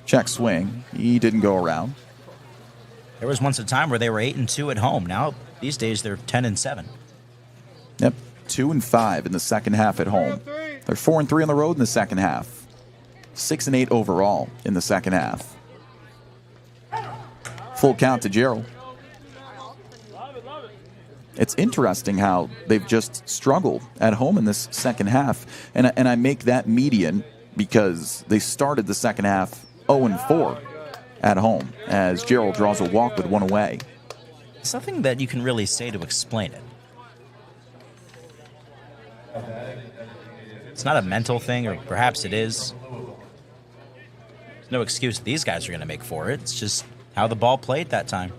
Check swing. He didn't go around. There was once a time where they were 8-2 at home. Now, these days, they're 10-7. Yep, 2-5 in the second half at home. They're 4-3 on the road in the second half. 6-8 overall in the second half. Full count to Jarrell. It's interesting how they've just struggled at home in this second half. And I make that median because they started the second half 0-4 at home as Jarrell draws a walk with one away. There's nothing that you can really say to explain it. It's not a mental thing, or perhaps it is. There's no excuse that these guys are going to make for it. It's just how the ball played that time.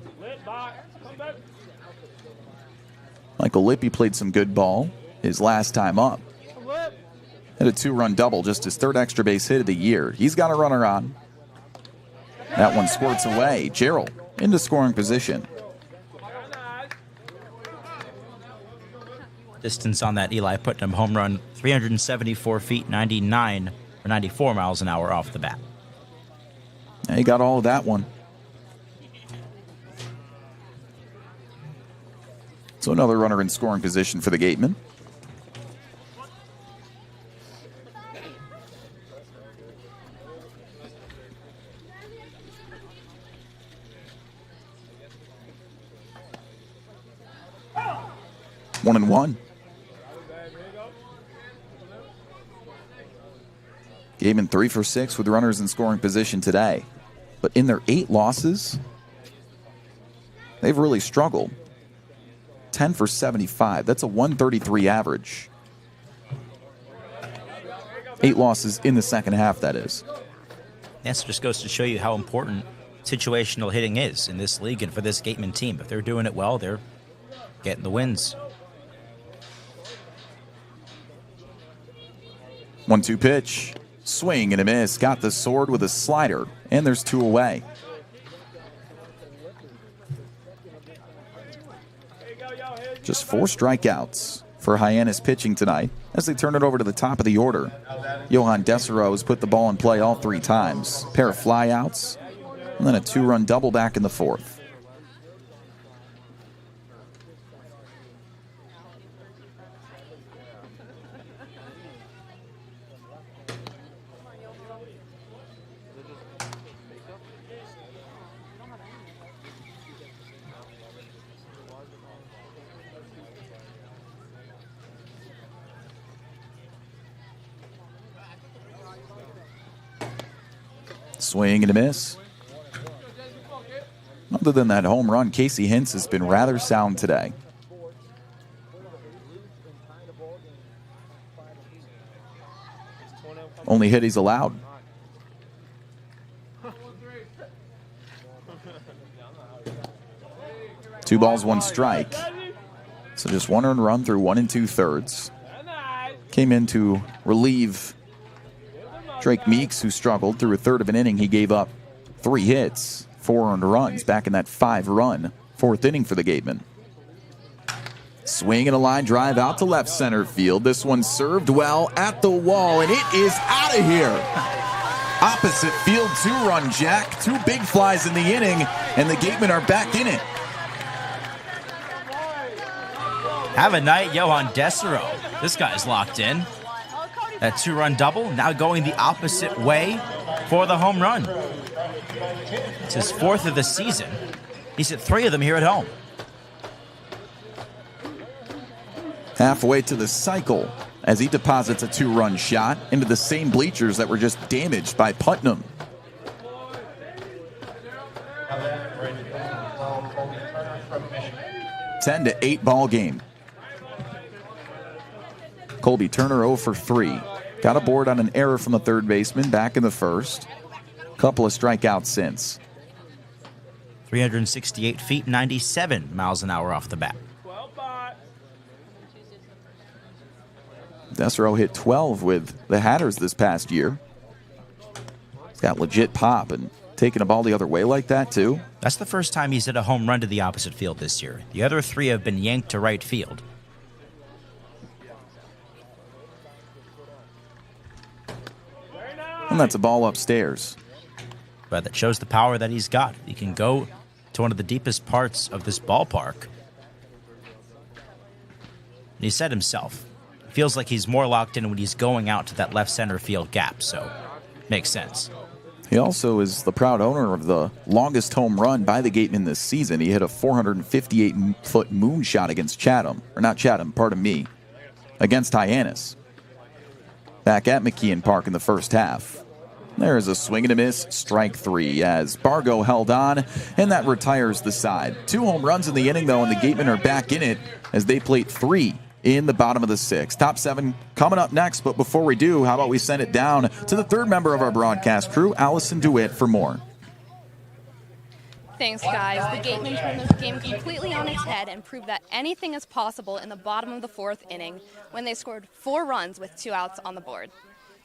Michael Lippy played some good ball his last time up. Had a 2-run double, just his 3rd extra base hit of the year. He's got a runner on. That one squirts away. Gerald into scoring position. Distance on that Eli Putnam home run, 374 feet, 99 or 94 miles an hour off the bat. Yeah, he got all of that one. So another runner in scoring position for the Gatemen. One and one. Gatemen 3 for 6 with runners in scoring position today. But in their 8 losses, they've really struggled. 10 for 75. That's a 133 average. 8 losses in the second half, that is. This just goes to show you how important situational hitting is in this league and for this Gatemen team. If they're doing it well, they're getting the wins. 1-2 pitch. Swing and a miss. Got the sword with a slider. And there's 2 away. Just 4 strikeouts for Hyannis pitching tonight as they turn it over to the top of the order. Johan Desereau has put the ball in play all 3 times. Pair of flyouts, and then a 2-run double back in the 4th. Swing and a miss. Other than that home run, Casey Hintz has been rather sound today. Only hit he's allowed. Two balls, 1 strike. So just 1 earned run through 1 2/3. Came in to relieve Drake Meeks, who struggled through a 1/3 of an inning. He gave up 3 hits, 4 earned runs, back in that 5-run 4th inning for the Gatemen. Swing and a line drive out to left center field. This one served well at the wall, and it is out of here. Opposite field, 2-run jack, 2 big flies in the inning, and the Gatemen are back in it. Have a night, Johan Desereau. This guy's locked in. That 2-run double now going the opposite way for the home run. It's his 4th of the season. He's hit 3 of them here at home. Halfway to the cycle as he deposits a 2-run shot into the same bleachers that were just damaged by Putnam. 10-8 ball game. Colby Turner 0 for 3. Got a board on an error from the 3rd baseman back in the 1st. Couple of strikeouts since. 368 feet, 97 miles an hour off the bat. Desereau hit 12 with the Hatters this past year. He's got legit pop, and taking a ball the other way like that too. That's the first time he's hit a home run to the opposite field this year. The other 3 have been yanked to right field. And that's a ball upstairs. But that shows the power that he's got. He can go to one of the deepest parts of this ballpark. And he said himself, it feels like he's more locked in when he's going out to that left center field gap, so makes sense. He also is the proud owner of the longest home run by the Gatemen this season. He hit a 458-foot moonshot against Chatham, or not Chatham, pardon me, against Hyannis. Back at McKeon Park in the first half. There's a swing and a miss, strike 3, as Bargo held on, and that retires the side. 2 home runs in the inning, though, and the Gatemen are back in it as they plate 3 in the bottom of the 6th. Top 7 coming up next, but before we do, how about we send it down to the third member of our broadcast crew, Allison DeWitt, for more. Thanks, guys. The Gatemen turned this game completely on its head and proved that anything is possible in the bottom of the 4th inning when they scored 4 runs with 2 outs on the board.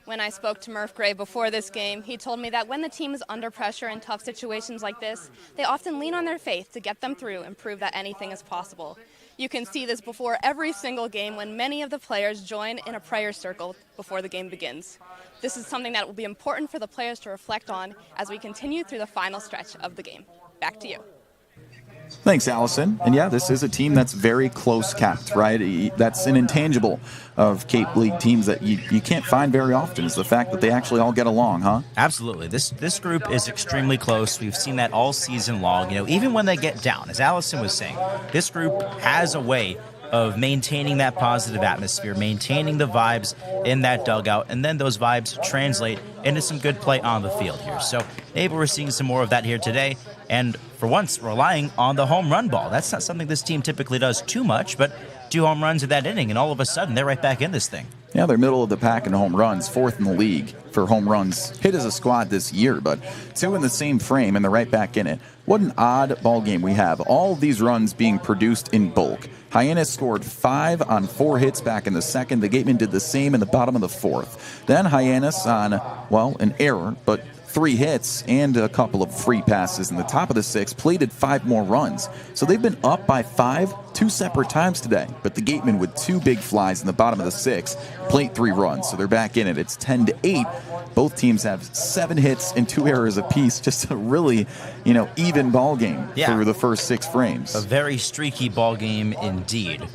When I spoke to Murph Gray before this game, he told me that when the team is under pressure in tough situations like this, they often lean on their faith to get them through and prove that anything is possible. You can see this before every single game when many of the players join in a prayer circle before the game begins. This is something that will be important for the players to reflect on as we continue through the final stretch of the game. Back to you. Thanks, Allison. And yeah, this is a team that's very close capped, right? That's an intangible of Cape League teams that you can't find very often, is the fact that they actually all get along, huh? Absolutely. This group is extremely close. We've seen that all season long. You know, even when they get down, as Allison was saying, this group has a way of maintaining that positive atmosphere, maintaining the vibes in that dugout, and then those vibes translate into some good play on the field here. So maybe we're seeing some more of that here today, and for once, relying on the home run ball. That's not something this team typically does too much, but 2 home runs in that inning, and all of a sudden, they're right back in this thing. Yeah, they're middle of the pack in home runs, 4th in the league for home runs hit as a squad this year, but 2 in the same frame, and they're right back in it. What an odd ball game we have. All of these runs being produced in bulk. Hyannis scored 5 on 4 hits back in the 2nd. The Gatemen did the same in the bottom of the 4th. Then Hyannis on, well, an error, but 3 hits and a couple of free passes in the top of the 6th, plated 5 more runs. So they've been up by 5 2 separate times today. But the Gatemen with 2 big flies in the bottom of the 6th, plate 3 runs. So they're back in it. It's 10-8. Both teams have 7 hits and 2 errors apiece. Just a really, even ball game through the first 6 frames. A very streaky ball game indeed.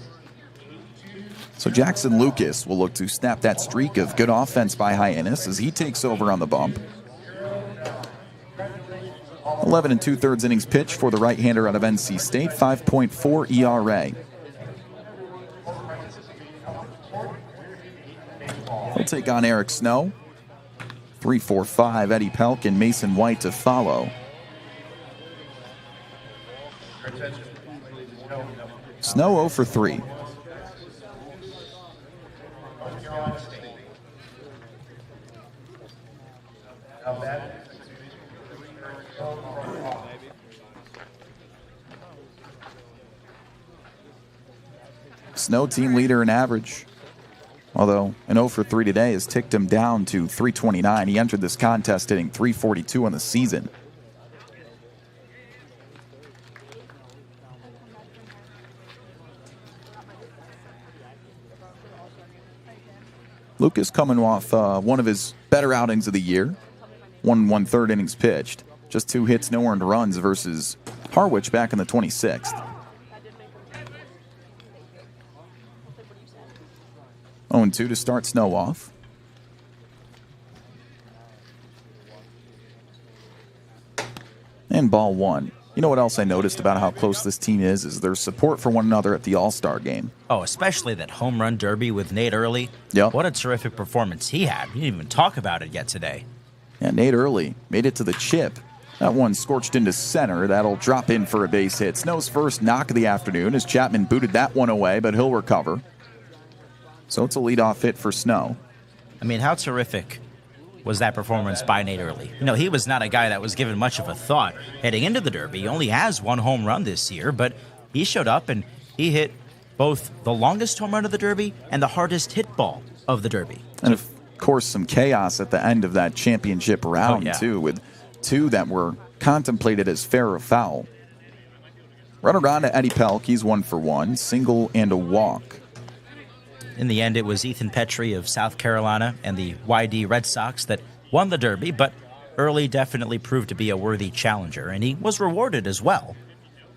So Jackson Lucas will look to snap that streak of good offense by Hyannis as he takes over on the bump. 11 2/3 innings pitched for the right-hander out of NC State, 5.4 ERA. He'll take on Eric Snow. 3-4-5, Eddie Pelk and Mason White to follow. Snow 0 for 3. Snow team leader in average, although an 0 for 3 today has ticked him down to 329. He entered this contest hitting 342 on the season. Lucas coming off one of his better outings of the year. 1 1/3 innings pitched. Just 2 hits, no earned runs versus Harwich back in the 26th. 0-2 to start Snow off. And ball 1. You know what else I noticed about how close this team is their support for one another at the All-Star game. Oh, especially that home run derby with Nate Early. Yep. What a terrific performance he had. We didn't even talk about it yet today. Yeah, Nate Early made it to the chip. That one scorched into center. That'll drop in for a base hit. Snow's first knock of the afternoon as Chapman booted that one away, but he'll recover. So it's a leadoff hit for Snow. I mean, how terrific was that performance by Nate Early? You know, he was not a guy that was given much of a thought heading into the Derby. He only has 1 home run this year, but he showed up and he hit both the longest home run of the Derby and the hardest hit ball of the Derby. And of course, some chaos at the end of that championship round, too, with 2 that were contemplated as fair or foul. Runner on to Eddie Pelk. He's 1 for 1, single and a walk. In the end, it was Ethan Petrie of South Carolina and the YD Red Sox that won the Derby, but Early definitely proved to be a worthy challenger, and he was rewarded as well.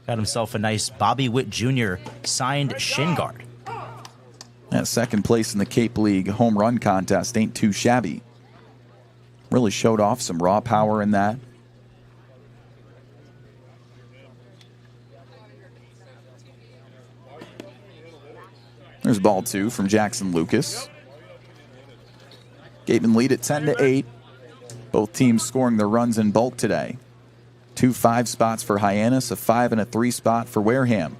Got himself a nice Bobby Witt Jr. signed shin guard. Yeah, second place in the Cape League home run contest ain't too shabby. Really showed off some raw power in that. There's ball 2 from Jackson Lucas. Gatemen lead at 10-8. Both teams scoring their runs in bulk today. 2 5 spots for Hyannis, a 5 and a 3 spot for Wareham.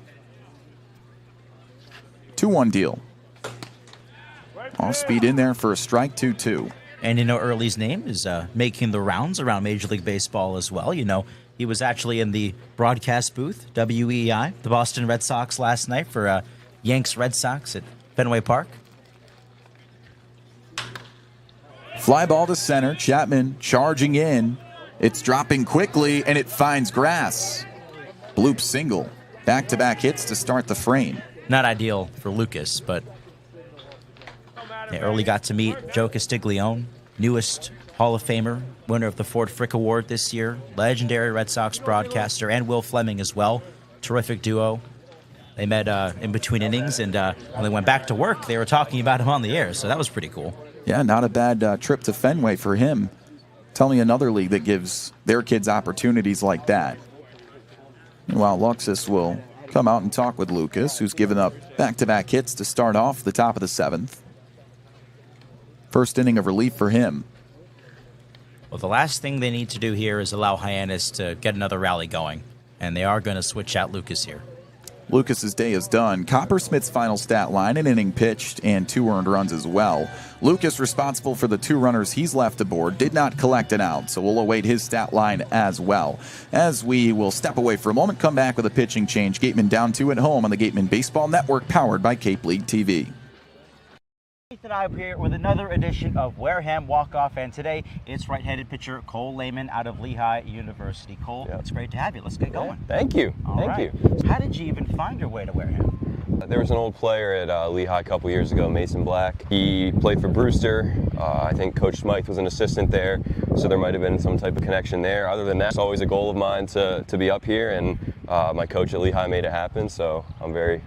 2-1 deal. Off speed in there for a strike, 2-2. And Early's name is making the rounds around Major League Baseball as well. He was actually in the broadcast booth, WEI, the Boston Red Sox last night for Yanks Red Sox at Fenway Park. Fly ball to center. Chapman charging in. It's dropping quickly, and it finds grass. Bloop single. Back-to-back hits to start the frame. Not ideal for Lucas, but Early got to meet Joe Castiglione, newest Hall of Famer, winner of the Ford Frick Award this year, legendary Red Sox broadcaster, and Will Fleming as well. Terrific duo. They met in between innings, and when they went back to work, they were talking about him on the air, so that was pretty cool. Yeah, not a bad trip to Fenway for him. Tell me another league that gives their kids opportunities like that. Meanwhile, Luxus will come out and talk with Lucas, who's given up back-to-back hits to start off the top of the 7th. First inning of relief for him. Well, the last thing they need to do here is allow Hyannis to get another rally going, and they are going to switch out Lucas here. Lucas's day is done. Coppersmith's final stat line, an inning pitched and 2 earned runs as well. Lucas, responsible for the 2 runners he's left aboard, did not collect an out, so we'll await his stat line as well. As we will step away for a moment, come back with a pitching change. Gatemen down 2 at home on the Gatemen Baseball Network, powered by Cape League TV. Ethan Eibe here with another edition of Wareham Walk-Off, and today it's right-handed pitcher Cole Lehman out of Lehigh University. Cole, It's great to have you. Let's get going. Thank you. Thank you. How did you even find your way to Wareham? There was an old player at Lehigh a couple years ago, Mason Black. He played for Brewster. I think Coach Smythe was an assistant there, so there might have been some type of connection there. Other than that, it's always a goal of mine to be up here, and my coach at Lehigh made it happen, so I'm very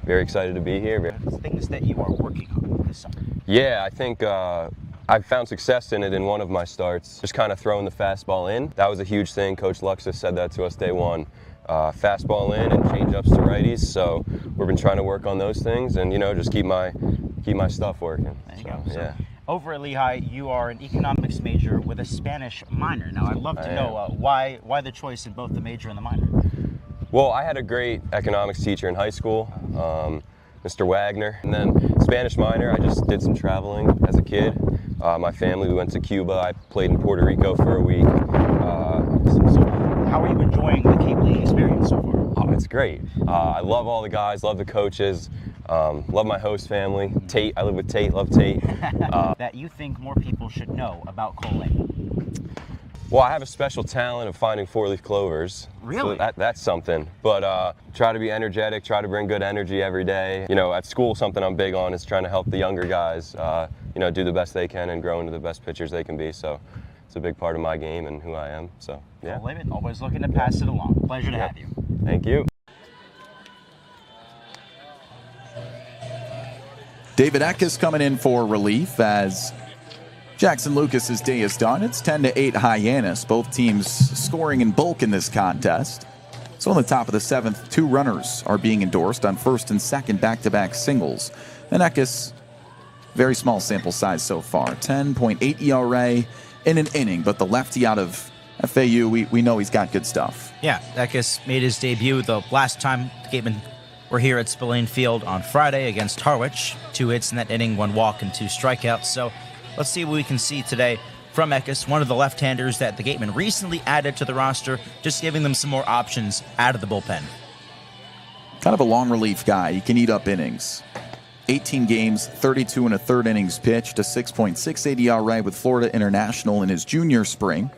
excited to be here. Things that you are working on this summer. Yeah, I think I've found success in it in one of my starts, just kind of throwing the fastball in. That was a huge thing. Coach Luxus said that to us day one. Fastball in and change-ups to righties, so we've been trying to work on those things and, just keep my stuff working. There you go. So over at Lehigh, you are an economics major with a Spanish minor. Now, I'd love to know why the choice in both the major and the minor? Well, I had a great economics teacher in high school, Mr. Wagner, and then Spanish minor, I just did some traveling as a kid. My family, we went to Cuba. I played in Puerto Rico for a week. How are you enjoying the Cape League experience so far? Oh, it's great. I love all the guys, love the coaches, love my host family. Tate, I live with Tate, love Tate. That you think more people should know about Cole Lehman? Well, I have a special talent of finding 4-leaf clovers. Really? So that's something. But try to be energetic, try to bring good energy every day. At school, something I'm big on is trying to help the younger guys, do the best they can and grow into the best pitchers they can be. So it's a big part of my game and who I am. So, yeah. Cole Lehman, always looking to pass it along. Pleasure to have you. Thank you. David Eck is coming in for relief as Jackson Lucas's day is done. It's 10-8 Hyannis. Both teams scoring in bulk in this contest. So on the top of the 7th, 2 runners are being endorsed on first and second back-to-back singles. And Eckes, very small sample size so far, 10.8 ERA in an inning. But the lefty out of FAU, we know he's got good stuff. Yeah, Eckes made his debut the last time the Gatemen were here at Spillane Field on Friday against Harwich. 2 hits in that inning, 1 walk and 2 strikeouts. So let's see what we can see today from Eckes, one of the left-handers that the Gatemen recently added to the roster, just giving them some more options out of the bullpen. Kind of a long relief guy. He can eat up innings. 18 games, 32 and a third innings pitched, a 6.68 ERA with Florida International in his junior spring.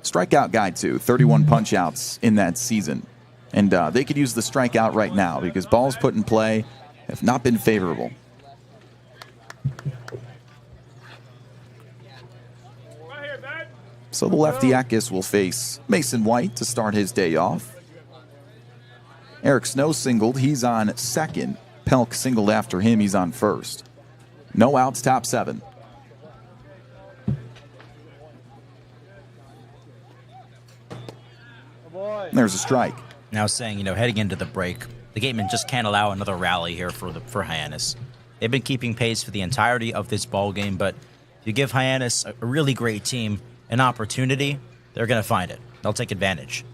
Strikeout guy, too. 31 punch-outs in that season. And they could use the strikeout right now because balls put in play have not been favorable. So the lefty Eckes will face Mason White to start his day off. Eric Snow singled. He's on second. Pelk singled after him. He's on first. No outs, top 7. There's a strike. Now saying, heading into the break, the Gatemen just can't allow another rally here for Hyannis. They've been keeping pace for the entirety of this ball game, but You give Hyannis, a really great team, an opportunity, they're going to find it. They'll take advantage.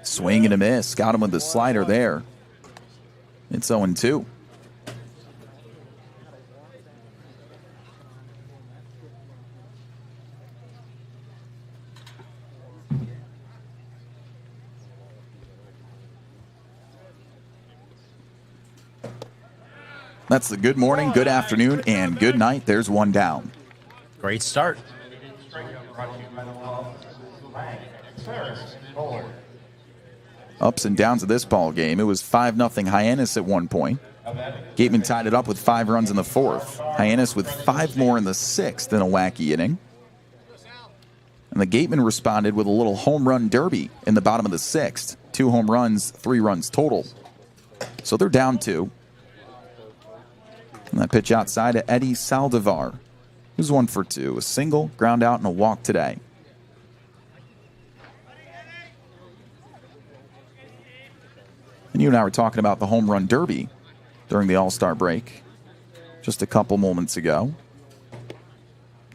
Swing and a miss. Got him with the slider there. It's 0-2. That's the good morning, good afternoon, and good night. There's one down. Great start. Ups and downs of this ball game. It was 5-0 Hyannis at one point. Gatemen tied it up with 5 runs in the 4th. Hyannis with 5 more in the 6th in a wacky inning. And the Gatemen responded with a little home run derby in the bottom of the 6th. 2 home runs, 3 runs total. So they're down 2. And that pitch outside to Eddie Saldivar, who's 1 for 2. A single, ground out, and a walk today. And you and I were talking about the home run derby during the All-Star break just a couple moments ago.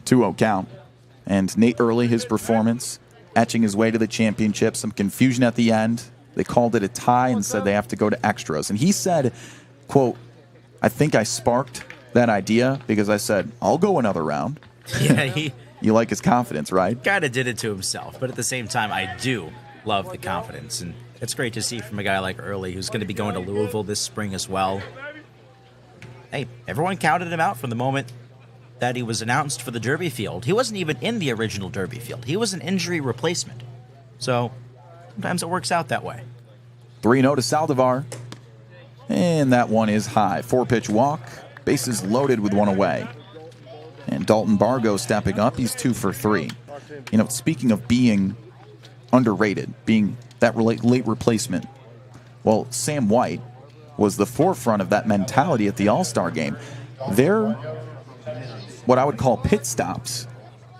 2-0 count. And Nate Early, his performance, etching his way to the championship. Some confusion at the end. They called it a tie and said they have to go to extras. And he said, quote, I think I sparked that idea because I said, I'll go another round. Yeah, You like his confidence, right? Kind of did it to himself, but at the same time, I do love the confidence. And it's great to see from a guy like Early, who's going to be going to Louisville this spring as well. Hey, everyone counted him out from the moment that he was announced for the Derby field. He wasn't even in the original Derby field. He was an injury replacement. So sometimes it works out that way. 3-0 to Saldivar. And that one is high. 4-pitch walk. Bases loaded with 1 away. And Dalton Bargo stepping up. He's 2 for 3. You know, speaking of being underrated, being that late replacement, well, Sam White was the forefront of that mentality at the All-Star game. They're what I would call pit stops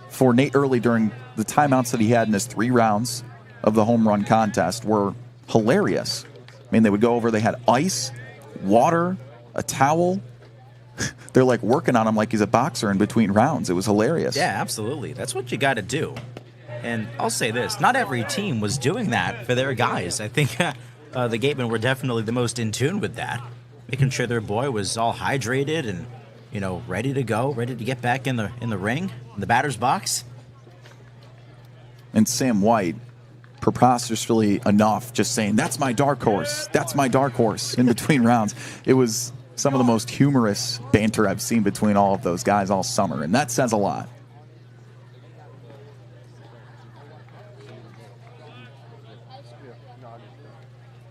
for Nate Early during the timeouts that he had in his 3 rounds of the home run contest were hilarious. I mean, they would go over, they had ice, water, a towel. They're like working on him like he's a boxer in between rounds. It was hilarious. Yeah, absolutely. That's what you got to do. And I'll say this, not every team was doing that for their guys. I think the Gatemen were definitely the most in tune with that, making sure their boy was all hydrated and, you know, ready to go, ready to get back in the ring, in the batter's box. And Sam White, preposterously enough, just saying, that's my dark horse. That's my dark horse in between rounds. It was some of the most humorous banter I've seen between all of those guys all summer, and that says a lot.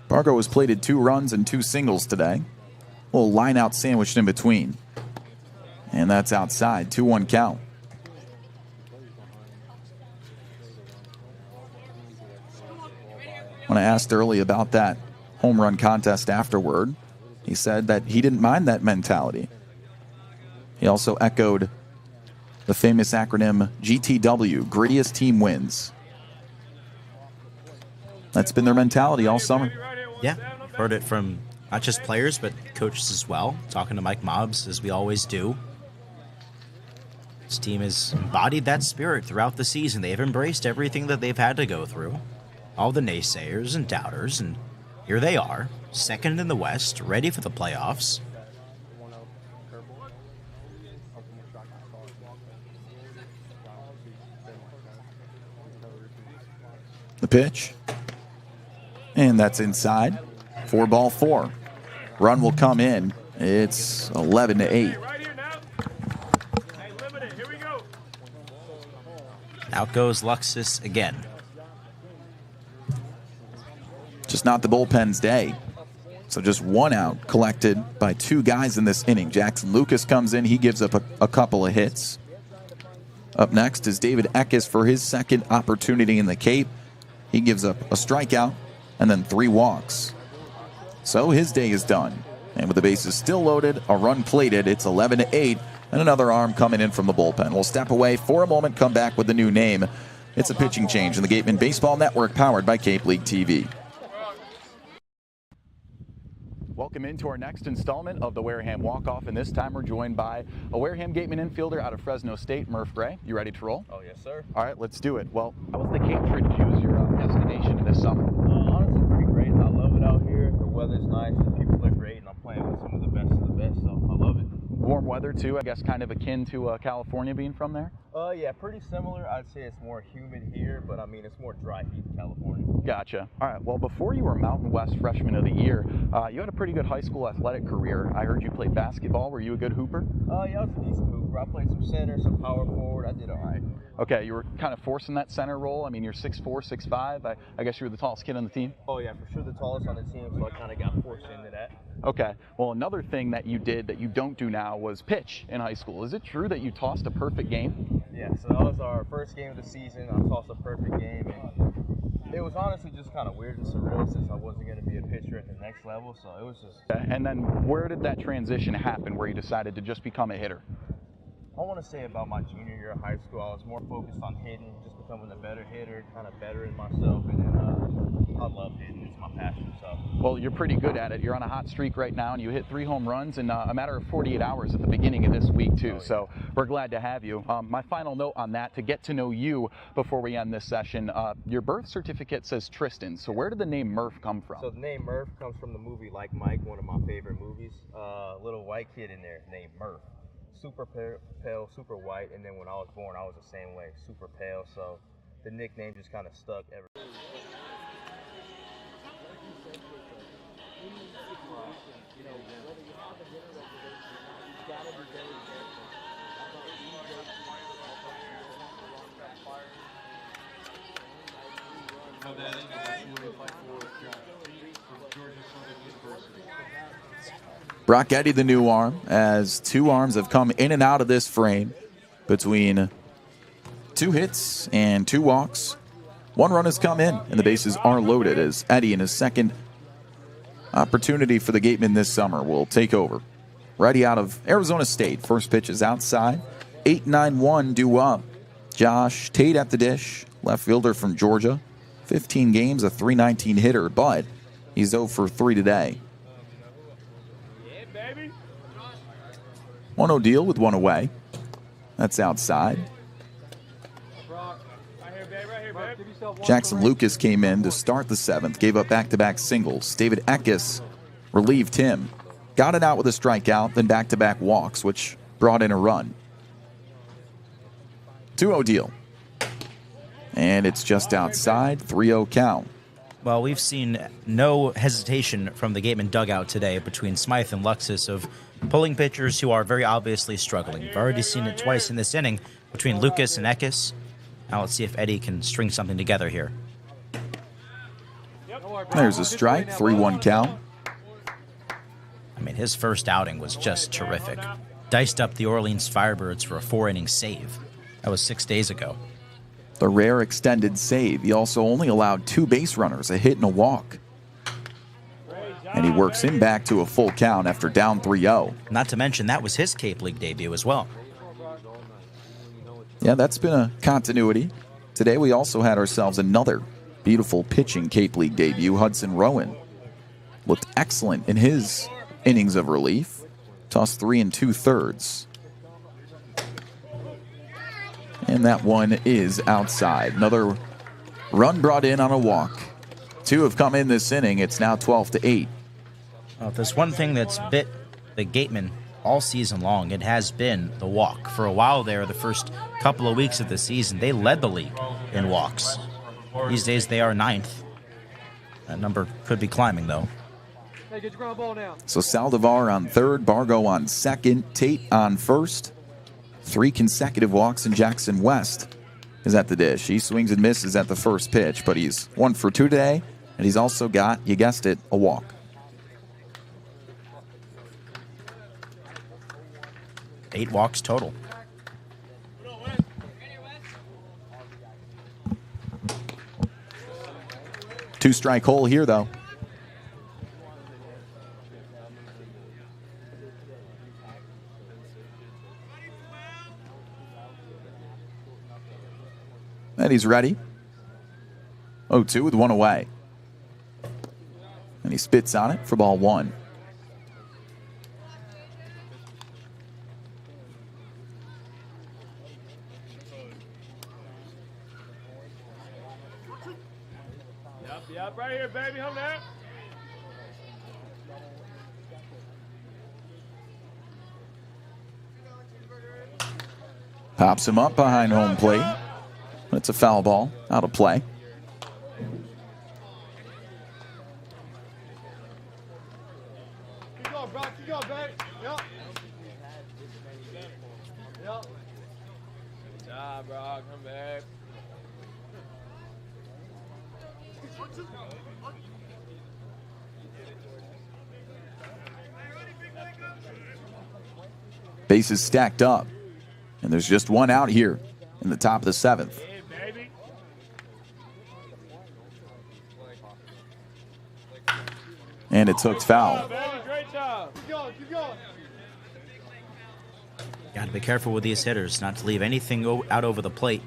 Bargo has plated 2 runs and 2 singles today. A little line out sandwiched in between. And that's outside. 2-1 count. When I asked Early about that home run contest afterward, he said that he didn't mind that mentality. He also echoed the famous acronym GTW, grittiest team wins. That's been their mentality all summer. Yeah, heard it from not just players, but coaches as well, talking to Mike Mobbs, as we always do. This team has embodied that spirit throughout the season. They've embraced everything that they've had to go through, all the naysayers and doubters, and here they are, second in the West, ready for the playoffs. The pitch. And that's inside. 4-4. Run will come in. It's 11-8. Out goes Luxus again. Just not the bullpen's day. So just 1 out collected by 2 guys in this inning. Jackson Lucas comes in. He gives up a couple of hits. Up next is David Eckes for his second opportunity in the Cape. He gives up a strikeout and then 3 walks. So his day is done. And with the bases still loaded, a run plated, it's 11-8, and another arm coming in from the bullpen. We'll step away for a moment, come back with the new name. It's a pitching change in the Gatemen Baseball Network, powered by Cape League TV. Welcome into our next installment of the Wareham Walk-Off, and this time we're joined by a Wareham Gatemen infielder out of Fresno State, Murph Gray. You ready to roll? Oh, yes, sir. All right, let's do it. Well, how was the Cape trip choose your destination this summer? Honestly, pretty great. I love it out here. The weather's nice, the people are great, and I'm playing with some of the best, so I love it. Warm weather, too, I guess kind of akin to California being from there? Yeah, pretty similar. I'd say it's more humid here, but I mean, it's more dry heat in California. Gotcha. All right, well, before you were Mountain West Freshman of the Year, you had a pretty good high school athletic career. I heard you played basketball. Were you a good hooper? Yeah, I was a decent hooper. I played some center, some power forward. I did all right. Okay, you were kind of forcing that center role. I mean, you're 6'4", 6'5". I guess you were the tallest kid on the team? Oh, yeah, for sure the tallest on the team, so I kind of got forced into that. Okay, well, another thing that you did that you don't do now was pitch in high school. Is it true that you tossed a perfect game? Yeah, so that was our first game of the season. I tossed a perfect game, and it was honestly just kind of weird and surreal since I wasn't going to be a pitcher at the next level, so it was just... And then where did that transition happen where you decided to just become a hitter? I want to say about my junior year of high school, I was more focused on hitting, just becoming a better hitter, kind of bettering myself, and then I love hitting. It's my passion, so. Well, you're pretty good at it. You're on a hot streak right now, and you hit 3 home runs in a matter of 48 hours at the beginning of this week, too. Oh, yeah. So we're glad to have you. My final note on that, to get to know you before we end this session, your birth certificate says Tristan. So where did the name Murph come from? So the name Murph comes from the movie Like Mike, one of my favorite movies. Little white kid in there named Murph. Super pale, super white, and then when I was born, I was the same way, super pale, so the nickname just kind of stuck ever. Brock Eddy, the new arm, as 2 arms have come in and out of this frame between 2 hits and 2 walks. 1 run has come in, and the bases are loaded as Eddy, in his second opportunity for the Gatemen this summer, will take over. Righty out of Arizona State. First pitch is outside. 8-9-1 due up. Josh Tate at the dish, left fielder from Georgia. 15 games, a .319 hitter, but he's 0 for 3 today. 1-0 deal with 1 away. That's outside. Jackson Lucas came in to start the 7th, gave up back-to-back singles. David Eckes relieved him. Got it out with a strikeout, then back-to-back walks, which brought in a run. 2-0 deal. And it's just outside, 3-0 count. Well, we've seen no hesitation from the Gatemen dugout today between Smythe and Luxus of pulling pitchers who are very obviously struggling. We've already seen it twice in this inning between Lucas and Eckes. Now let's see if Eddy can string something together here. There's a strike, 3-1 count. I mean, his first outing was just terrific. Diced up the Orleans Firebirds for a 4-inning save. That was 6 days ago. The rare extended save. He also only allowed 2 base runners, a hit and a walk. And he works him back to a full count after down 3-0. Not to mention, that was his Cape League debut as well. Yeah, that's been a continuity. Today we also had ourselves another beautiful pitching Cape League debut. Hudson Rowan looked excellent in his innings of relief. Tossed 3 2/3. And that one is outside. Another run brought in on a walk. 2 have come in this inning. It's now 12-8. Well, if there's one thing that's bit the Gatemen all season long, it has been the walk. For a while there, the first couple of weeks of the season, they led the league in walks. These days, they are 9th. That number could be climbing, though. Hey, get your ground ball down. So Saldivar on 3rd, Bargo on 2nd, Tate on 1st. 3 consecutive walks, and Jackson West is at the dish. He swings and misses at the first pitch, but he's 1 for 2 today, and he's also got, you guessed it, a walk. Eight walks total. Two-strike hole here, though. And he's ready. 0-2 with 1 away. And he spits on it for ball 1. Yeah, right here, baby. Hold there. Pops him up behind home plate. It's a foul ball, out of play. Keep going, bro. Keep going, baby. Yep. Yep. Good job, bro. Come back. Bases stacked up. And there's just one out here in the top of the 7th. And it's hooked foul. Great job. Keep going, keep going. Got to be careful with these hitters, not to leave anything out over the plate.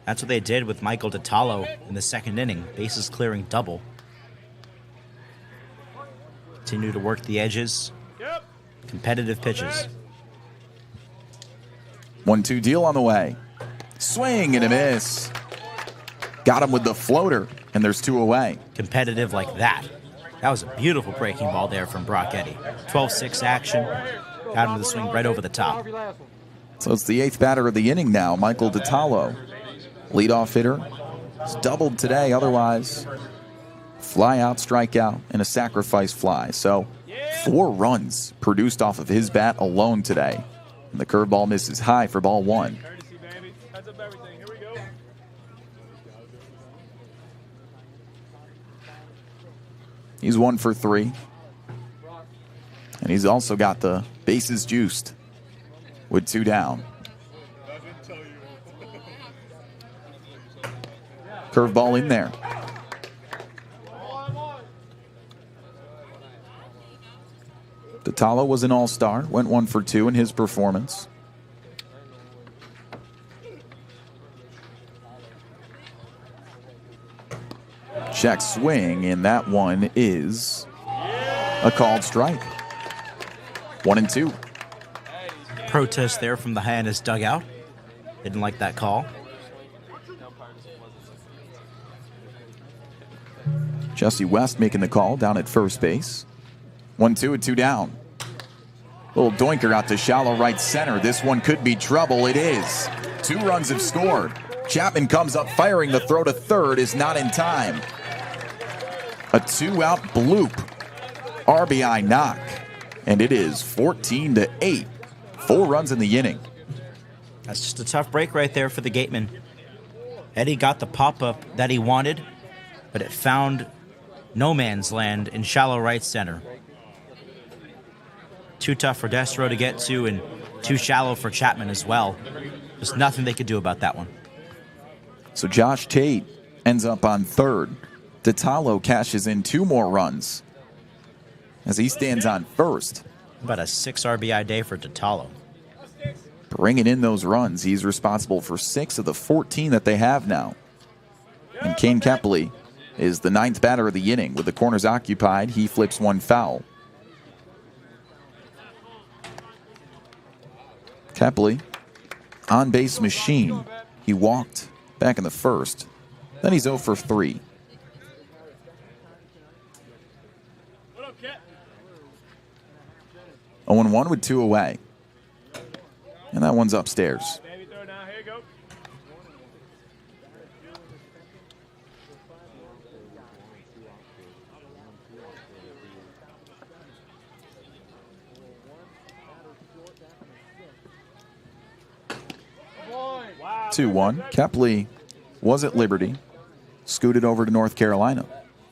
That's what they did with Michael DeTalo in the 2nd inning. Bases clearing double. Continue to work the edges. Competitive pitches. 1-2 deal on the way. Swing and a miss. Got him with the floater, and there's 2 away. Competitive like that. That was a beautiful breaking ball there from Brock Eddy. 12-6 action. Got him to the swing right over the top. So it's the 8th batter of the inning now, Michael DeTalo. Leadoff hitter. He's doubled today, otherwise fly out, strikeout, and a sacrifice fly. So 4 runs produced off of his bat alone today. And the curveball misses high for ball 1. He's 1 for 3. And he's also got the bases juiced with 2 down. Curveball in there. DeTalo was an all-star, went 1 for 2 in his performance. Check swing, and that one is a called strike. 1-2. Protest there from the Hyannis dugout. Didn't like that call. Jesse West making the call down at first base. 1-2 with 2 down. Little doinker out to shallow right center. This one could be trouble. It is. 2 runs have scored. Chapman comes up firing. The throw to third is not in time. A 2-out bloop. RBI knock. And it is 14-8. 4 runs in the inning. That's just a tough break right there for the Gatemen. Eddie got the pop-up that he wanted, but it found no man's land in shallow right center. Too tough for Destro to get to and too shallow for Chapman as well. There's nothing they could do about that one. So Josh Tate ends up on third. DeTalo cashes in 2 more runs as he stands on first. About a 6 RBI day for DeTalo. Bringing in those runs. He's responsible for 6 of the 14 that they have now. And Kane Kepley is the 9th batter of the inning. With the corners occupied, he flips 1 foul. Kepley, on-base machine. He walked back in the first. Then he's 0 for 3. What up, Cat? 0-1 with 2 away. And that one's upstairs. 2-1. Kepley was at Liberty, scooted over to North Carolina.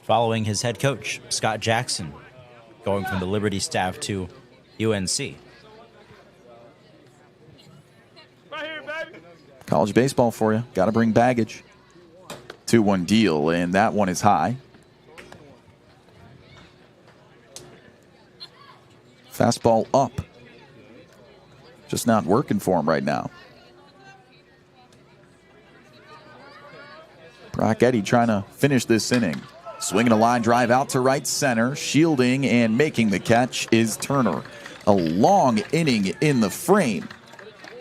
Following his head coach, Scott Jackson, going from the Liberty staff to UNC. College baseball for you. Got to bring baggage. 2-1 deal, and that one is high. Fastball up. Just not working for him right now. Brock Eddy trying to finish this inning. Swinging a line drive out to right center. Shielding and making the catch is Turner. A long inning in the frame.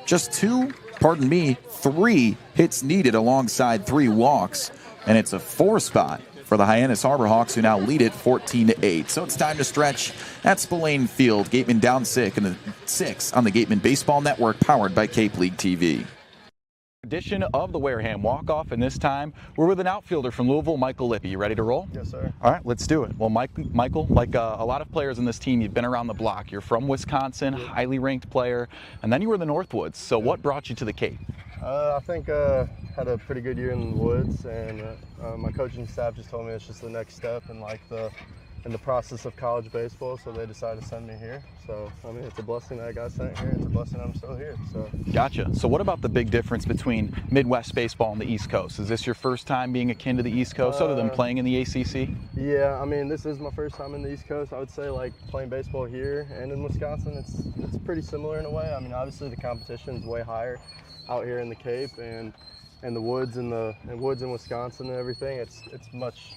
Just 3 hits needed alongside 3 walks. And it's a 4 spot for the Hyannis Harbor Hawks, who now lead it 14-8. So it's time to stretch at Spillane Field. Gatemen down 6 on the Gatemen Baseball Network, powered by Cape League TV. Edition of the Wareham Walk-Off, and this time we're with an outfielder from Louisville, Michael Lippy. You ready to roll? Yes, sir. All right, let's do it. Well, Michael, like a lot of players in this team, you've been around the block. You're from Wisconsin, highly ranked player, and then you were in the Northwoods. So what brought you to the Cape? I think had a pretty good year in the woods, and my coaching staff just told me it's just the next step in the process of college baseball, so they decided to send me here. So, I mean, it's a blessing that I got sent here. It's a blessing I'm still here. So. Gotcha. So what about the big difference between Midwest baseball and the East Coast? Is this your first time being akin to the East Coast, other than playing in the ACC? Yeah, I mean, this is my first time in the East Coast. I would say, like, playing baseball here and in Wisconsin, it's pretty similar in a way. I mean, obviously the competition is way higher out here in the Cape and the woods and woods in Wisconsin and everything. It's much.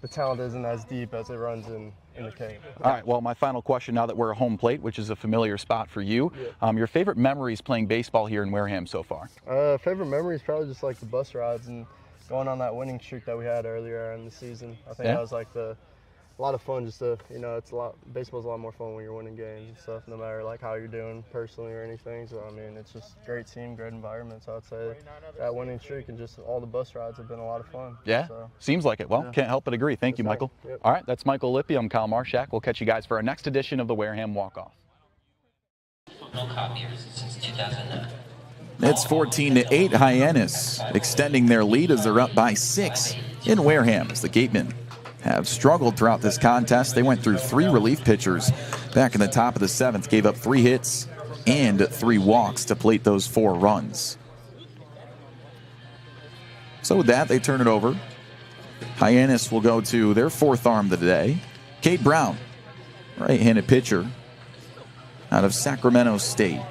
The talent isn't as deep as it runs in the Cape. All right, well, my final question now that we're a home plate, which is a familiar spot for you. Yeah. Your favorite memories playing baseball here in Wareham so far? Favorite memories probably just like the bus rides and going on that winning streak that we had earlier in the season. I think that was like a lot of fun. Just to, baseball's a lot more fun when you're winning games and stuff, no matter like how you're doing personally or anything. So I mean, it's just great team, great environment. So I'd say that winning streak and just all the bus rides have been a lot of fun. Yeah, so, seems like it. Well, can't help but agree. Thank you, Michael. Yep. All right, that's Michael Lippy. I'm Kyle Marchak. We'll catch you guys for our next edition of the Wareham Walk-Off. No copiers since 2009. It's 14-8 Hyannis, extending their lead as they're up by 6 in Wareham as the Gatemen have struggled throughout this contest. They went through 3 relief pitchers back in the top of the 7th, gave up 3 hits and 3 walks to plate those 4 runs. So with that, they turn it over. Hyannis will go to their 4th arm of the day. Cade Brown, right-handed pitcher out of Sacramento State.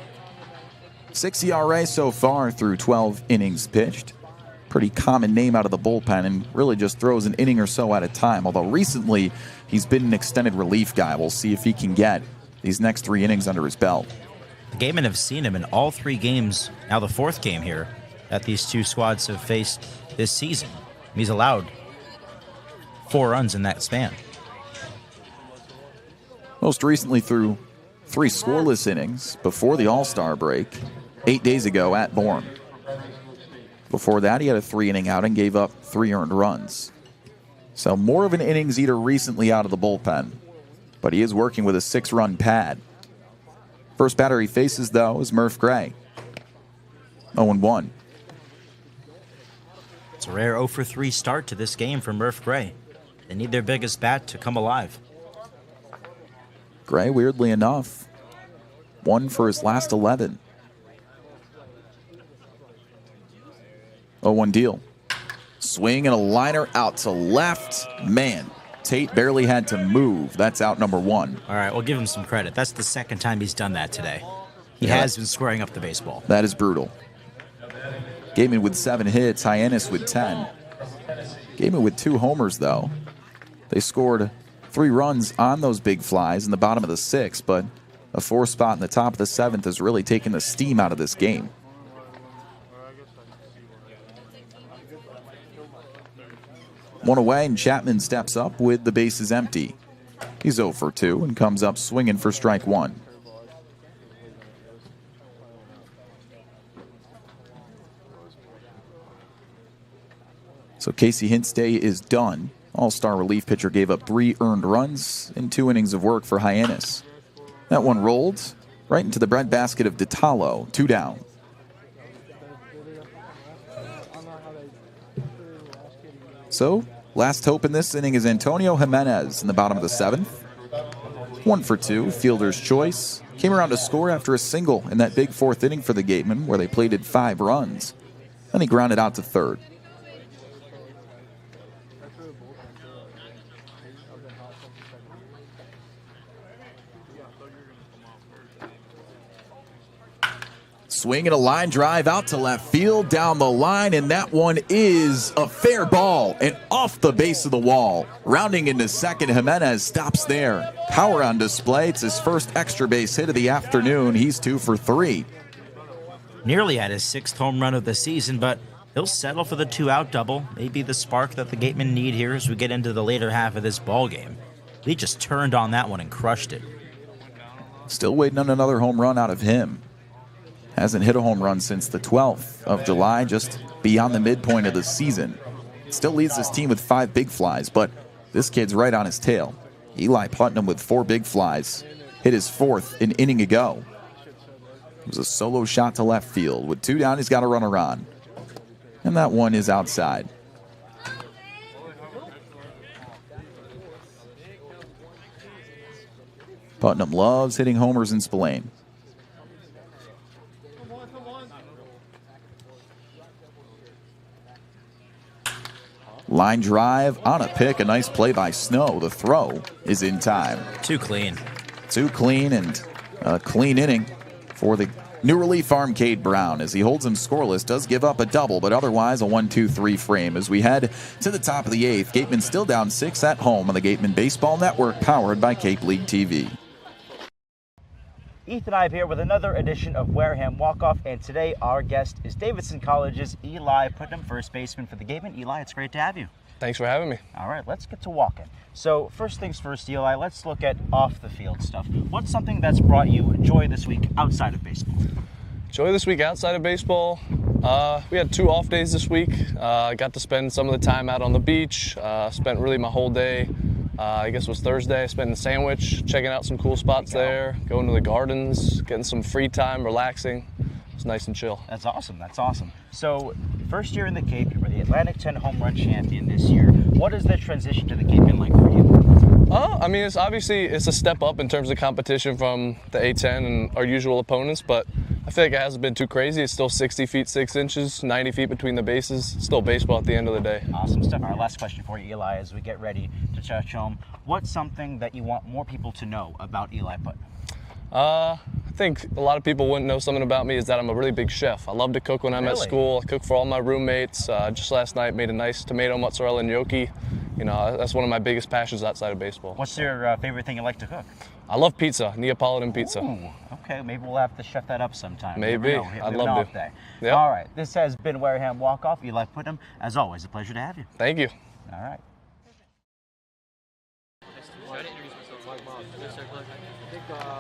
6 ERA so far through 12 innings pitched. Pretty common name out of the bullpen, and really just throws an inning or so at a time, although recently he's been an extended relief guy. We'll see if he can get these next 3 innings under his belt. The Gatemen have seen him in all 3 games, now the 4th game here, that these 2 squads have faced this season. He's allowed 4 runs in that span. Most recently through 3 scoreless innings before the All-Star break, 8 days ago at Bourne. Before that, he had a 3-inning outing, gave up 3 earned runs. So more of an innings eater recently out of the bullpen, but he is working with a 6-run pad. First batter he faces, though, is Murph Gray. 0-1. It's a rare 0-for-3 start to this game for Murph Gray. They need their biggest bat to come alive. Gray, weirdly enough, 1 for his last 11. 0-1 deal. Swing and a liner out to left. Man, Tate barely had to move. That's out number 1. All right, we'll give him some credit. That's the 2nd time he's done that today. He has been squaring up the baseball. That is brutal. Gatemen with 7 hits, Hyannis with 10. Gatemen with 2 homers, though. They scored 3 runs on those big flies in the bottom of the 6th, but a 4 spot in the top of the 7th has really taken the steam out of this game. One away, and Chapman steps up with the bases empty. He's 0 for 2 and comes up swinging for strike 1. So Casey Hintstay is done. All-star relief pitcher gave up 3 earned runs in 2 innings of work for Hyannis. That one rolled right into the breadbasket of DeTalo, 2 down. So, last hope in this inning is Antonio Jimenez in the bottom of the 7th. 1 for 2, fielder's choice. Came around to score after a single in that big 4th inning for the Gatemen, where they plated 5 runs. Then he grounded out to 3rd. Swing and a line drive out to left field, down the line, and that one is a fair ball and off the base of the wall. Rounding into second, Jimenez stops there. Power on display. It's his first extra base hit of the afternoon. He's 2 for 3. Nearly had his 6th home run of the season, but He'll settle for the 2-out double. Maybe the spark that the Gatemen need here as we get into the later half of this ball game. He just turned on that one and crushed it. Still waiting on another home run out of him. Hasn't hit a home run since the 12th of July, just beyond the midpoint of the season. Still leads this team with 5 big flies, but this kid's right on his tail. Eli Putnam with 4 big flies. Hit his 4th an inning ago. It was a solo shot to left field. With 2 down, he's got a runner on. And that one is outside. Putnam loves hitting homers in Spillane. Line drive on a pick. A nice play by Snow. The throw is in time. Too clean. Too clean, and a clean inning for the new relief arm, Cade Brown, as he holds him scoreless. Does give up a double, but otherwise a 1-2-3 frame. As we head to the top of the 8th, Gatemen still down 6 at home on the Gatemen Baseball Network, powered by Cape League TV. Ethan Eibe here with another edition of Wareham Walk-Off, and today our guest is Davidson College's Eli Putnam, first baseman for the Gatemen. Eli, it's great to have you. Thanks for having me. All right, let's get to walking. So first things first, Eli, let's look at off-the-field stuff. What's something that's brought you joy this week outside of baseball? Joy this week outside of baseball? We had 2 off days this week. I got to spend some of the time out on the beach. Spent really my whole day. I guess it was Thursday. I spent in the Sandwich, checking out some cool spots there, going to the gardens, getting some free time, relaxing. It's nice and chill. That's awesome. That's awesome. So, first year in the Cape, you were the Atlantic 10 home run champion this year. What has the transition to the Cape been like for you? I mean, it's a step up in terms of competition from the A10 and our usual opponents, but I feel like it hasn't been too crazy. It's still 60 feet 6 inches, 90 feet between the bases. It's still baseball at the end of the day. Awesome stuff. Our last question for you, Eli, as we get ready to touch home. What's something that you want more people to know about Eli Putnam? I think a lot of people wouldn't know something about me is that I'm a really big chef. I love to cook when I'm at school. I cook for all my roommates. Just last night made a nice tomato mozzarella gnocchi. You know, that's one of my biggest passions outside of baseball. What's your favorite thing you like to cook? I love pizza, Neapolitan pizza. Ooh, okay, maybe we'll have to chef that up sometime. Maybe. I'd love to. Yep. All right, this has been Wareham Walk-Off. Eli Putnam, as always, a pleasure to have you. Thank you. All right.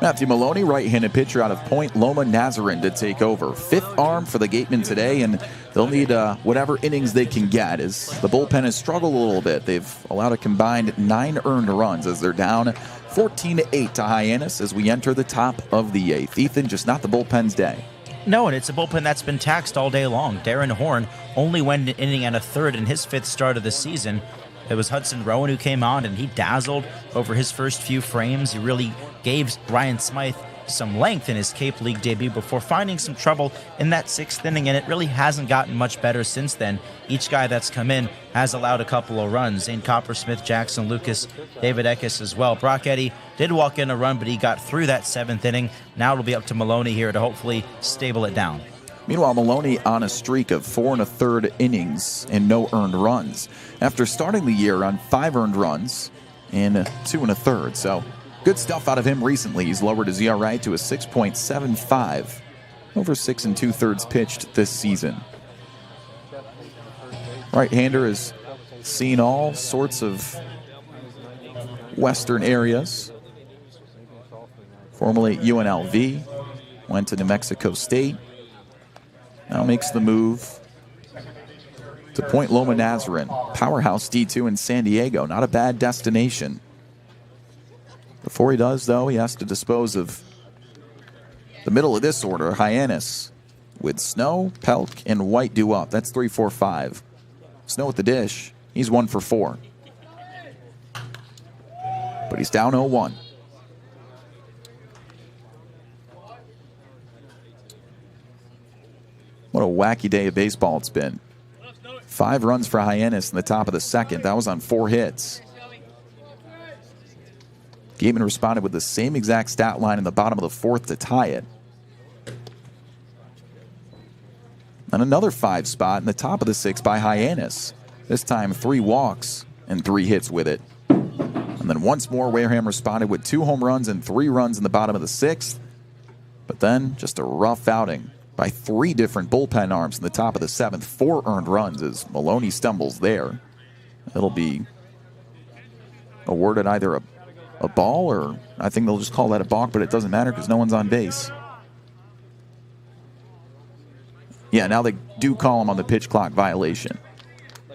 Matthew Maloney, right-handed pitcher out of Point Loma Nazarene to take over. 5th arm for the Gatemen today, and they'll need whatever innings they can get as the bullpen has struggled a little bit. They've allowed a combined 9 earned runs as they're down 14-8 to Hyannis as we enter the top of the 8th. Ethan, just not the bullpen's day. No, and it's a bullpen that's been taxed all day long. Darren Horn only went an inning and a third in his 5th start of the season. It was Hudson Rowan who came on, and he dazzled over his first few frames. He really gave Ryan Smythe some length in his Cape League debut before finding some trouble in that 6th inning, and it really hasn't gotten much better since then. Each guy that's come in has allowed a couple of runs. Zane Coppersmith, Jackson Lucas, David Eckes as well. Brock Eddy did walk in a run, but he got through that 7th inning. Now it'll be up to Maloney here to hopefully stable it down. Meanwhile, Maloney on a streak of 4 1/3 innings and no earned runs after starting the year on 5 earned runs in 2 1/3. So good stuff out of him recently. He's lowered his ERA to a 6.75 over 6 2/3 pitched this season. Right-hander has seen all sorts of western areas. Formerly at UNLV, went to New Mexico State. Now makes the move to Point Loma Nazarene, powerhouse D2 in San Diego. Not a bad destination. Before he does, though, he has to dispose of the middle of this order, Hyannis, with Snow, Pelk, and White due up. That's 3, 4, 5. Snow at the dish. He's 1 for 4. But he's down 0-1. What a wacky day of baseball it's been. 5 runs for Hyannis in the top of the 2nd. That was on 4 hits. Gatemen responded with the same exact stat line in the bottom of the 4th to tie it. And another 5 spot in the top of the 6th by Hyannis. This time 3 walks and 3 hits with it. And then once more, Wareham responded with 2 home runs and 3 runs in the bottom of the 6th. But then just a rough outing by 3 different bullpen arms in the top of the 7th. 4 earned runs as Maloney stumbles there. It'll be awarded either a ball, or I think they'll just call that a balk, but it doesn't matter because no one's on base. Yeah, now they do call him on the pitch clock violation.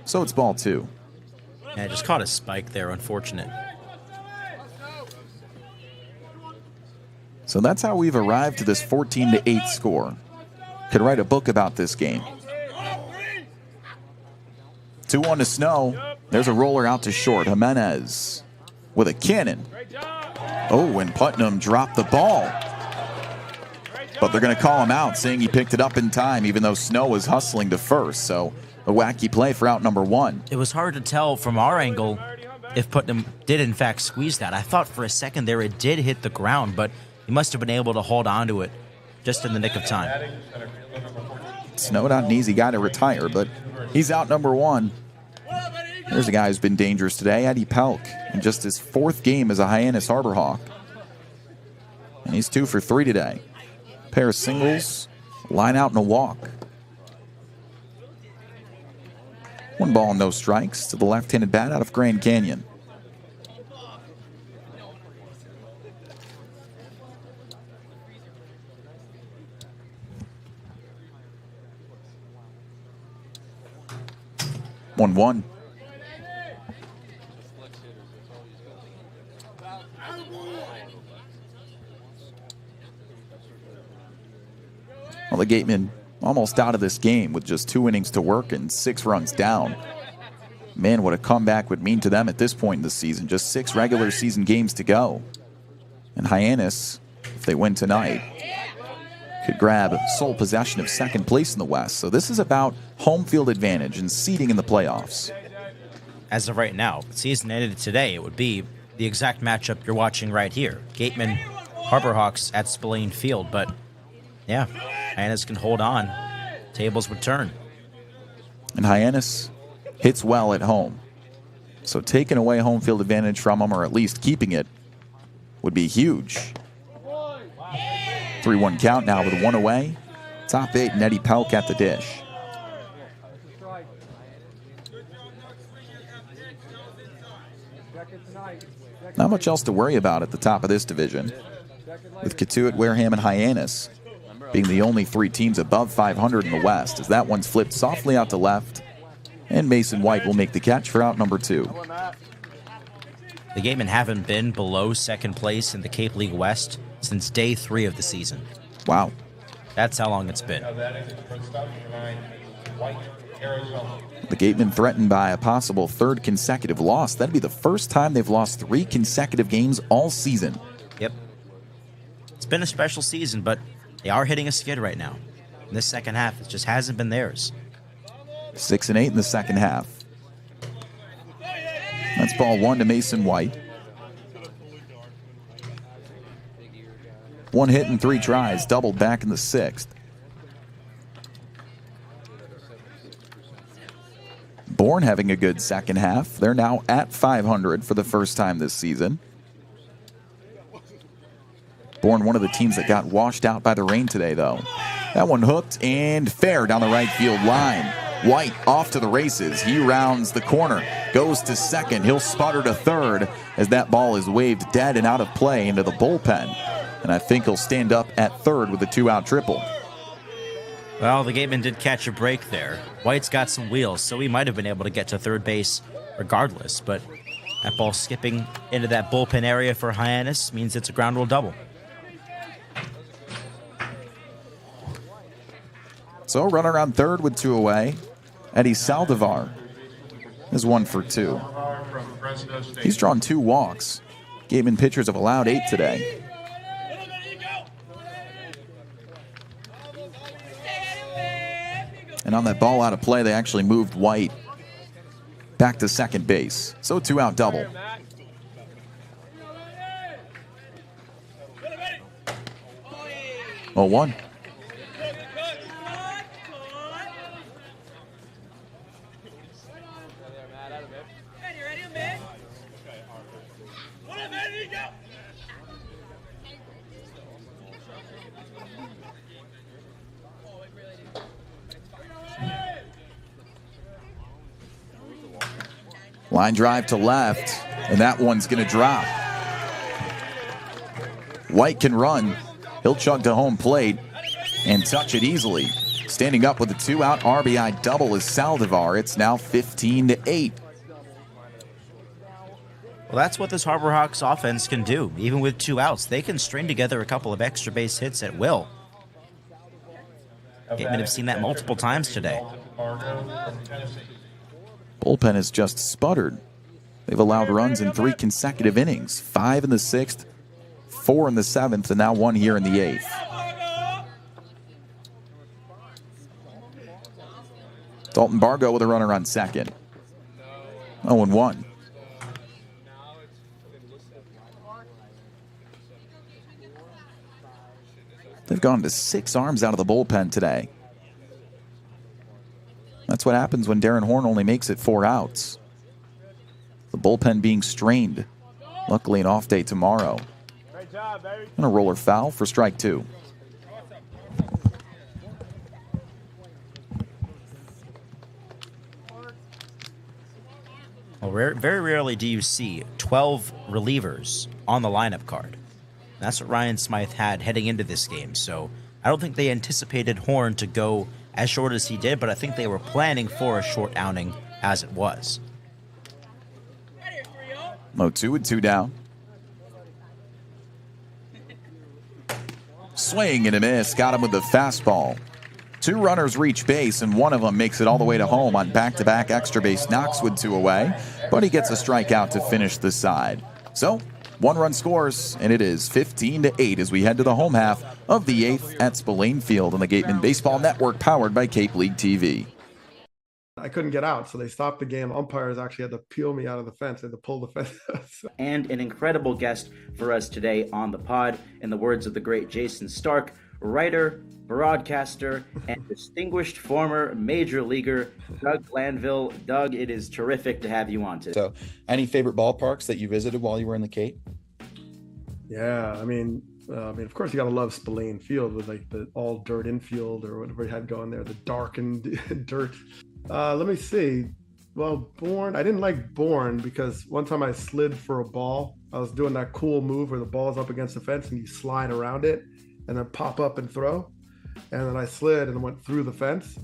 So it's ball 2. Yeah, just caught a spike there, unfortunate. So that's how we've arrived to this 14-8 score. Could write a book about this game. 2-1 to Snow. There's a roller out to short. Jimenez with a cannon. Oh, and Putnam dropped the ball. But they're going to call him out, saying he picked it up in time, even though Snow was hustling to first. So a wacky play for out number 1. It was hard to tell from our angle if Putnam did in fact squeeze that. I thought for a second there it did hit the ground, but he must have been able to hold on to it just in the nick of time. Snow, not an easy guy to retire, but he's out number 1. There's a guy who's been dangerous today, Eddie Pelk, in just his 4th game as a Hyannis Harbor Hawk. And he's 2 for 3 today. Pair of singles, line out and a walk. 1 ball, no strikes to the left-handed bat out of Grand Canyon. One. Well, the Gatemen almost out of this game with just 2 innings to work and 6 runs down. Man, what a comeback would mean to them at this point in the season. Just 6 regular season games to go. And Hyannis, if they win tonight, could grab sole possession of 2nd place in the West. So this is about home field advantage and seeding in the playoffs. As of right now, if the season ended today, it would be the exact matchup you're watching right here. Gatemen, Harbor Hawks at Spillane Field. But, yeah, Hyannis can hold on. Tables would turn. And Hyannis hits well at home. So taking away home field advantage from them, or at least keeping it, would be huge. 3-1 count now with 1 away. Top 8 and Eddie Pelk at the dish. Not much else to worry about at the top of this division, with Catuit, Wareham, and Hyannis being the only 3 teams above 500 in the West, as that one's flipped softly out to left, and Mason White will make the catch for out number 2. The Gatemen haven't been below 2nd place in the Cape League West since day 3 of the season. Wow. That's how long it's been. The Gatemen threatened by a possible 3rd consecutive loss. That'd be the first time they've lost 3 consecutive games all season. Yep. It's been a special season, but they are hitting a skid right now. In this second half, it just hasn't been theirs. 6-8 in the second half. That's ball 1 to Mason White. 1 hit and 3 tries, doubled back in the 6th. Bourne having a good second half. They're now at 500 for the first time this season. Bourne, one of the teams that got washed out by the rain today, though. That one hooked and fair down the right field line. White off to the races. He rounds the corner, goes to second. He'll sputter to third as that ball is waved dead and out of play into the bullpen. And I think he'll stand up at third with a 2-out triple. Well, the Gatemen did catch a break there. White's got some wheels, so he might have been able to get to third base regardless. But that ball skipping into that bullpen area for Hyannis means it's a ground rule double. So runner on third with 2 away. Eddie Saldivar is 1 for 2. He's drawn 2 walks. Gatemen pitchers have allowed 8 today. And on that ball out of play, they actually moved White back to second base. So 2-out double. Oh, 1. Line drive to left, and that one's going to drop. White can run. He'll chug to home plate and touch it easily. Standing up with a 2-out RBI double is Saldivar. It's now 15-8. Well, that's what this Harbor Hawks offense can do. Even with 2 outs, they can string together a couple of extra base hits at will. Gatemen have seen that multiple times today. Bullpen has just sputtered. They've allowed runs in 3 consecutive innings, 5 in the 6th, 4 in the 7th, and now 1 here in the 8th. Dalton Bargo with a runner on second. 0-1. They've gone to 6 arms out of the bullpen today. That's what happens when Darren Horn only makes it 4 outs. The bullpen being strained. Luckily, an off day tomorrow. And a roller foul for strike 2. Well, very rarely do you see 12 relievers on the lineup card. That's what Ryan Smythe had heading into this game. So I don't think they anticipated Horn to go as short as he did, but I think they were planning for a short outing as it was. 0-2 with 2 down. Swing and a miss. Got him with the fastball. 2 runners reach base, and one of them makes it all the way to home on back-to-back extra base knocks with 2 away, but he gets a strikeout to finish the side. So 1 run scores, and it is 15-8 as we head to the home half of the 8th at Spillane Field on the Gatemen Baseball Network, powered by Cape League TV. I couldn't get out, so they stopped the game. Umpires actually had to peel me out of the fence. They had to pull the fence. And an incredible guest for us today on the pod, in the words of the great Jason Stark, writer, broadcaster, and distinguished former major leaguer, Doug Glanville. Doug, it is terrific to have you on today. So, any favorite ballparks that you visited while you were in the Cape? Yeah, I mean, of course, you got to love Spillane Field with like the all dirt infield or whatever you had going there, the darkened dirt. Let me see. Well, I didn't like Bourne because one time I slid for a ball. I was doing that cool move where the ball's up against the fence and you slide around it and then pop up and throw. And then I slid and went through the fence.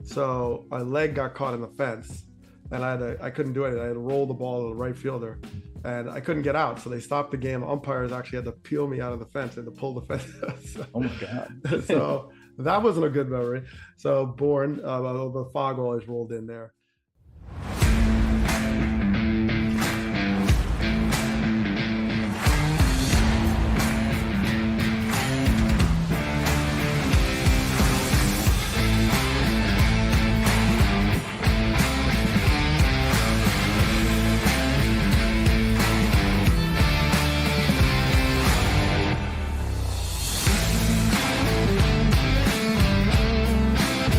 So my leg got caught in the fence and I couldn't do it. I had to roll the ball to the right fielder and I couldn't get out. So they stopped the game. Umpires actually had to peel me out of the fence and to pull the fence. Oh my God. So that wasn't a good memory. So Bourne, the fog always rolled in there.